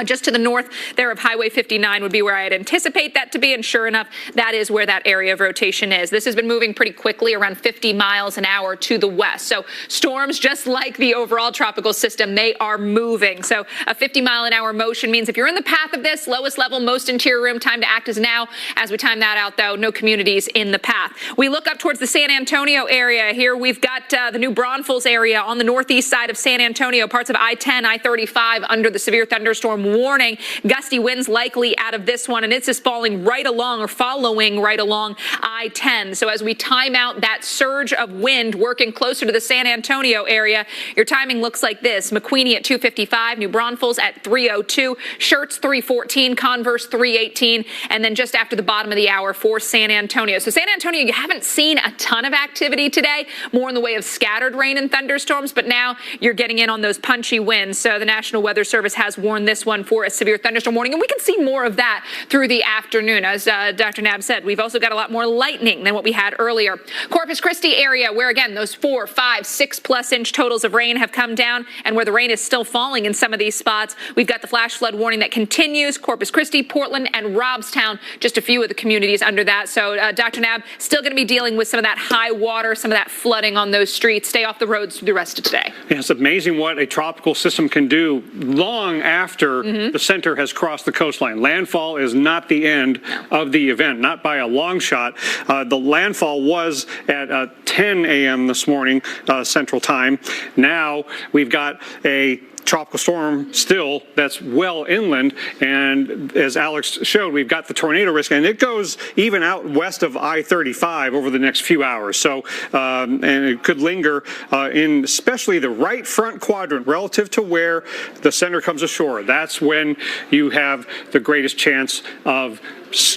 Just to the north there of Highway 59 would be where I'd anticipate that to be, and sure enough, that is where that area of rotation is. This has been moving pretty quickly, around 50 miles an hour to the west. So storms, just like the overall tropical system, they are moving. So a 50-mile-an-hour motion means if you're in the path of this, lowest level, most interior room, time to act is now. As we time that out, though, no communities in the path. We look up towards the San Antonio area. Here we've got the New Braunfels area on the northeast side of San Antonio, parts of I-10, I-35 under the severe thunderstorm warning. Gusty winds likely out of this one, and it's just following right along I-10. So as we time out that surge of wind working closer to the San Antonio area, your timing looks like this. McQueenie at 2:55, New Braunfels at 3:02, Schertz 3:14, Converse 3:18, and then just after the bottom of the hour for San Antonio. So San Antonio, you haven't seen a ton of activity today, more in the way of scattered rain and thunderstorms, but now you're getting in on those punchy winds. So the National Weather Service has warned this one for a severe thunderstorm warning, and we can see more of that through the afternoon. As Dr. Nab said, we've also got a lot more lightning than what we had earlier. Corpus Christi area, where again those 4, 5, 6+ inch totals of rain have come down, and where the rain is still falling in some of these spots, we've got the flash flood warning that continues. Corpus Christi, Portland, and Robstown, just a few of the communities under that. So Dr. Nab still going to be dealing with some of that high water, some of that flooding on those streets. Stay off the roads through the rest of today. Yeah, it's amazing what a tropical system can do long after the center has crossed the coastline. Landfall is not the end of the event, not by a long shot. The landfall was at 10 a.m. this morning, Central Time. Now we've got a tropical storm still that's well inland, and as Alex showed, we've got the tornado risk, and it goes even out west of I-35 over the next few hours. So and it could linger in especially the right front quadrant relative to where the center comes ashore. That's when you have the greatest chance of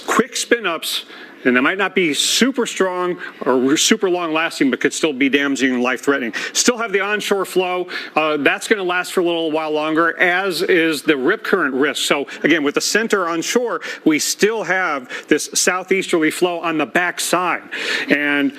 quick spin-ups, and they might not be super strong or super long lasting, but could still be damaging and life-threatening. Still have the onshore flow. That's going to last for a little while longer, as is the rip current risk. So again, with the center onshore, we still have this southeasterly flow on the backside. And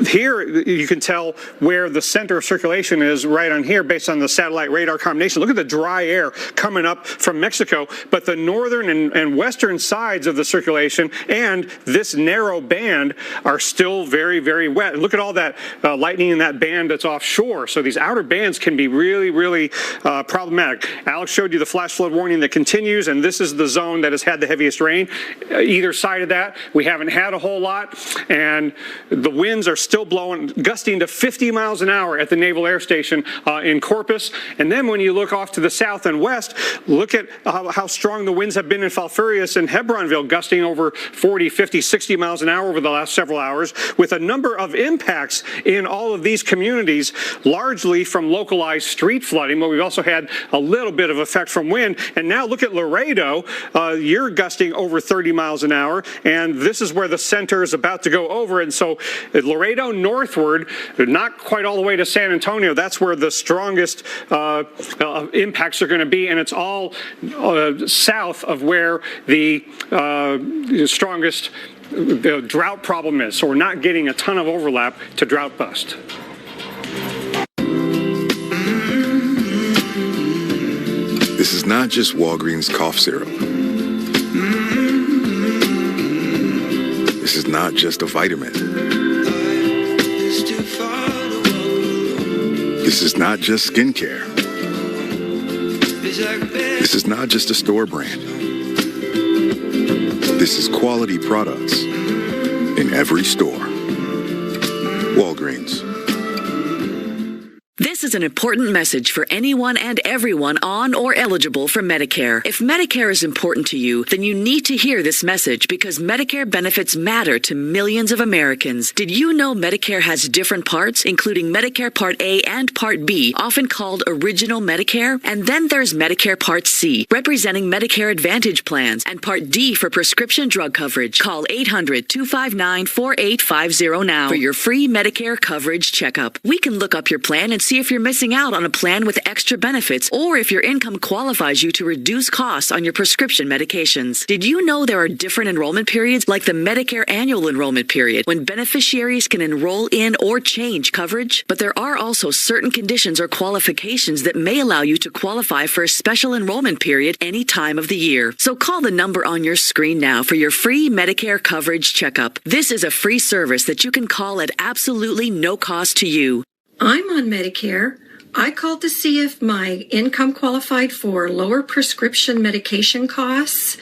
here you can tell where the center of circulation is right on here based on the satellite radar combination. Look at the dry air coming up from Mexico, but the northern and western sides of the circulation and this narrow band are still very, very wet. And look at all that lightning in that band that's offshore. So these outer bands can be really, really problematic. Alex showed you the flash flood warning that continues, and this is the zone that has had the heaviest rain. Either side of that, we haven't had a whole lot, and the winds are still blowing, gusting to 50 miles an hour at the Naval Air Station in Corpus. And then when you look off to the south and west, look at how strong the winds have been in Falfurrias and Hebronville, gusting over 40, 50, 60 miles an hour over the last several hours, with a number of impacts in all of these communities, largely from localized street flooding, but we've also had a little bit of effect from wind. And now look at Laredo. You're gusting over 30 miles an hour, and this is where the center is about to go over. And so Laredo northward, not quite all the way to San Antonio, that's where the strongest impacts are going to be, and it's all south of where the strongest drought problem is. So we're not getting a ton of overlap to drought bust. This is not just Walgreens cough syrup. This is not just a vitamin. This is not just skincare. This is not just a store brand. This is quality products in every store. Walgreens. This is is an important message for anyone and everyone on or eligible for Medicare. If Medicare is important to you, then you need to hear this message because Medicare benefits matter to millions of Americans. Did you know Medicare has different parts, including Medicare Part A and Part B, often called Original Medicare? And then there's Medicare Part C, representing Medicare Advantage plans, and Part D for prescription drug coverage. Call 800-259-4850 now for your free Medicare coverage checkup. We can look up your plan and see if you're missing out on a plan with extra benefits or if your income qualifies you to reduce costs on your prescription medications. Did you know there are different enrollment periods like the Medicare annual enrollment period when beneficiaries can enroll in or change coverage? But there are also certain conditions or qualifications that may allow you to qualify for a special enrollment period any time of the year. So call the number on your screen now for your free Medicare coverage checkup. This is a free service that you can call at absolutely no cost to you. I'm on Medicare. I called to see if my income qualified for lower prescription medication costs.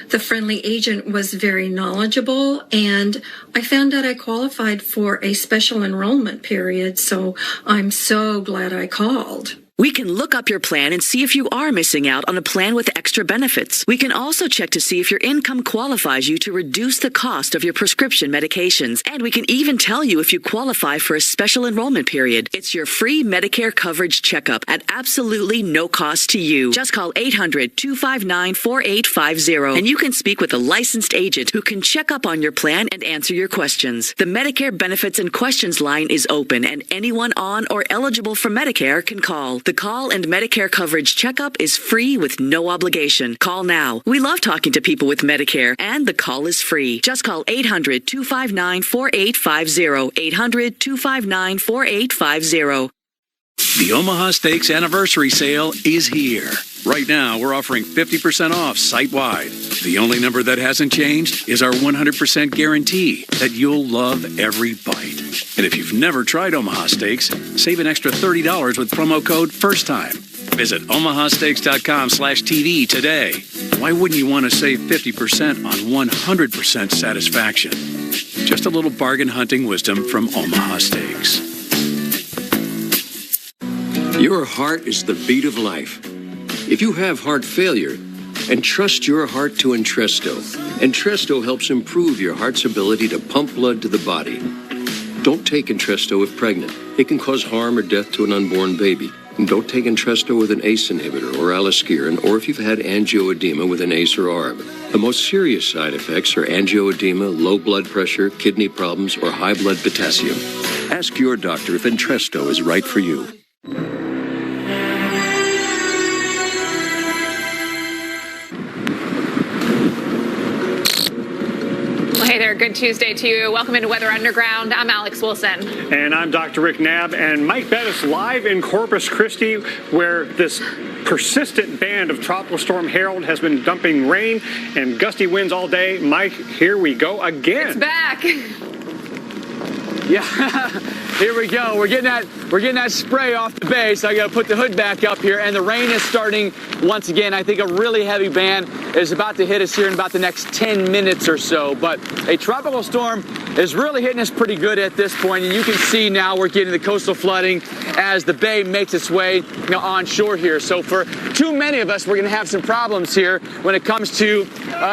The friendly agent was very knowledgeable, and I found out I qualified for a special enrollment period, so I'm so glad I called. We can look up your plan and see if you are missing out on a plan with extra benefits. We can also check to see if your income qualifies you to reduce the cost of your prescription medications. And we can even tell you if you qualify for a special enrollment period. It's your free Medicare coverage checkup at absolutely no cost to you. Just call 800-259-4850 and you can speak with a licensed agent who can check up on your plan and answer your questions. The Medicare Benefits and Questions line is open and anyone on or eligible for Medicare can call. The call and Medicare coverage checkup is free with no obligation. Call now. We love talking to people with Medicare, and the call is free. Just call 800-259-4850. 800-259-4850. The Omaha Steaks Anniversary Sale is here. Right now, we're offering 50% off site-wide. The only number that hasn't changed is our 100% guarantee that you'll love every bite. And if you've never tried Omaha Steaks, save an extra $30 with promo code FIRSTTIME. Visit omahasteaks.com/TV today. Why wouldn't you want to save 50% on 100% satisfaction? Just a little bargain hunting wisdom from Omaha Steaks. Your heart is the beat of life. If you have heart failure, entrust your heart to Entresto. Entresto helps improve your heart's ability to pump blood to the body. Don't take Entresto if pregnant. It can cause harm or death to an unborn baby. And don't take Entresto with an ACE inhibitor or aliskiren, or if you've had angioedema with an ACE or ARB. The most serious side effects are angioedema, low blood pressure, kidney problems, or high blood potassium. Ask your doctor if Entresto is right for you. Hey there, good Tuesday to you. Welcome into Weather Underground. I'm Alex Wilson. And I'm Dr. Rick Knabb, and Mike Bettis live in Corpus Christi, where this persistent band of Tropical Storm Harold has been dumping rain and gusty winds all day. Mike, here we go again. It's back. Yeah, here we go. We're getting that spray off the bay, so I got to put the hood back up here, and the rain is starting once again. I think a really heavy band is about to hit us here in about the next 10 minutes or so, but a tropical storm is really hitting us pretty good at this point, and you can see now we're getting the coastal flooding as the bay makes its way onshore here. So for too many of us, we're going to have some problems here when it comes to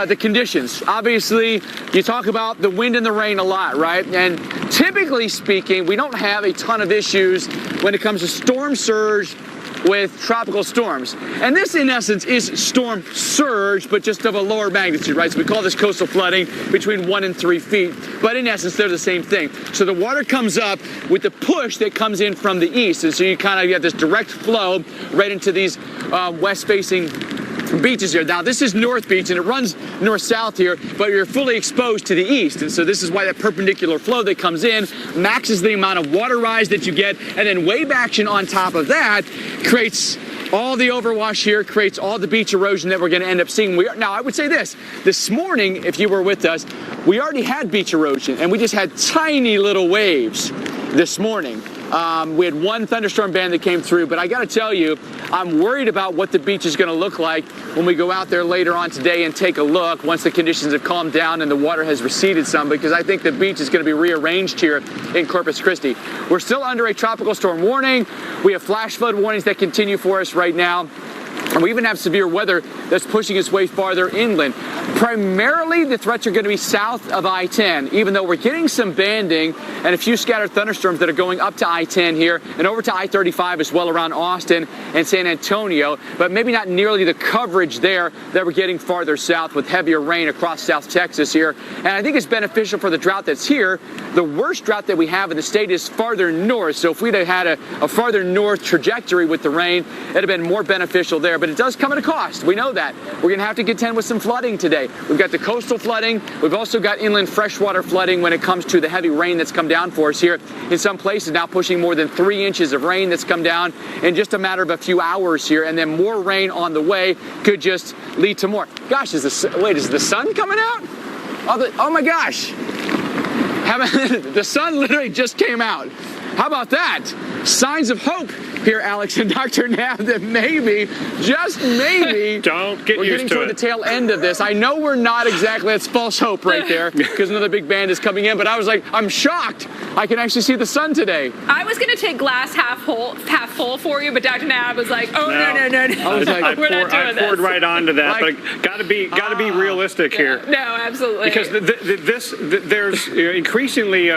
the conditions. Obviously, you talk about the wind and the rain a lot, right? And typically speaking, we don't have a ton of issues when it comes to storm surge with tropical storms. And this, in essence, is storm surge, but just of a lower magnitude, right? So we call this coastal flooding between 1 and 3 feet. But in essence, they're the same thing. So the water comes up with the push that comes in from the east. And so you have this direct flow right into these west-facing beaches here. Now, this is North Beach, and it runs north-south here, but you're fully exposed to the east. And so this is why that perpendicular flow that comes in maxes the amount of water rise that you get, and then wave action on top of that creates all the overwash here, creates all the beach erosion that we're going to end up seeing. Now, I would say this morning, if you were with us, we already had beach erosion, and we just had tiny little waves this morning. We had one thunderstorm band that came through, but I got to tell you, I'm worried about what the beach is going to look like when we go out there later on today and take a look once the conditions have calmed down and the water has receded some, because I think the beach is going to be rearranged here in Corpus Christi. We're still under a tropical storm warning. We have flash flood warnings that continue for us right now. And we even have severe weather that's pushing its way farther inland. Primarily, the threats are going to be south of I-10, even though we're getting some banding and a few scattered thunderstorms that are going up to I-10 here and over to I-35 as well around Austin and San Antonio, but maybe not nearly the coverage there that we're getting farther south with heavier rain across South Texas here. And I think it's beneficial for the drought that's here. The worst drought that we have in the state is farther north, so if we'd have had a farther north trajectory with the rain, it'd have been more beneficial there. But it does come at a cost. We know that. We're going to have to contend with some flooding today. We've got the coastal flooding. We've also got inland freshwater flooding when it comes to the heavy rain that's come down for us here. In some places now pushing more than 3 inches of rain that's come down in just a matter of a few hours here. And then more rain on the way could just lead to more. Gosh, is the sun coming out? Oh my gosh. The sun literally just came out. How about that? Signs of hope here, Alex and Dr. Knapp, that maybe, just maybe, we're getting toward the tail end of this. I know we're not exactly, that's false hope right there, because another big band is coming in, but I was like, I'm shocked. I can actually see the sun today. I was going to take glass half full for you, but Dr. Knapp was like, oh, no. I was like, we're not doing I poured this. right onto that, but got to be realistic here. No, absolutely. Because there's increasingly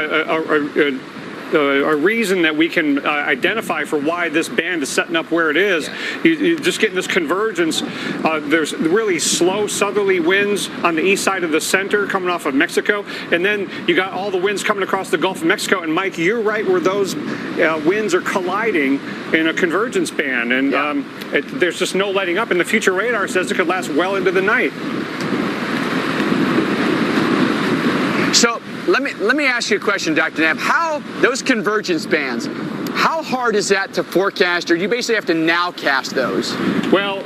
a reason that we can identify for why this band is setting up where it is. You just getting this convergence. There's really slow southerly winds on the east side of the center coming off of Mexico, and then you got all the winds coming across the Gulf of Mexico. And Mike, you're right where those winds are colliding in a convergence band, and there's just no letting up. And the future radar says it could last well into the night. So let me ask you a question, Dr. Knapp. How those convergence bands, how hard is that to forecast, or do you basically have to nowcast those? Well,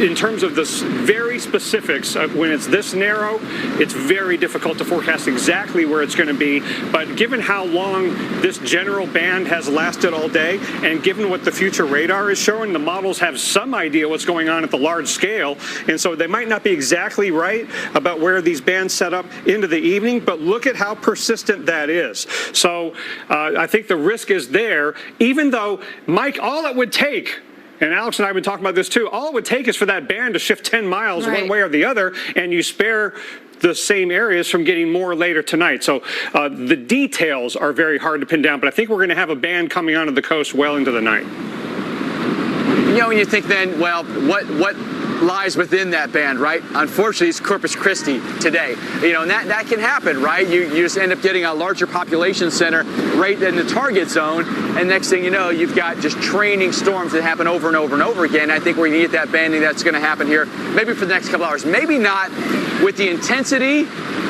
in terms of the very specifics, when it's this narrow, it's very difficult to forecast exactly where it's going to be. But given how long this general band has lasted all day, and given what the future radar is showing, the models have some idea what's going on at the large scale. And so they might not be exactly right about where these bands set up into the evening, but look at how persistent that is. So I think the risk is there, even though, Mike, all it would take, and Alex and I have been talking about this too, all it would take is for that band to shift 10 miles one way or the other, and you spare the same areas from getting more later tonight. So the details are very hard to pin down, but I think we're going to have a band coming onto the coast well into the night. You know, when you think then, well, what lies within that band, right? Unfortunately, it's Corpus Christi today. You know, and that can happen, right? You just end up getting a larger population center right in the target zone, and next thing you know, you've got just training storms that happen over and over and over again. I think we're going to get that banding that's going to happen here maybe for the next couple hours. Maybe not with the intensity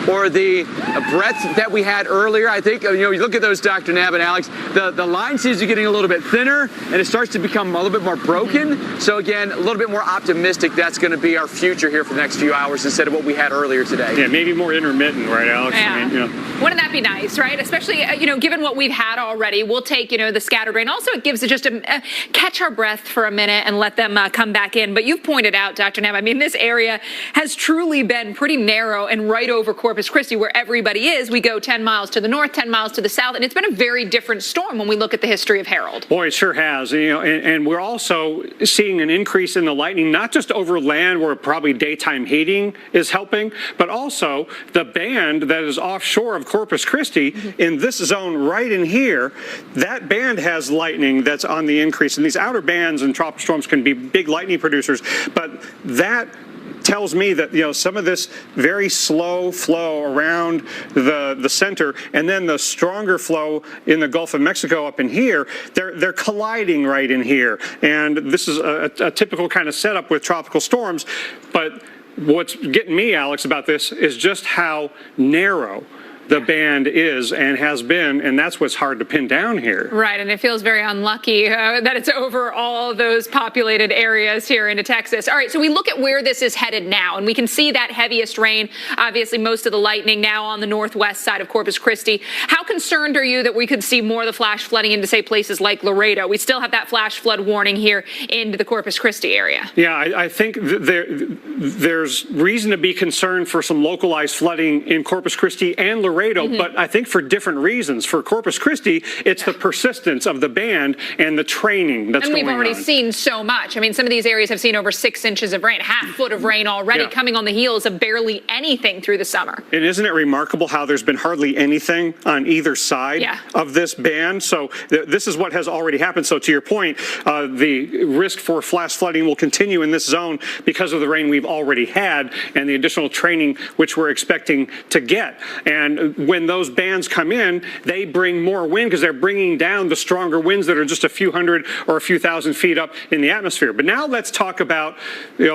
or the breadth that we had earlier. I think, you look at those, Dr. Knapp and Alex, the line seems to be getting a little bit thinner, and it starts to become a little bit more broken. So again, a little bit more optimistic that's going to be our future here for the next few hours instead of what we had earlier today. Yeah, maybe more intermittent, right, Alex? Yeah. I mean, Wouldn't that be nice, right? Especially, given what we've had already, we'll take, the scattered rain. Also, it gives it just a catch our breath for a minute and let them come back in. But you've pointed out, Dr. Knapp, I mean, this area has truly been pretty narrow and right over Corpus Christi where everybody is. We go 10 miles to the north, 10 miles to the south, and it's been a very different storm when we look at the history of Harold. Boy, it sure has. And we're also seeing an increase in the lightning, not just over land where probably daytime heating is helping, but also the band that is offshore of Corpus Christi in this zone right in here. That band has lightning that's on the increase. And these outer bands and tropical storms can be big lightning producers, but that tells me that some of this very slow flow around the center, and then the stronger flow in the Gulf of Mexico up in here, they're colliding right in here. And this is a typical kind of setup with tropical storms. But what's getting me, Alex, about this is just how narrow the band is and has been, and that's what's hard to pin down here. Right, and it feels very unlucky that it's over all those populated areas here into Texas. All right, so we look at where this is headed now, and we can see that heaviest rain, obviously most of the lightning now on the northwest side of Corpus Christi. How concerned are you that we could see more of the flash flooding into, say, places like Laredo? We still have that flash flood warning here into the Corpus Christi area. Yeah, I think there's reason to be concerned for some localized flooding in Corpus Christi and Laredo, but I think for different reasons. For Corpus Christi, it's the persistence of the band and the training that's going on. And we've already seen so much. I mean, some of these areas have seen over 6 inches of rain, half foot of rain already, coming on the heels of barely anything through the summer. And isn't it remarkable how there's been hardly anything on either side of this band? So this is what has already happened. So to your point, the risk for flash flooding will continue in this zone because of the rain we've already had and the additional training which we're expecting to get. And when those bands come in, they bring more wind because they're bringing down the stronger winds that are just a few hundred or a few thousand feet up in the atmosphere. But now let's talk about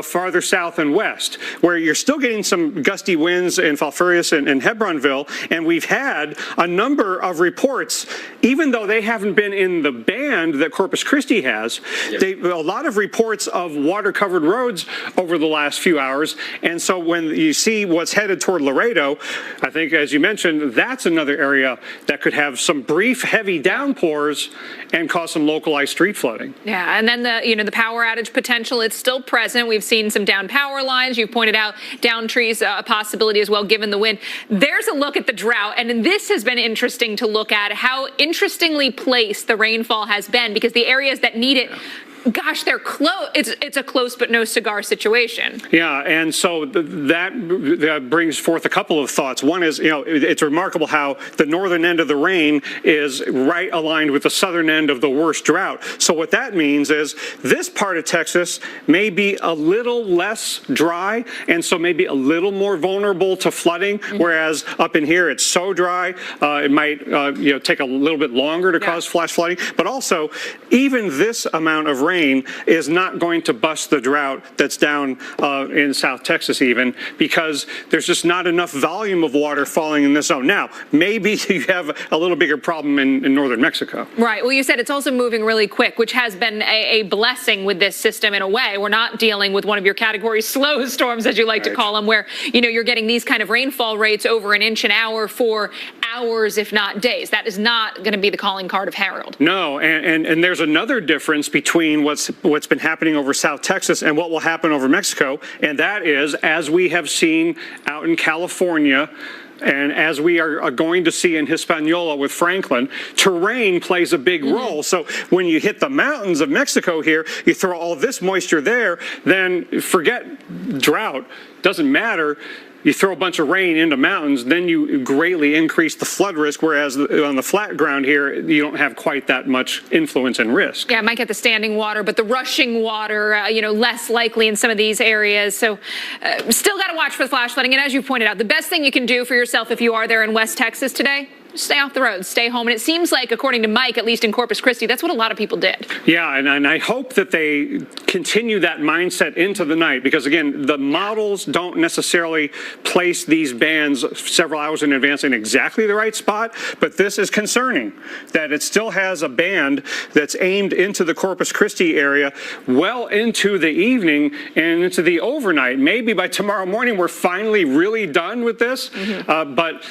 farther south and west, where you're still getting some gusty winds in Falfurrias and Hebronville, and we've had a number of reports, even though they haven't been in the band that Corpus Christi has, a lot of reports of water-covered roads over the last few hours. And so when you see what's headed toward Laredo, I think, as you mentioned, that's another area that could have some brief heavy downpours and cause some localized street flooding. Yeah, and then the power outage potential, it's still present. We've seen some down power lines. You've pointed out down trees, a possibility as well, given the wind. There's a look at the drought, and this has been interesting to look at, how interestingly placed the rainfall has been, because the areas that need it, gosh, they're close. It's a close but no cigar situation. Yeah, and so that brings forth a couple of thoughts. One is, it's remarkable how the northern end of the rain is right aligned with the southern end of the worst drought. So what that means is this part of Texas may be a little less dry, and so maybe a little more vulnerable to flooding, whereas up in here it's so dry, it might take a little bit longer to cause flash flooding. But also, even this amount of rain is not going to bust the drought that's down in South Texas even, because there's just not enough volume of water falling in this zone. Now, maybe you have a little bigger problem in northern Mexico. Right. Well, you said it's also moving really quick, which has been a blessing with this system in a way. We're not dealing with one of your category slow storms, as you like to call them, where you're getting these kind of rainfall rates over an inch an hour for hours, if not days. That is not going to be the calling card of Harold. No, and there's another difference between what's been happening over South Texas and what will happen over Mexico, and that is, as we have seen out in California, and as we are going to see in Hispaniola with Franklin, terrain plays a big role. So when you hit the mountains of Mexico here, you throw all this moisture there, then forget drought. Doesn't matter. You throw a bunch of rain into mountains, then you greatly increase the flood risk, whereas on the flat ground here, you don't have quite that much influence and risk. Yeah, it might get the standing water, but the rushing water, less likely in some of these areas. So still got to watch for the flash flooding. And as you pointed out, the best thing you can do for yourself if you are there in West Texas today, stay off the road, stay home. And it seems like, according to Mike, at least in Corpus Christi, that's what a lot of people did. Yeah, and I hope that they continue that mindset into the night, because, again, the models don't necessarily place these bands several hours in advance in exactly the right spot, but this is concerning, that it still has a band that's aimed into the Corpus Christi area well into the evening and into the overnight. Maybe by tomorrow morning we're finally really done with this, but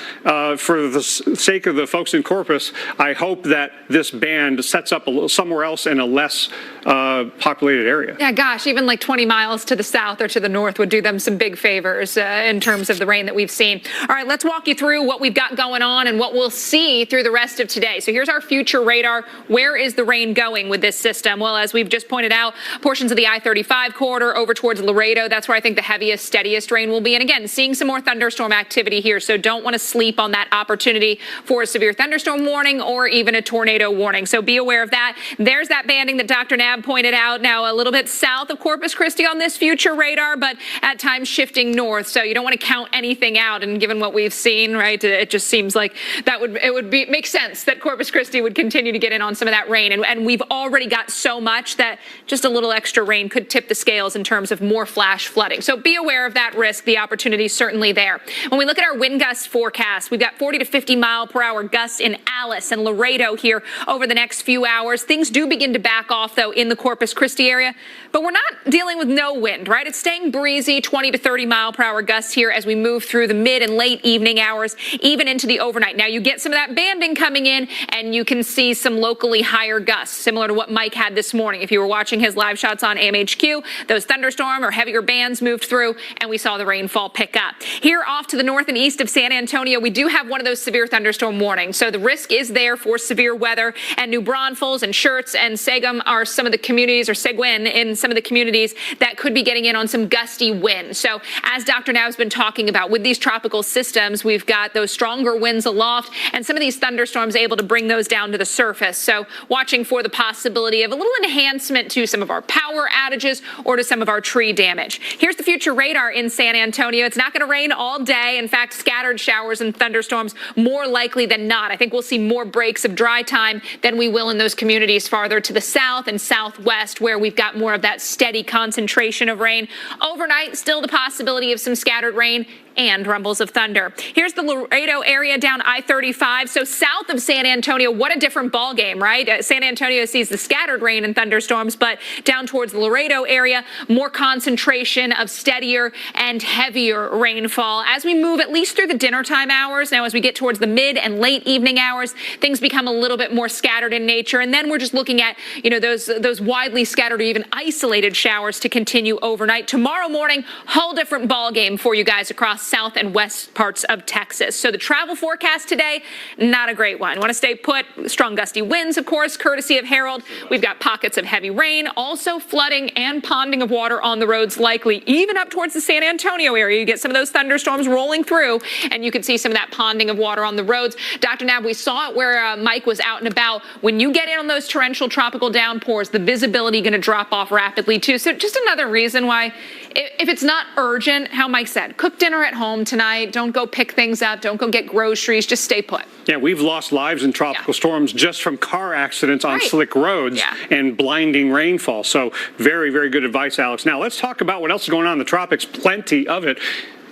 for the sake of the folks in Corpus, I hope that this band sets up somewhere else in a less populated area. Yeah, gosh, even like 20 miles to the south or to the north would do them some big favors in terms of the rain that we've seen. All right, let's walk you through what we've got going on and what we'll see through the rest of today. So here's our future radar. Where is the rain going with this system? Well, as we've just pointed out, portions of the I-35 corridor over towards Laredo, that's where I think the heaviest, steadiest rain will be. And again, seeing some more thunderstorm activity here, so don't want to sleep on that opportunity for a severe thunderstorm warning or even a tornado warning. So be aware of that. There's that banding that Dr. Knabb pointed out, now a little bit south of Corpus Christi on this future radar, but at times shifting north. So you don't want to count anything out. And given what we've seen, right, it just seems like it would make sense that Corpus Christi would continue to get in on some of that rain. And we've already got so much that just a little extra rain could tip the scales in terms of more flash flooding. So be aware of that risk. The opportunity is certainly there. When we look at our wind gust forecast, we've got 40 to 50 mile per hour gusts in Alice and Laredo here over the next few hours. Things do begin to back off, though, in the Corpus Christi area. But we're not dealing with no wind, right? It's staying breezy, 20 to 30 mile per hour gusts here as we move through the mid and late evening hours, even into the overnight. Now, you get some of that banding coming in, and you can see some locally higher gusts, similar to what Mike had this morning. If you were watching his live shots on AMHQ, those thunderstorm or heavier bands moved through, and we saw the rainfall pick up. Here off to the north and east of San Antonio, we do have one of those severe thunderstorm warnings. So the risk is there for severe weather, and New Braunfels and Schertz and Seguin are some of the communities, or Seguin in some of the communities that could be getting in on some gusty wind. So as Dr. Knabb's been talking about, with these tropical systems, we've got those stronger winds aloft and some of these thunderstorms able to bring those down to the surface. So watching for the possibility of a little enhancement to some of our power outages or to some of our tree damage. Here's the future radar in San Antonio. It's not going to rain all day. In fact, scattered showers and thunderstorms more likely than not. I think we'll see more breaks of dry time than we will in those communities farther to the south and southwest, where we've got more of that steady concentration of rain. Overnight, still the possibility of some scattered rain and rumbles of thunder. Here's the Laredo area down I-35. So south of San Antonio, what a different ball game, right? San Antonio sees the scattered rain and thunderstorms, but down towards the Laredo area, more concentration of steadier and heavier rainfall. As we move at least through the dinner time hours, now as we get towards the mid and late evening hours, things become a little bit more scattered in nature. And then we're just looking at, those widely scattered or even isolated showers to continue overnight. Tomorrow morning, whole different ball game for you guys across south and west parts of Texas. So the travel forecast today, not a great one. Want to stay put. Strong gusty winds, of course, courtesy of Harold. We've got pockets of heavy rain, also flooding and ponding of water on the roads likely, even up towards the San Antonio area. You get some of those thunderstorms rolling through, and you can see some of that ponding of water on the roads. Dr. Knabb, we saw it where Mike was out and about. When you get in on those torrential tropical downpours, the visibility going to drop off rapidly too. So just another reason why, if it's not urgent, how Mike said, cook dinner at home tonight. Don't go pick things up. Don't go get groceries. Just stay put. Yeah, we've lost lives in tropical storms just from car accidents on slick roads and blinding rainfall. So very, very good advice, Alex. Now let's talk about what else is going on in the tropics. Plenty of it.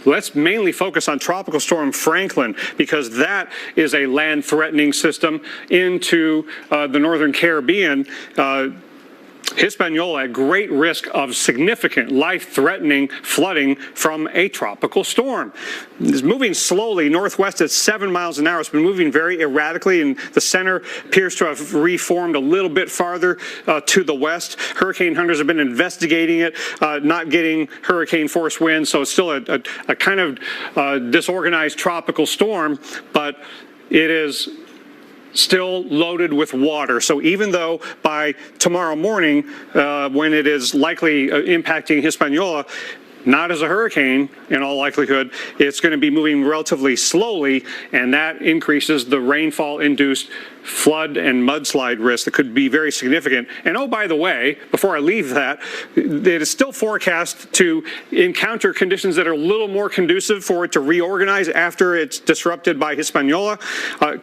Let's mainly focus on Tropical Storm Franklin, because that is a land-threatening system into the northern Caribbean. Hispaniola at great risk of significant life-threatening flooding from a tropical storm. It's moving slowly northwest at 7 miles an hour. It's been moving very erratically, and the center appears to have reformed a little bit farther to the west. Hurricane hunters have been investigating it, not getting hurricane force winds, so it's still a kind of disorganized tropical storm, but it is still loaded with water. So even though by tomorrow morning, when it is likely impacting Hispaniola, not as a hurricane in all likelihood, it's going to be moving relatively slowly, and that increases the rainfall-induced flood and mudslide risk that could be very significant. And oh, by the way, before I leave that, it is still forecast to encounter conditions that are a little more conducive for it to reorganize after it's disrupted by Hispaniola.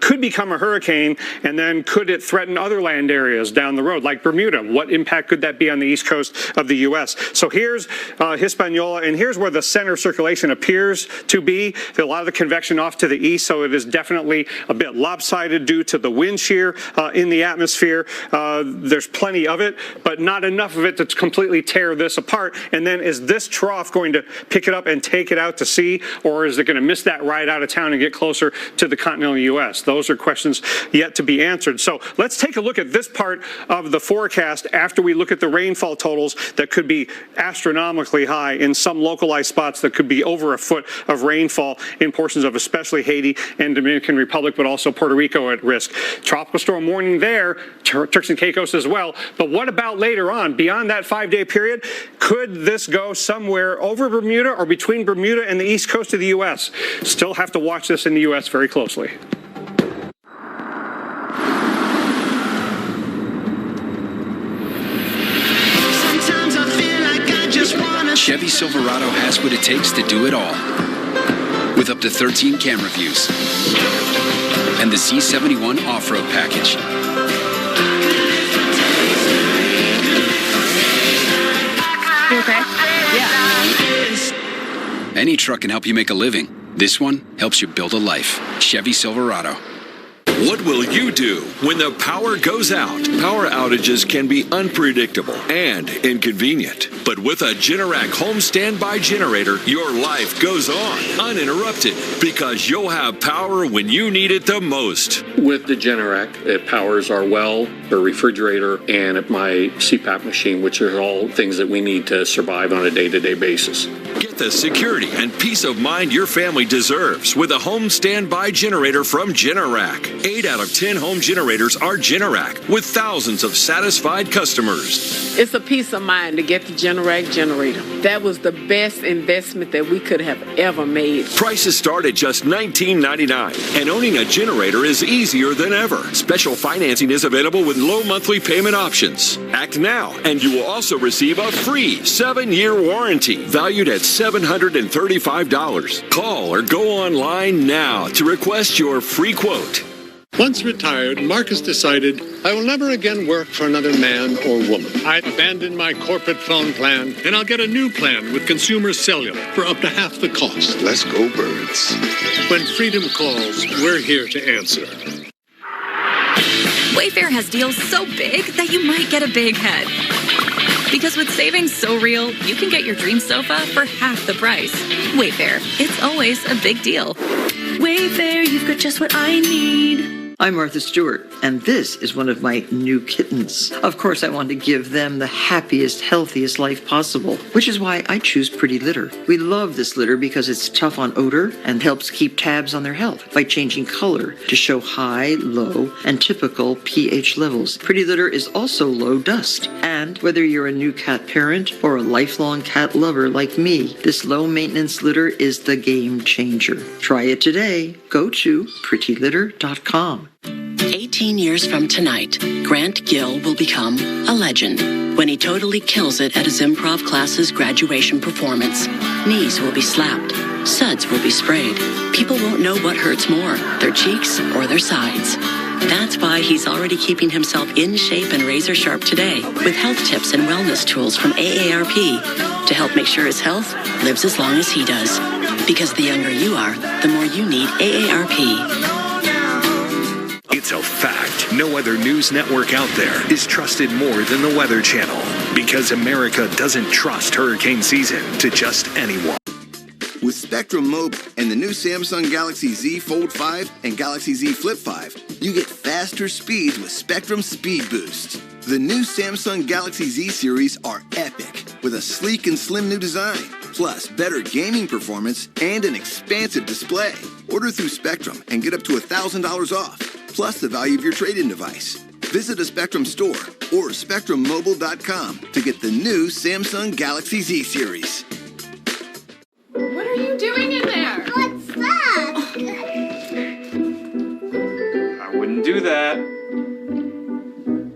Could become a hurricane, and then could it threaten other land areas down the road, like Bermuda? What impact could that be on the east coast of the U.S.? So here's Hispaniola, and here's where the center circulation appears to be. A lot of the convection off to the east, so it is definitely a bit lopsided due to the wind shear in the atmosphere. There's plenty of it, but not enough of it to completely tear this apart. And then is this trough going to pick it up and take it out to sea, or is it going to miss that ride out of town and get closer to the continental U.S.? Those are questions yet to be answered. So let's take a look at this part of the forecast after we look at the rainfall totals that could be astronomically high in some localized spots that could be over a foot of rainfall in portions of especially Haiti and Dominican Republic, but also Puerto Rico at risk. Tropical storm warning there, Turks and Caicos as well. But what about later on, beyond that 5-day period? Could this go somewhere over Bermuda or between Bermuda and the east coast of the U.S.? Still have to watch this in the U.S. very closely. Chevy Silverado has what it takes to do it all. With up to 13 camera views and the C71 off-road package. You okay? Yeah. Any truck can help you make a living. This one helps you build a life. Chevy Silverado. What will you do when the power goes out? Power outages can be unpredictable and inconvenient. But with a Generac home standby generator, your life goes on uninterrupted because you'll have power when you need it the most. With the Generac, it powers our well, our refrigerator, and my CPAP machine, which are all things that we need to survive on a day-to-day basis. Get the security and peace of mind your family deserves with a home standby generator from Generac. 8 out of 10 home generators are Generac, with thousands of satisfied customers. It's a peace of mind to get the Generac generator. That was the best investment that we could have ever made. Prices start at just $19.99, and owning a generator is easier than ever. Special financing is available with low monthly payment options. Act now, and you will also receive a free 7-year warranty valued at $735. Call or go online now to request your free quote. Once retired, Marcus decided, I will never again work for another man or woman. I abandoned my corporate phone plan, and I'll get a new plan with Consumer Cellular for up to half the cost. Let's go, birds. When freedom calls, we're here to answer. Wayfair has deals so big that you might get a big head. Because with savings so real, you can get your dream sofa for half the price. Wayfair, it's always a big deal. Wayfair, you've got just what I need. I'm Martha Stewart, and this is one of my new kittens. Of course, I want to give them the happiest, healthiest life possible, which is why I choose Pretty Litter. We love this litter because it's tough on odor and helps keep tabs on their health by changing color to show high, low, and typical pH levels. Pretty Litter is also low dust. And whether you're a new cat parent or a lifelong cat lover like me, this low-maintenance litter is the game changer. Try it today. Go to prettylitter.com. 18 years from tonight, Grant Gill will become a legend when he totally kills it at his improv class's graduation performance. Knees will be slapped. Suds will be sprayed. People won't know what hurts more, their cheeks or their sides. That's why he's already keeping himself in shape and razor sharp today with health tips and wellness tools from AARP to help make sure his health lives as long as he does. Because the younger you are, the more you need AARP. It's a fact. No other news network out there is trusted more than the Weather Channel because America doesn't trust hurricane season to just anyone. With Spectrum Mobile and the new Samsung Galaxy Z Fold 5 and Galaxy Z Flip 5, you get faster speeds with Spectrum Speed Boost. The new Samsung Galaxy Z series are epic with a sleek and slim new design, plus better gaming performance and an expansive display. Order through Spectrum and get up to $1,000 off, plus the value of your trade-in device. Visit a Spectrum store or SpectrumMobile.com to get the new Samsung Galaxy Z series. What are you doing in there? What's that? I wouldn't do that.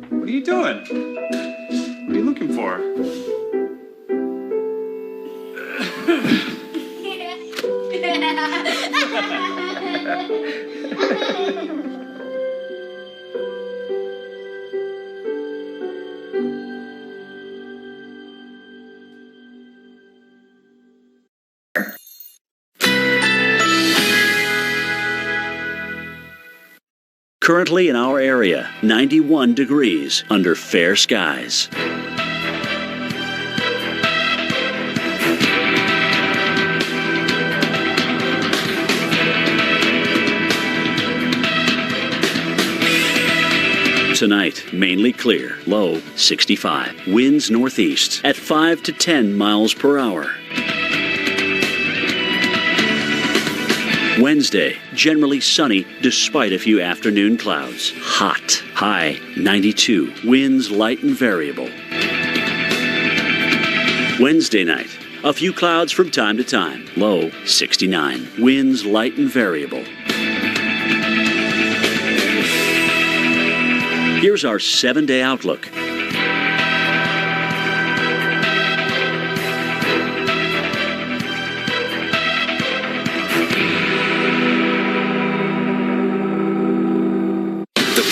What are you doing? What are you looking for? Currently in our area, 91 degrees under fair skies. Tonight, mainly clear, low 65. Winds northeast at 5 to 10 miles per hour. Wednesday, generally sunny despite a few afternoon clouds. Hot. High 92. Winds light and variable. Wednesday night, a few clouds from time to time. Low 69. Winds light and variable. Here's our 7-day outlook. The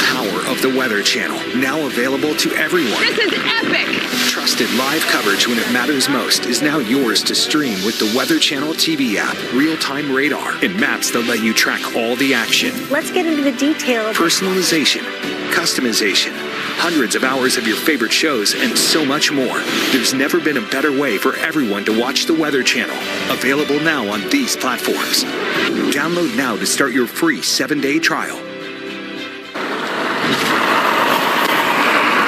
power of the Weather Channel, now available to everyone. This is epic! Trusted live coverage when it matters most is now yours to stream with the Weather Channel TV app, real-time radar, and maps that let you track all the action. Let's get into the details. Personalization, customization, hundreds of hours of your favorite shows, and so much more. There's never been a better way for everyone to watch the Weather Channel. Available now on these platforms. Download now to start your free 7-day trial.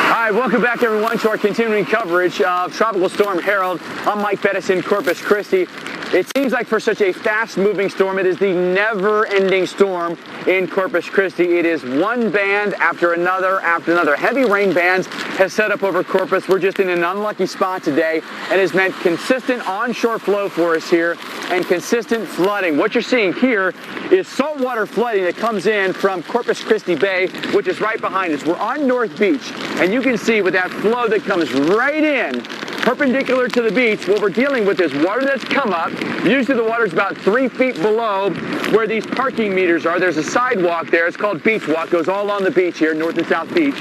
All right, welcome back, everyone, to our continuing coverage of Tropical Storm Harold. I'm Mike Bettis in Corpus Christi. It seems like for such a fast-moving storm, it is the never-ending storm in Corpus Christi. It is one band after another after another. Heavy rain bands has set up over Corpus. We're just in an unlucky spot today, and has meant consistent onshore flow for us here and consistent flooding. What you're seeing here is saltwater flooding that comes in from Corpus Christi Bay, which is right behind us. We're on North Beach, and you can see with that flow that comes right in, perpendicular to the beach, what we're dealing with is water that's come up. Usually the water's about 3 feet below where these parking meters are. There's a sidewalk there. It's called Beach Walk. Goes all along the beach here, North and South Beach.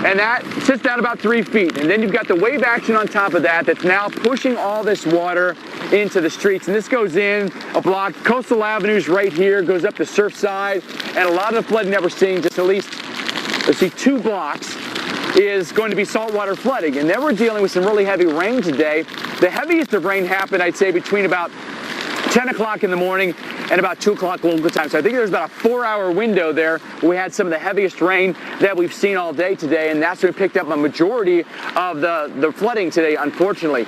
And that sits down about 3 feet. And then you've got the wave action on top of that that's now pushing all this water into the streets. And this goes in a block. Coastal Avenue's right here, goes up to Surfside. And a lot of the flooding that we're seeing, just at least, let's see, 2 blocks, is going to be saltwater flooding. And then we're dealing with some really heavy rain today. The heaviest of rain happened, I'd say, between about 10 o'clock in the morning and about 2 o'clock local time. So I think there's about a 4-hour window there where we had some of the heaviest rain that we've seen all day today, and that's when we picked up a majority of the flooding today, unfortunately.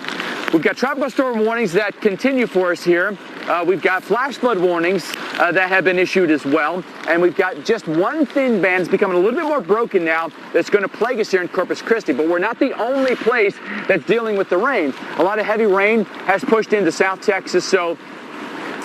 We've got tropical storm warnings that continue for us here. We've got flash flood warnings that have been issued as well. And we've got just one thin band. It's becoming a little bit more broken now that's going to plague us here in Corpus Christi. But we're not the only place that's dealing with the rain. A lot of heavy rain has pushed into South Texas. So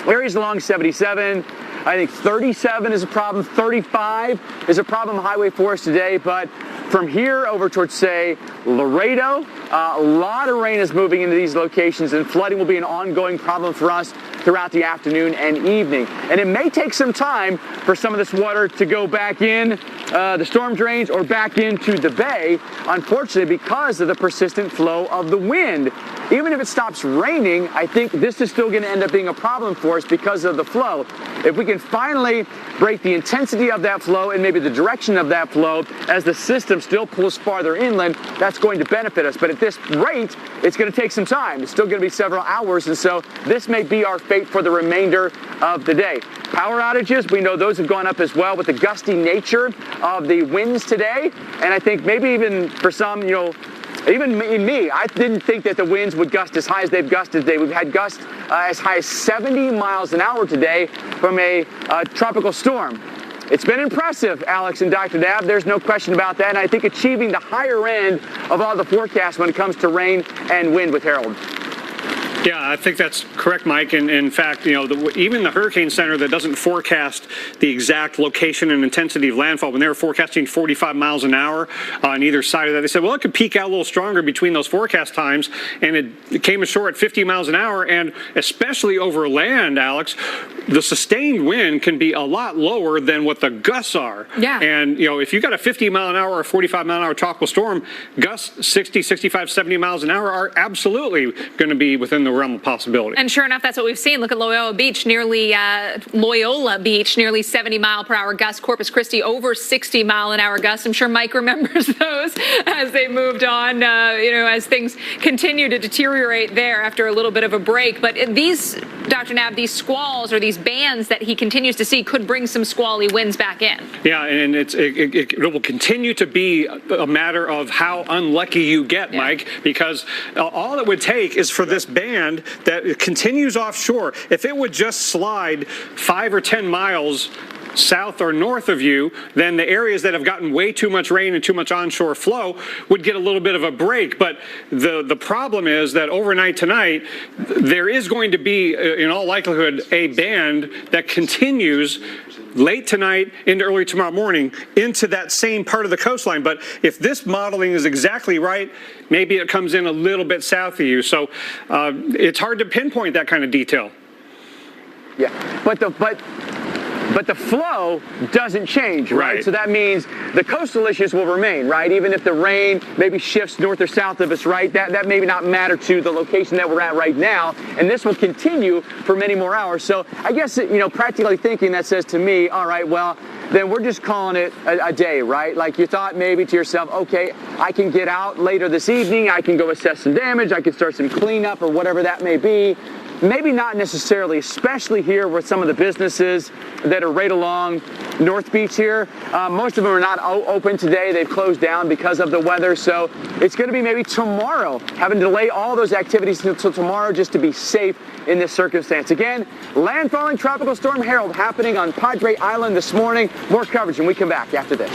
areas along 77, I think 37 is a problem. 35 is a problem highway for us today. But from here over towards, say, Laredo, a lot of rain is moving into these locations, and flooding will be an ongoing problem for us throughout the afternoon and evening. And it may take some time for some of this water to go back in the storm drains or back into the bay, unfortunately, because of the persistent flow of the wind. Even if it stops raining, I think this is still going to end up being a problem for us because of the flow. If we can finally break the intensity of that flow and maybe the direction of that flow as the system still pulls farther inland, that's going to benefit us. But at this rate, it's going to take some time. It's still going to be several hours, and so this may be our fate for the remainder of the day. Power outages, we know those have gone up as well with the gusty nature of the winds today, and I think maybe even for some, you know, even me, I didn't think that the winds would gust as high as they've gusted today. We've had gusts as high as 70 miles an hour today from a tropical storm. It's been impressive, Alex and Dr. Dab. There's no question about that. And I think achieving the higher end of all the forecasts when it comes to rain and wind with Harold. Yeah, I think that's correct, Mike. And in fact, you know, even the Hurricane Center that doesn't forecast the exact location and intensity of landfall, when they were forecasting 45 miles an hour on either side of that, they said, well, it could peak out a little stronger between those forecast times, and it came ashore at 50 miles an hour. And especially over land, Alex, the sustained wind can be a lot lower than what the gusts are. Yeah. And, you know, if you got a 50 mile an hour or 45 mile an hour tropical storm, gusts 60, 65, 70 miles an hour are absolutely going to be within the realm of possibility. And sure enough, that's what we've seen. Look at Loyola Beach, nearly 70 mile per hour gusts. Corpus Christi, over 60 mile an hour gusts. I'm sure Mike remembers those as they moved on, you know, as things continue to deteriorate there after a little bit of a break. But these, Dr. Nab, these squalls or these bands that he continues to see could bring some squally winds back in. Yeah, and it will continue to be a matter of how unlucky you get, Mike, because all it would take is for this band that continues offshore. If it would just slide 5 or 10 miles south or north of you, then the areas that have gotten way too much rain and too much onshore flow would get a little bit of a break. But the problem is that overnight tonight, there is going to be, in all likelihood, a band that continues late tonight into early tomorrow morning into that same part of the coastline. But if this modeling is exactly right, maybe it comes in a little bit south of you. So it's hard to pinpoint that kind of detail. Yeah, but the flow doesn't change, right? So that means the coastal issues will remain, right? Even if the rain maybe shifts north or south of us, right? That may not matter to the location that we're at right now, and this will continue for many more hours. So I guess, practically thinking, that says to me, all right, well, then we're just calling it a day, right? Like you thought maybe to yourself, okay, I can get out later this evening, I can go assess some damage, I can start some cleanup or whatever that may be. Maybe not necessarily, especially here with some of the businesses that are right along North Beach here. Most of them are not open today. They've closed down because of the weather. So it's going to be maybe tomorrow, having to delay all those activities until tomorrow just to be safe in this circumstance. Again, landfalling Tropical Storm Harold happening on Padre Island this morning. More coverage when we come back after this.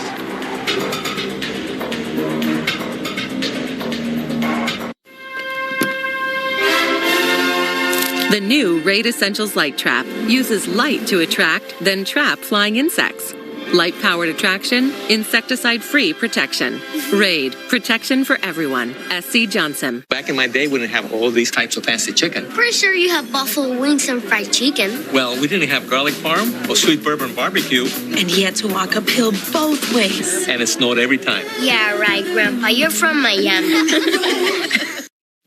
The new Raid Essentials Light Trap uses light to attract, then trap flying insects. Light-powered attraction, insecticide-free protection. Raid, protection for everyone. S.C. Johnson. Back in my day, we didn't have all these types of fancy chicken. Pretty sure you have buffalo wings and fried chicken. Well, we didn't have garlic parm or sweet bourbon barbecue. And he had to walk uphill both ways. And it snowed every time. Yeah, right, Grandpa. You're from Miami.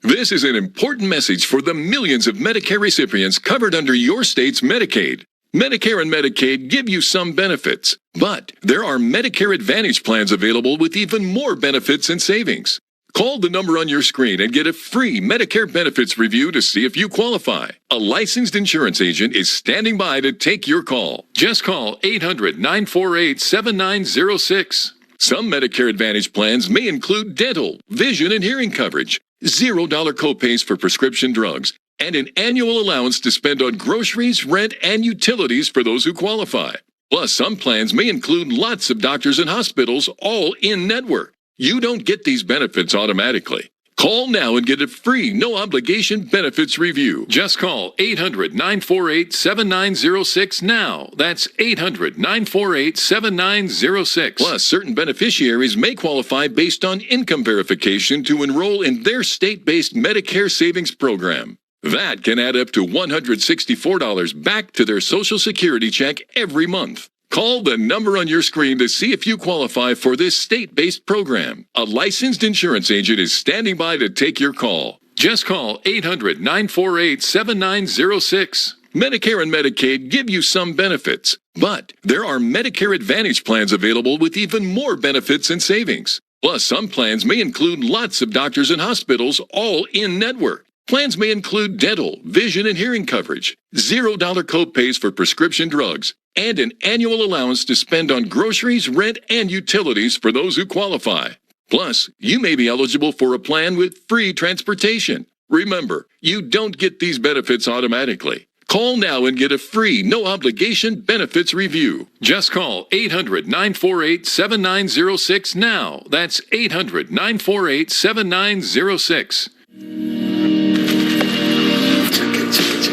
This is an important message for the millions of Medicare recipients covered under your state's Medicaid. Medicare and Medicaid give you some benefits, but there are Medicare Advantage plans available with even more benefits and savings. Call the number on your screen and get a free Medicare benefits review to see if you qualify. A licensed insurance agent is standing by to take your call. Just call 800-948-7906. Some Medicare Advantage plans may include dental, vision, and hearing coverage, $0 copays for prescription drugs, and an annual allowance to spend on groceries, rent, and utilities for those who qualify. Plus, some plans may include lots of doctors and hospitals, all in-network. You don't get these benefits automatically. Call now and get a free, no-obligation benefits review. Just call 800-948-7906 now. That's 800-948-7906. Plus, certain beneficiaries may qualify based on income verification to enroll in their state-based Medicare savings program. That can add up to $164 back to their Social Security check every month. Call the number on your screen to see if you qualify for this state-based program. A licensed insurance agent is standing by to take your call. Just call 800-948-7906. Medicare and Medicaid give you some benefits, but there are Medicare Advantage plans available with even more benefits and savings. Plus, some plans may include lots of doctors and hospitals, all in-network. Plans may include dental, vision, and hearing coverage, $0 copays for prescription drugs, and an annual allowance to spend on groceries, rent, and utilities for those who qualify. Plus, you may be eligible for a plan with free transportation. Remember, you don't get these benefits automatically. Call now and get a free, no-obligation benefits review. Just call 800-948-7906 now. That's 800-948-7906.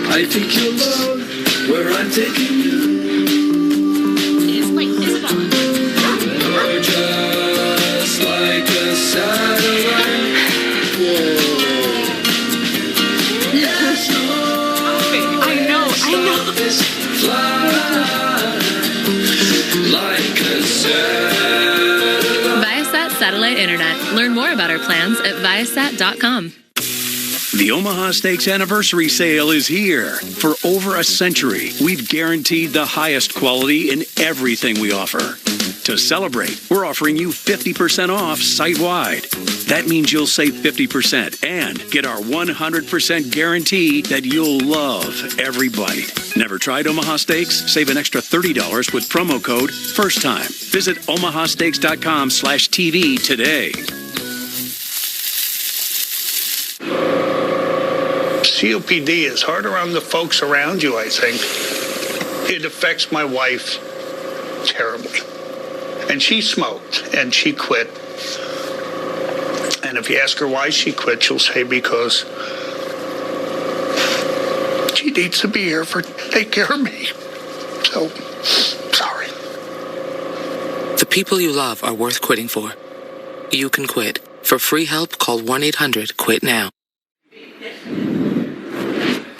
I think you'll love where I'm taking you. It's like Isabella. You're just like a satellite. There's no I know. fly like a satellite. Viasat Satellite Internet. Learn more about our plans at Viasat.com. The Omaha Steaks Anniversary Sale is here. For over a century, we've guaranteed the highest quality in everything we offer. To celebrate, we're offering you 50% off site-wide. That means you'll save 50% and get our 100% guarantee that you'll love every bite. Never tried Omaha Steaks? Save an extra $30 with promo code FIRSTTIME. Visit omahasteaks.com/TV today. COPD is harder on the folks around you, I think. It affects my wife terribly. And she smoked, and she quit. And if you ask her why she quit, she'll say because she needs to be here to take care of me. So, sorry. The people you love are worth quitting for. You can quit. For free help, call 1-800-QUIT-NOW.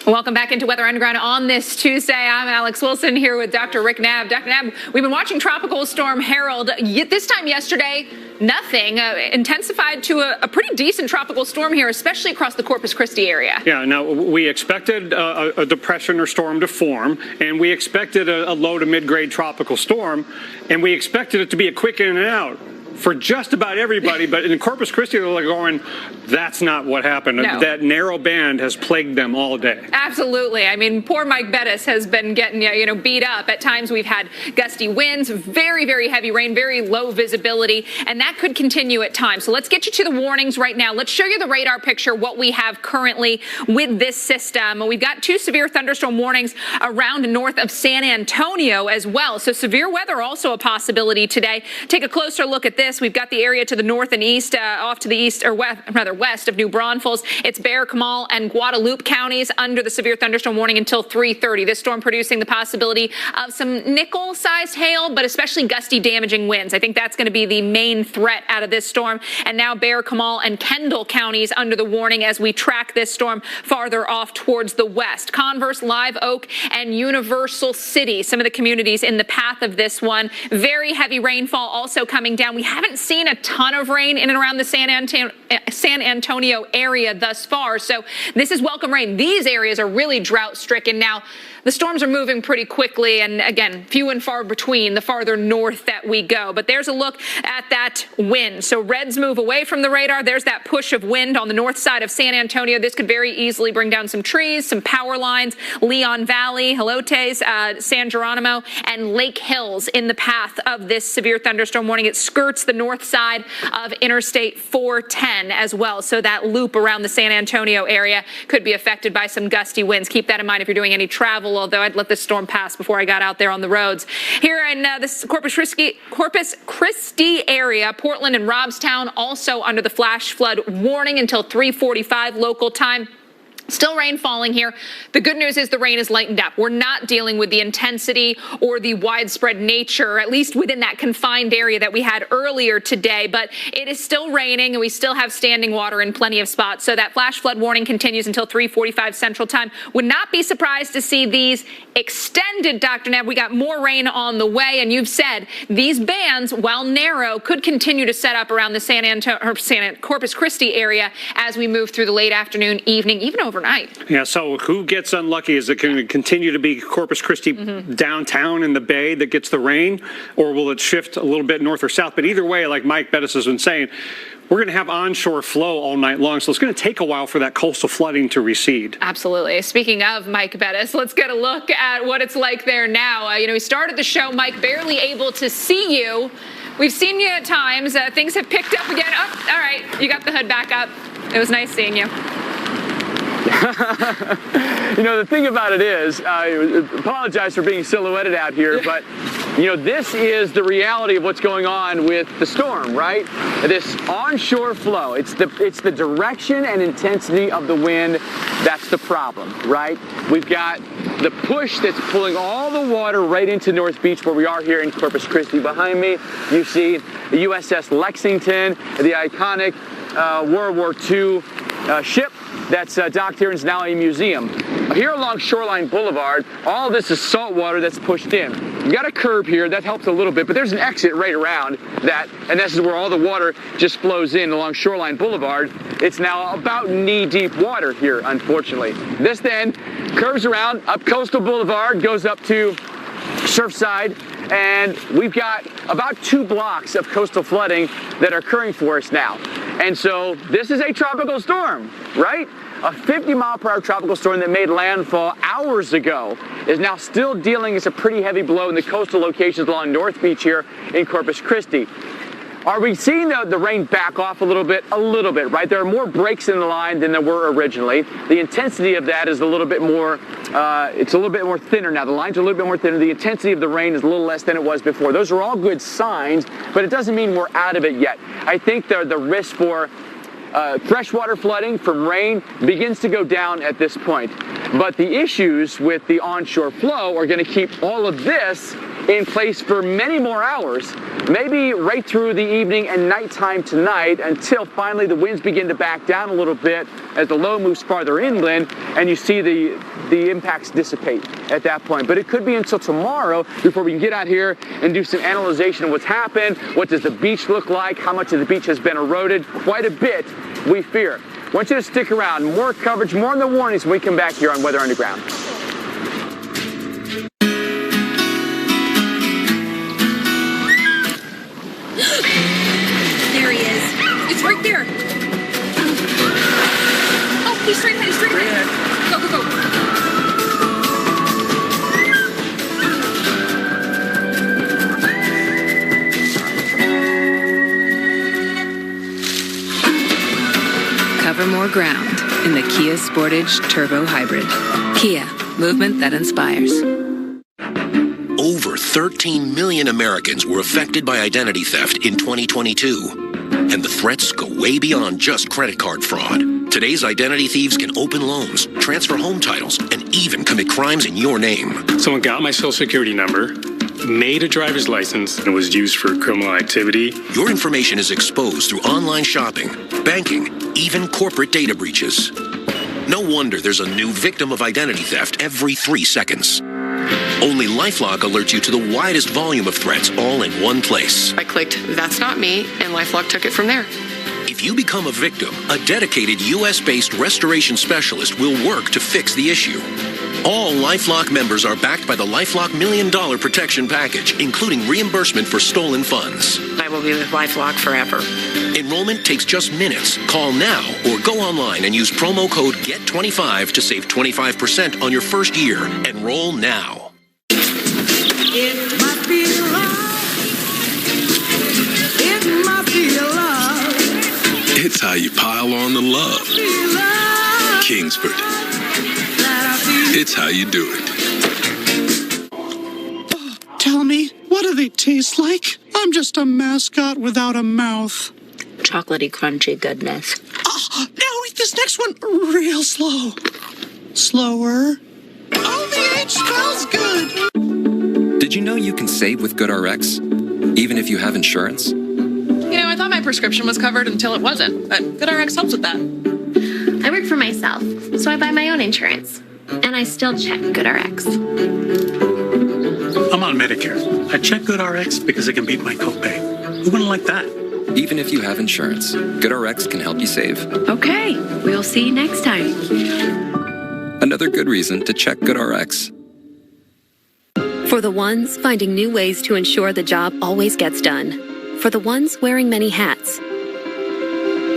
Welcome back into Weather Underground on this Tuesday. I'm Alex Wilson here with Dr. Rick Knabb. Dr. Knabb, we've been watching Tropical Storm Harold. This time yesterday, nothing. Intensified to a pretty decent tropical storm here, especially across the Corpus Christi area. Yeah, now we expected a depression or storm to form, and we expected a low to mid-grade tropical storm, and we expected it to be a quick in and out for just about everybody, but in Corpus Christi, they're like going, that's not what happened. No. That narrow band has plagued them all day. Absolutely. I mean, poor Mike Bettis has been getting, beat up. At times we've had gusty winds, very, very heavy rain, very low visibility, and that could continue at times. So let's get you to the warnings right now. Let's show you the radar picture, what we have currently with this system. We've got 2 severe thunderstorm warnings around north of San Antonio as well. So severe weather also a possibility today. Take a closer look at this. We've got the area to the north and east, off to the east, or west of New Braunfels. It's Bexar, Comal, and Guadalupe counties under the severe thunderstorm warning until 3:30. This storm producing the possibility of some nickel-sized hail, but especially gusty, damaging winds. I think that's going to be the main threat out of this storm. And now Bexar, Comal, and Kendall counties under the warning as we track this storm farther off towards the west. Converse, Live Oak, and Universal City, some of the communities in the path of this one. Very heavy rainfall also coming down. We haven't seen a ton of rain in and around the San Antonio area thus far, so this is welcome rain. These areas are really drought-stricken now. The storms are moving pretty quickly, and again, few and far between the farther north that we go. But there's a look at that wind. So reds move away from the radar. There's that push of wind on the north side of San Antonio. This could very easily bring down some trees, some power lines, Leon Valley, Helotes, San Geronimo, and Lake Hills in the path of this severe thunderstorm warning. It skirts the north side of Interstate 410 as well. So that loop around the San Antonio area could be affected by some gusty winds. Keep that in mind if you're doing any travel, although I'd let this storm pass before I got out there on the roads. Here in this Corpus Christi area, Portland and Robstown also under the flash flood warning until 3:45 local time. Still rain falling here. The good news is the rain is lightened up. We're not dealing with the intensity or the widespread nature, at least within that confined area that we had earlier today. But it is still raining, and we still have standing water in plenty of spots. So that flash flood warning continues until 3:45 Central Time. Would not be surprised to see these extended, Dr. Knabb. We got more rain on the way, and you've said these bands, while narrow, could continue to set up around the Corpus Christi area as we move through the late afternoon, evening, even overnight. Yeah, so who gets unlucky? Is it going to continue to be Corpus Christi downtown in the bay that gets the rain, or will it shift a little bit north or south? But either way, like Mike Bettis has been saying, we're going to have onshore flow all night long, so it's going to take a while for that coastal flooding to recede. Absolutely. Speaking of Mike Bettis, let's get a look at what it's like there now. We started the show, Mike, barely able to see you. We've seen you at times. Things have picked up again. Oh, all right. You got the hood back up. It was nice seeing you. The thing about it is, I apologize for being silhouetted out here, but, this is the reality of what's going on with the storm, right? This onshore flow, it's the direction and intensity of the wind that's the problem, right? We've got the push that's pulling all the water right into North Beach, where we are here in Corpus Christi. Behind me, you see the USS Lexington, the iconic World War II ship that's docked here and is now a museum. Here along Shoreline Boulevard, all this is salt water that's pushed in. You've got a curb here, that helps a little bit, but there's an exit right around that, and this is where all the water just flows in along Shoreline Boulevard. It's now about knee-deep water here, unfortunately. This then curves around up Coastal Boulevard, goes up to Surfside, and we've got about 2 blocks of coastal flooding that are occurring for us now. And so this is a tropical storm, right? A 50-mile-per-hour tropical storm that made landfall hours ago is now still dealing as a pretty heavy blow in the coastal locations along North Beach here in Corpus Christi. Are we seeing the rain back off a little bit? A little bit, right? There are more breaks in the line than there were originally. The intensity of that is a little bit more, it's a little bit more thinner now. The lines are a little bit more thinner. The intensity of the rain is a little less than it was before. Those are all good signs, but it doesn't mean we're out of it yet. I think the risk for freshwater flooding from rain begins to go down at this point. But the issues with the onshore flow are going to keep all of this in place for many more hours, maybe right through the evening and nighttime tonight, until finally the winds begin to back down a little bit as the low moves farther inland and you see the impacts dissipate at that point. But it could be until tomorrow before we can get out here and do some analyzation of what's happened. What does the beach look like? How much of the beach has been eroded? Quite a bit, we fear. I want you to stick around. More coverage, more on the warnings when we come back here on Weather Underground. There he is. It's right there. Oh, he's straight ahead. He's straight ahead. Go, go, go. Cover more ground in the Kia Sportage Turbo Hybrid. Kia, movement that inspires. Over 13 million Americans were affected by identity theft in 2022. And the threats go way beyond just credit card fraud. Today's identity thieves can open loans, transfer home titles, and even commit crimes in your name. Someone got my social security number, made a driver's license, and it was used for criminal activity. Your information is exposed through online shopping, banking, even corporate data breaches. No wonder there's a new victim of identity theft every 3 seconds. Only LifeLock alerts you to the widest volume of threats all in one place. I clicked, "That's not me," and LifeLock took it from there. If you become a victim, a dedicated U.S.-based restoration specialist will work to fix the issue. All LifeLock members are backed by the LifeLock $1 Million Protection Package, including reimbursement for stolen funds. I will be with LifeLock forever. Enrollment takes just minutes. Call now or go online and use promo code GET25 to save 25% on your first year. Enroll now. It must be love. It must be love. It's how you pile on the love. Kingsford. It's how you do it. Tell me, what do they taste like? I'm just a mascot without a mouth. Chocolatey, crunchy goodness. Oh, now eat this next one real slow. Slower. Oh, the H smells good. Did you know you can save with GoodRx, even if you have insurance? You know, I thought my prescription was covered until it wasn't, but GoodRx helps with that. I work for myself, so I buy my own insurance. And I still check GoodRx. I'm on Medicare. I check GoodRx because it can beat my copay. Who wouldn't like that? Even if you have insurance, GoodRx can help you save. Okay, we'll see you next time. Another good reason to check GoodRx. For the ones finding new ways to ensure the job always gets done. For the ones wearing many hats.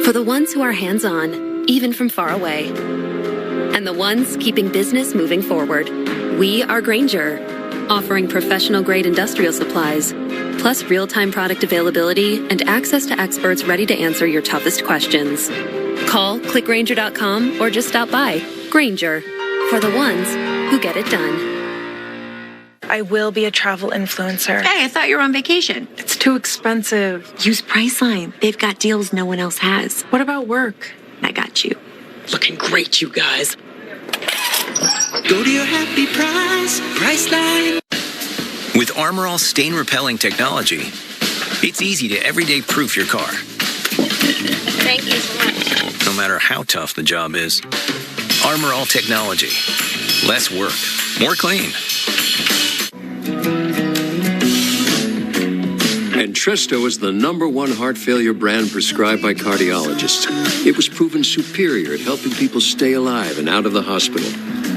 For the ones who are hands-on, even from far away. And the ones keeping business moving forward. We are Grainger, offering professional-grade industrial supplies, plus real-time product availability and access to experts ready to answer your toughest questions. Call, click Grainger.com, or just stop by. Grainger, for the ones who get it done. I will be a travel influencer. Hey, I thought you were on vacation. It's too expensive. Use Priceline. They've got deals no one else has. What about work? I got you. Looking great, you guys. Go to your happy price, Priceline. With Armor All stain-repelling technology, it's easy to everyday proof your car. Thank you so much. No matter how tough the job is. Armor All technology. Less work, more clean. Entresto is the #1 heart failure brand prescribed by cardiologists. It was proven superior at helping people stay alive and out of the hospital.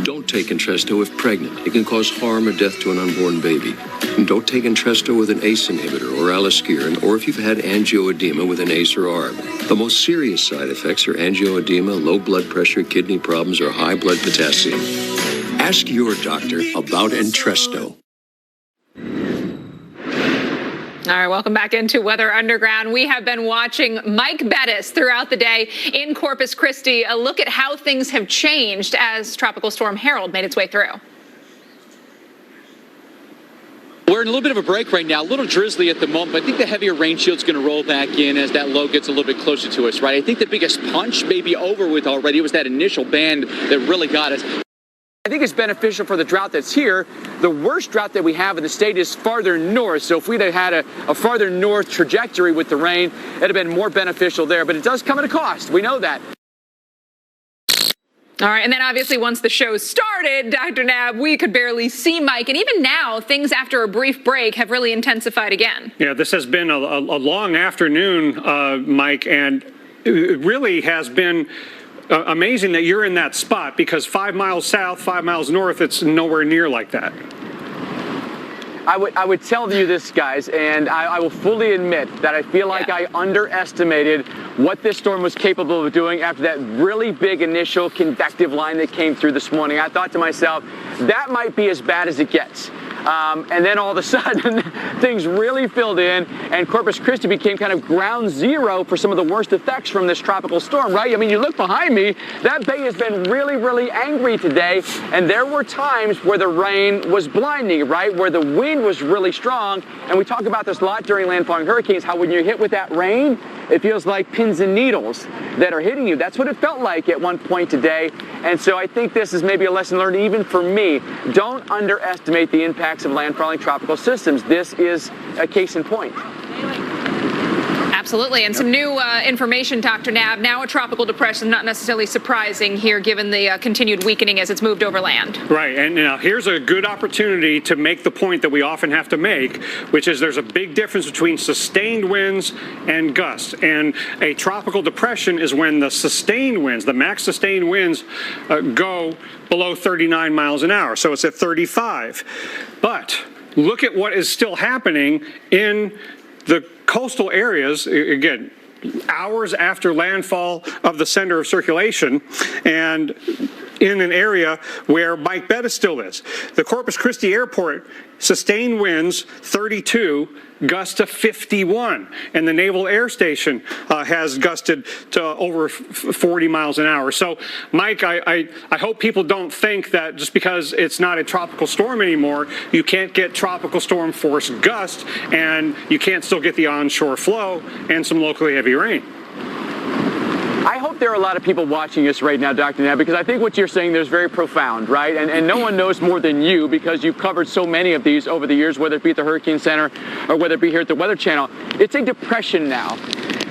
Don't take Entresto if pregnant. It can cause harm or death to an unborn baby. And don't take Entresto with an ACE inhibitor or aliskiren, or if you've had angioedema with an ACE or ARB. The most serious side effects are angioedema, low blood pressure, kidney problems, or high blood potassium. Ask your doctor about Entresto. All right, welcome back into Weather Underground. We have been watching Mike Bettis throughout the day in Corpus Christi. A look at how things have changed as Tropical Storm Harold made its way through. We're in a little bit of a break right now, a little drizzly at the moment, but I think the heavier rain shield's going to roll back in as that low gets a little bit closer to us, right? I think the biggest punch may be over with already. It was that initial band that really got us. I think it's beneficial for the drought that's here. The worst drought that we have in the state is farther north. So if we'd have had a farther north trajectory with the rain, it'd have been more beneficial there. But it does come at a cost. We know that. All right, and then obviously once the show started, Dr. Knabb, we could barely see Mike. And even now, things after a brief break have really intensified again. Yeah, this has been a long afternoon, Mike, and it really has been amazing that you're in that spot, because 5 miles south, 5 miles north, it's nowhere near like that. I would tell you this, guys, and I will fully admit that I feel like I underestimated what this storm was capable of doing after that really big initial convective line that came through this morning. I thought to myself, that might be as bad as it gets. And then all of a sudden, things really filled in, and Corpus Christi became kind of ground zero for some of the worst effects from this tropical storm, right? I mean, you look behind me, that bay has been really, really angry today, and there were times where the rain was blinding, right? Where the wind was really strong, and we talk about this a lot during landfalling hurricanes, how when you're hit with that rain, it feels like pins and needles that are hitting you. That's what it felt like at one point today, and so I think this is maybe a lesson learned even for me. Don't underestimate the impacts of landfalling tropical systems. This is a case in point. Absolutely. And some new information, Dr. Knabb. Now a tropical depression, not necessarily surprising here given the continued weakening as it's moved over land. Right. And now here's a good opportunity to make the point that we often have to make, which is there's a big difference between sustained winds and gusts. And a tropical depression is when the sustained winds, the max sustained winds, go below 39 miles an hour. So it's at 35. But look at what is still happening in the coastal areas, again, hours after landfall of the center of circulation, and in an area where Mike Bettis still is. The Corpus Christi Airport, sustained winds 32, gust to 51, and the Naval Air Station has gusted to over 40 miles an hour. So, Mike, I hope people don't think that just because it's not a tropical storm anymore, you can't get tropical storm force gust, and you can't still get the onshore flow and some locally heavy rain. I hope there are a lot of people watching us right now, Dr. Knabb, because I think what you're saying there is very profound, right? And no one knows more than you, because you've covered so many of these over the years, whether it be at the Hurricane Center or whether it be here at the Weather Channel. It's a depression now.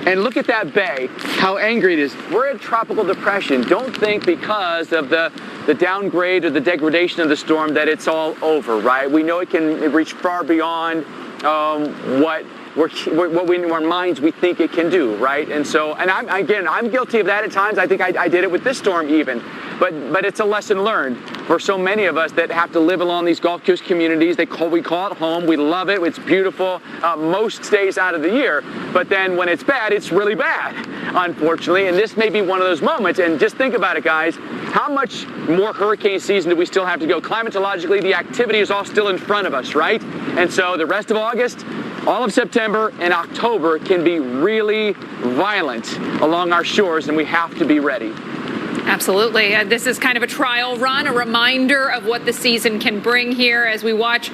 And look at that bay, how angry it is. We're in tropical depression. Don't think because of the downgrade or the degradation of the storm that it's all over, right? We know it can reach far beyond what we in our minds we think it can do, right? And so, and I'm guilty of that at times. I think I did it with this storm even, but it's a lesson learned for so many of us that have to live along these Gulf Coast communities. We call it home. We love it. It's beautiful most days out of the year, but then when it's bad, it's really bad, unfortunately. And this may be one of those moments. And just think about it, guys. How much more hurricane season do we still have to go? Climatologically, the activity is all still in front of us, right? And so the rest of August, all of September and October can be really violent along our shores, and we have to be ready. Absolutely. This is kind of a trial run, a reminder of what the season can bring here as we watch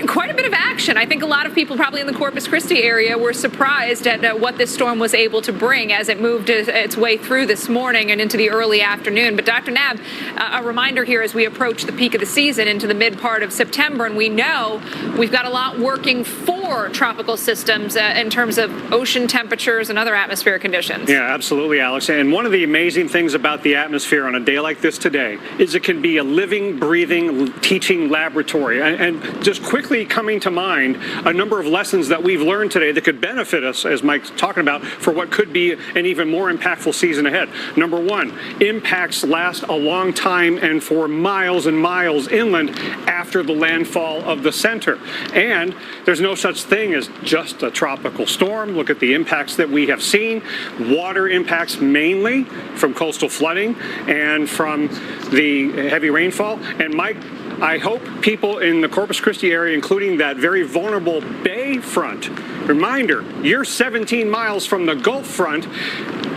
quite a bit of action. I think a lot of people probably in the Corpus Christi area were surprised at what this storm was able to bring as it moved its way through this morning and into the early afternoon. But Dr. Knabb, a reminder here as we approach the peak of the season into the mid part of September, and we know we've got a lot working for tropical systems in terms of ocean temperatures and other atmospheric conditions. Yeah, absolutely, Alex. And one of the amazing things about the atmosphere on a day like this today is it can be a living, breathing, teaching laboratory. And just quickly coming to mind a number of lessons that we've learned today that could benefit us, as Mike's talking about, for what could be an even more impactful season ahead. Number one, impacts last a long time and for miles and miles inland after the landfall of the center. And there's no such thing as just a tropical storm. Look at the impacts that we have seen. Water impacts mainly from coastal flooding and from the heavy rainfall. And Mike, I hope people in the Corpus Christi area, including that very vulnerable bay front, reminder, you're 17 miles from the Gulf front.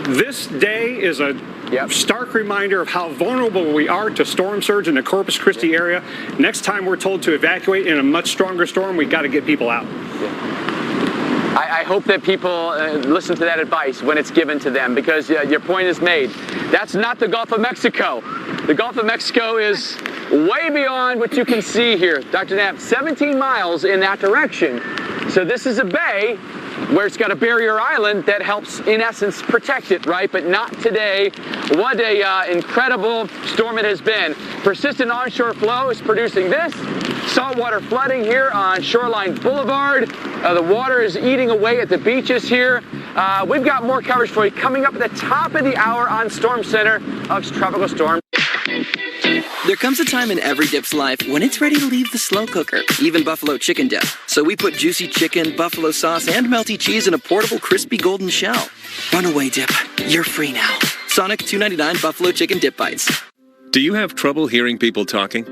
This day is a Stark reminder of how vulnerable we are to storm surge in the Corpus Christi area. Next time we're told to evacuate in a much stronger storm, we got to get people out. I hope that people listen to that advice when it's given to them, because your point is made. That's not the Gulf of Mexico. The Gulf of Mexico is way beyond what you can see here. Dr. Knapp, 17 miles in that direction. So this is a bay where it's got a barrier island that helps, in essence, protect it, right? But not today. What a incredible storm it has been. Persistent onshore flow is producing this. Saltwater flooding here on Shoreline Boulevard. The water is eating away at the beaches here. We've got more coverage for you coming up at the top of the hour on Storm Center of Tropical Storm. There comes a time in every dip's life when it's ready to leave the slow cooker, even buffalo chicken dip. So we put juicy chicken, buffalo sauce, and melty cheese in a portable crispy golden shell. Runaway dip, you're free now. Sonic $2.99 buffalo chicken dip bites. Do you have trouble hearing people talking?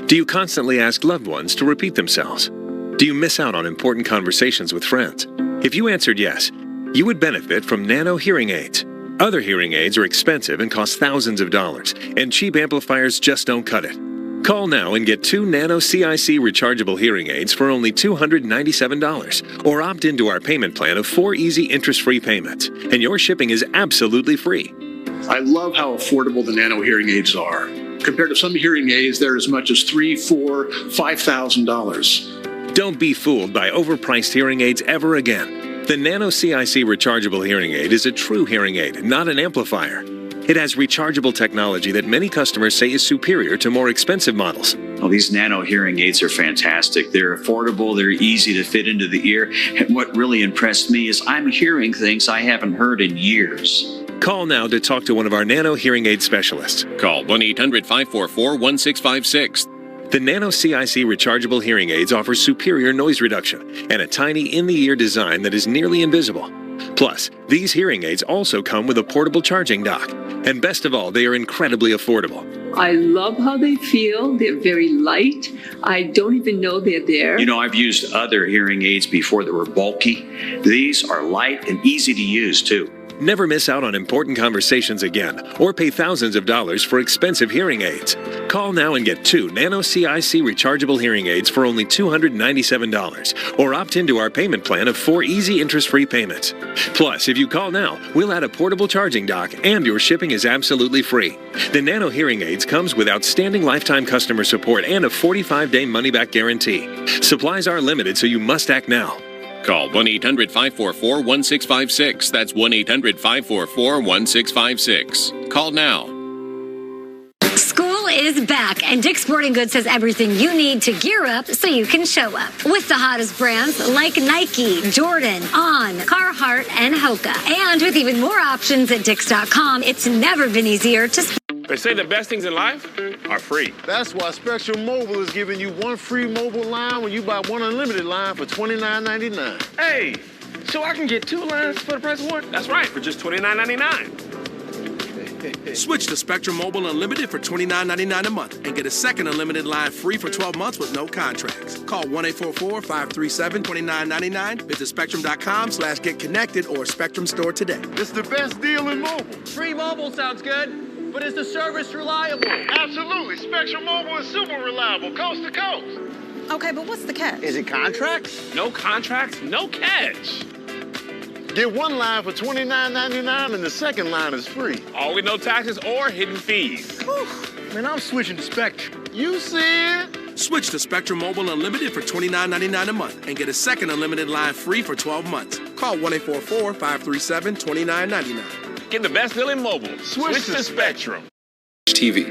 Do you constantly ask loved ones to repeat themselves? Do you miss out on important conversations with friends? If you answered yes, you would benefit from nano hearing aids. Other hearing aids are expensive and cost thousands of dollars, and cheap amplifiers just don't cut it. Call now and get 2 nano CIC rechargeable hearing aids for only $297, or opt into our payment plan of 4 easy interest-free payments, and your shipping is absolutely free. I love how affordable the nano hearing aids are. Compared to some hearing aids, they're as much as $3,000, $4,000, $5,000. Don't be fooled by overpriced hearing aids ever again. The Nano CIC rechargeable hearing aid is a true hearing aid, not an amplifier. It has rechargeable technology that many customers say is superior to more expensive models. Well, these nano hearing aids are fantastic. They're affordable, they're easy to fit into the ear, and what really impressed me is I'm hearing things I haven't heard in years. Call now to talk to one of our Nano hearing aid specialists. Call 1-800-544-1656. The Nano CIC rechargeable hearing aids offer superior noise reduction and a tiny in-the-ear design that is nearly invisible. Plus, these hearing aids also come with a portable charging dock. And best of all, they are incredibly affordable. I love how they feel. They're very light. I don't even know they're there. You know, I've used other hearing aids before that were bulky. These are light and easy to use, too. Never miss out on important conversations again, or pay thousands of dollars for expensive hearing aids. Call now and get 2 Nano CIC rechargeable hearing aids for only $297, or opt into our payment plan of 4 easy interest-free payments. Plus, if you call now, we'll add a portable charging dock, and your shipping is absolutely free. The Nano hearing aids comes with outstanding lifetime customer support and a 45-day money-back guarantee. Supplies are limited, so you must act now. Call 1-800-544-1656. That's 1-800-544-1656. Call now. School is back, and Dick's Sporting Goods has everything you need to gear up so you can show up. With the hottest brands like Nike, Jordan, On, Carhartt, and Hoka. And with even more options at Dicks.com, it's never been easier to... They say the best things in life are free. That's why Spectrum Mobile is giving you 1 free mobile line when you buy 1 unlimited line for $29.99. Hey, so I can get 2 lines for the price of 1? That's right, for just $29.99. Switch to Spectrum Mobile Unlimited for $29.99 a month and get a second unlimited line free for 12 months with no contracts. Call 1-844-537-2999. Visit Spectrum.com/get connected or Spectrum Store today. It's the best deal in mobile. Free mobile sounds good. But is the service reliable? Absolutely. Spectrum Mobile is super reliable, coast to coast. Okay, but what's the catch? Is it contracts? No contracts, no catch. Get 1 line for $29.99 and the second line is free. All with no taxes or hidden fees. Whew. Man, I'm switching to Spectrum. You said? Switch to Spectrum Mobile Unlimited for $29.99 a month and get a second unlimited line free for 12 months. Call 1-844-537-2999. Get the best deal in mobile. Switch to Spectrum. TV.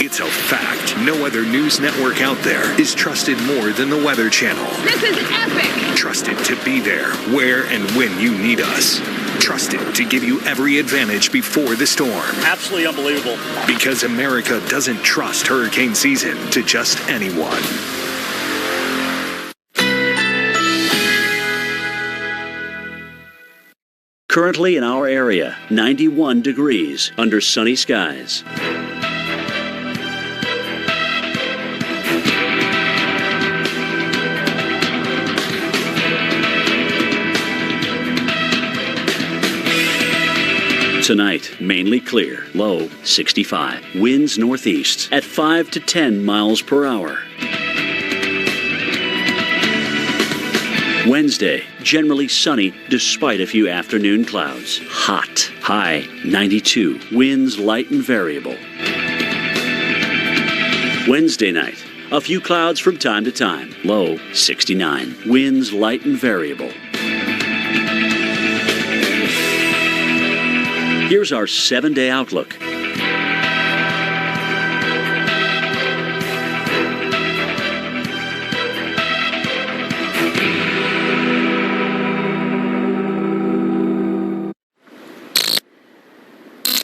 It's a fact. No other news network out there is trusted more than the Weather Channel. This is epic. Trusted to be there, where and when you need us. Trusted to give you every advantage before the storm. Absolutely unbelievable. Because America doesn't trust hurricane season to just anyone. Currently in our area, 91 degrees under sunny skies. Tonight, mainly clear, low 65. Winds northeast at 5 to 10 miles per hour. Wednesday, generally sunny despite a few afternoon clouds. Hot. High 92. Winds light and variable. Wednesday night, a few clouds from time to time. Low 69. Winds light and variable. Here's our 7-day outlook.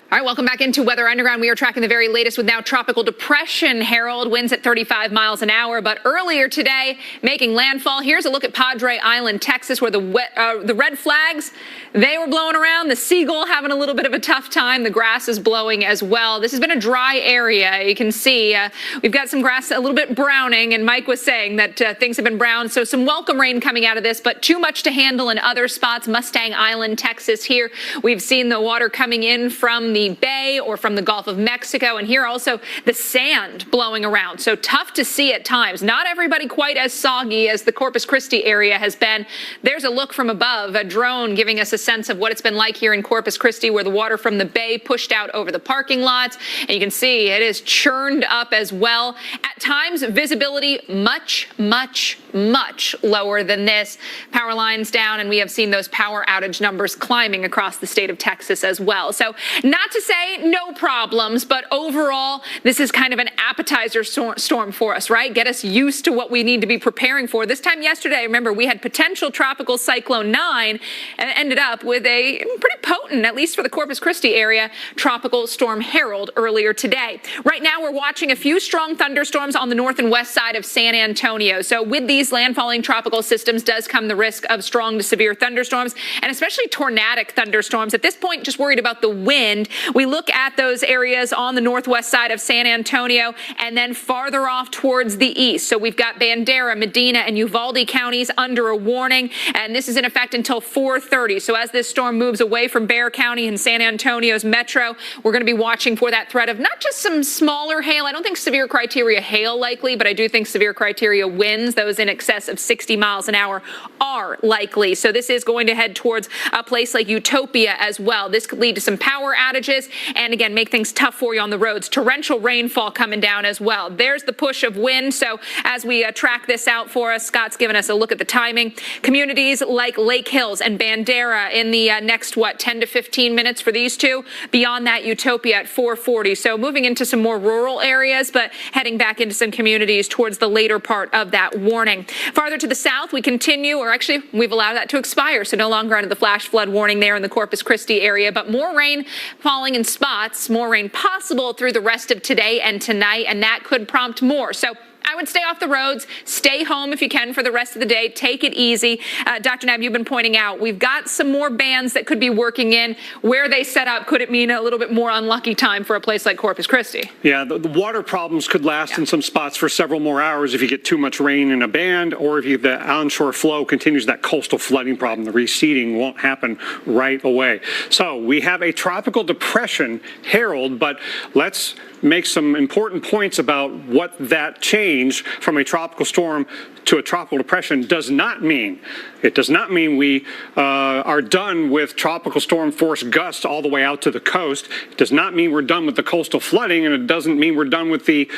All right, welcome back into Weather Underground. We are tracking the very latest with now tropical depression Harold, winds at 35 miles an hour. But earlier today, making landfall. Here's a look at Padre Island, Texas, where the red flags, they were blowing around. The seagull having a little bit of a tough time. The grass is blowing as well. This has been a dry area. You can see we've got some grass a little bit browning, and Mike was saying that things have been brown. So some welcome rain coming out of this, but too much to handle in other spots. Mustang Island, Texas here. We've seen the water coming in from the Bay or from the Gulf of Mexico, and here also the sand blowing around. So tough to see at times. Not everybody quite as soggy as the Corpus Christi area has been. There's a look from above, a drone giving us a sense of what it's been like here in Corpus Christi, where the water from the Bay pushed out over the parking lots. And you can see it is churned up as well. At times, visibility much, much, much lower than this. Power lines down, and we have seen those power outage numbers climbing across the state of Texas as well. So not to say no problems, but overall, this is kind of an appetizer storm for us, right? Get us used to what we need to be preparing for. This time yesterday, remember, we had potential tropical cyclone 9 and ended up with a pretty potent, at least for the Corpus Christi area, tropical storm Harold earlier today. Right now, we're watching a few strong thunderstorms on the north and west side of San Antonio. So with these landfalling tropical systems does come the risk of strong to severe thunderstorms, and especially tornadic thunderstorms. At this point, just worried about the wind. We look at those areas on the northwest side of San Antonio and then farther off towards the east. So we've got Bandera, Medina, and Uvalde counties under a warning, and this is in effect until 4:30. So as this storm moves away from Bexar County and San Antonio's metro, we're going to be watching for that threat of not just some smaller hail. I don't think severe criteria hail likely, but I do think severe criteria winds, those in excess of 60 miles an hour, are likely. So this is going to head towards a place like Utopia as well. This could lead to some power outages and, again, make things tough for you on the roads. Torrential rainfall coming down as well. There's the push of wind. So as we track this out for us, Scott's given us a look at the timing. Communities like Lake Hills and Bandera in the next, 10 to 15 minutes for these two. Beyond that, Utopia at 4:40. So moving into some more rural areas, but heading back into some communities towards the later part of that warning. Farther to the south, we continue, or actually, we've allowed that to expire. So no longer under the flash flood warning there in the Corpus Christi area, but more rain falling in spots, more rain possible through the rest of today and tonight, and that could prompt more. So I would stay off the roads, stay home if you can for the rest of the day, take it easy. Dr. Nab, you've been pointing out, we've got some more bands that could be working in. Where they set up, could it mean a little bit more unlucky time for a place like Corpus Christi? Yeah, the water problems could last in some spots for several more hours if you get too much rain in a band, or if the onshore flow continues that coastal flooding problem. The receding won't happen right away. So we have a tropical depression, Harold, but let's make some important points about what that change from a tropical storm to a tropical depression does not mean. It does not mean we are done with tropical storm force gusts all the way out to the coast. It does not mean we're done with the coastal flooding, and it doesn't mean we're done with the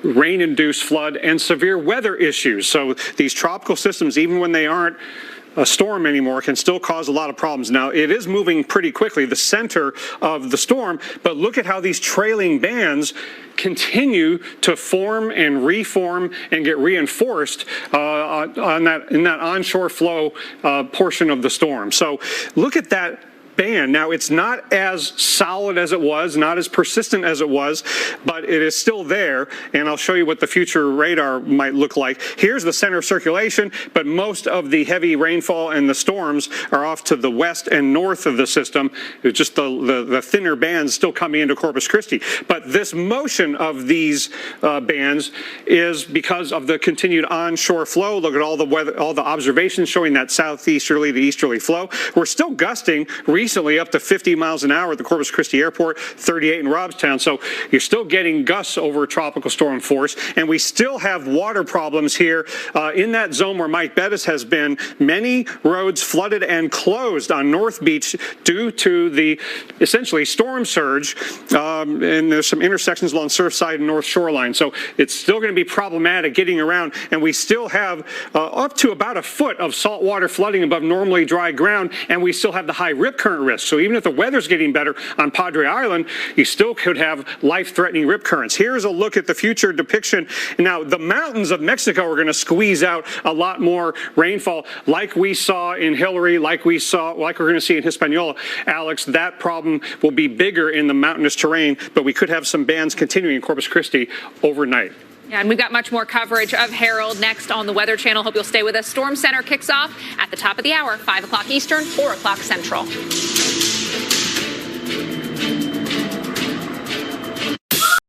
rain-induced flood and severe weather issues. So these tropical systems, even when they aren't a storm anymore, can still cause a lot of problems. Now, it is moving pretty quickly, the center of the storm, but look at how these trailing bands continue to form and reform and get reinforced in that onshore flow portion of the storm. So look at that band. Now, it's not as solid as it was, not as persistent as it was, but it is still there, and I'll show you what the future radar might look like. Here's the center of circulation, but most of the heavy rainfall and the storms are off to the west and north of the system. It's just the thinner bands still coming into Corpus Christi. But this motion of these bands is because of the continued onshore flow. Look at all the weather, all the observations showing that southeasterly to easterly flow. We're still gusting. Recent recently up to 50 miles an hour at the Corpus Christi Airport, 38 in Robstown. So you're still getting gusts over tropical storm force, and we still have water problems here in that zone where Mike Bettis has been. Many roads flooded and closed on North Beach due to the essentially storm surge, and there's some intersections along Surfside and North Shoreline. So it's still going to be problematic getting around, and we still have up to about a foot of saltwater flooding above normally dry ground, and we still have the high rip current risk. So even if the weather's getting better on Padre Island, you still could have life-threatening rip currents. Here's a look at the future depiction. Now, the mountains of Mexico are going to squeeze out a lot more rainfall, like we saw in Hillary, like we're going to see in Hispaniola. Alex, that problem will be bigger in the mountainous terrain, but we could have some bands continuing in Corpus Christi overnight. Yeah, and we've got much more coverage of Harold next on the Weather Channel. Hope you'll stay with us. Storm Center kicks off at the top of the hour, 5 o'clock Eastern, 4 o'clock Central.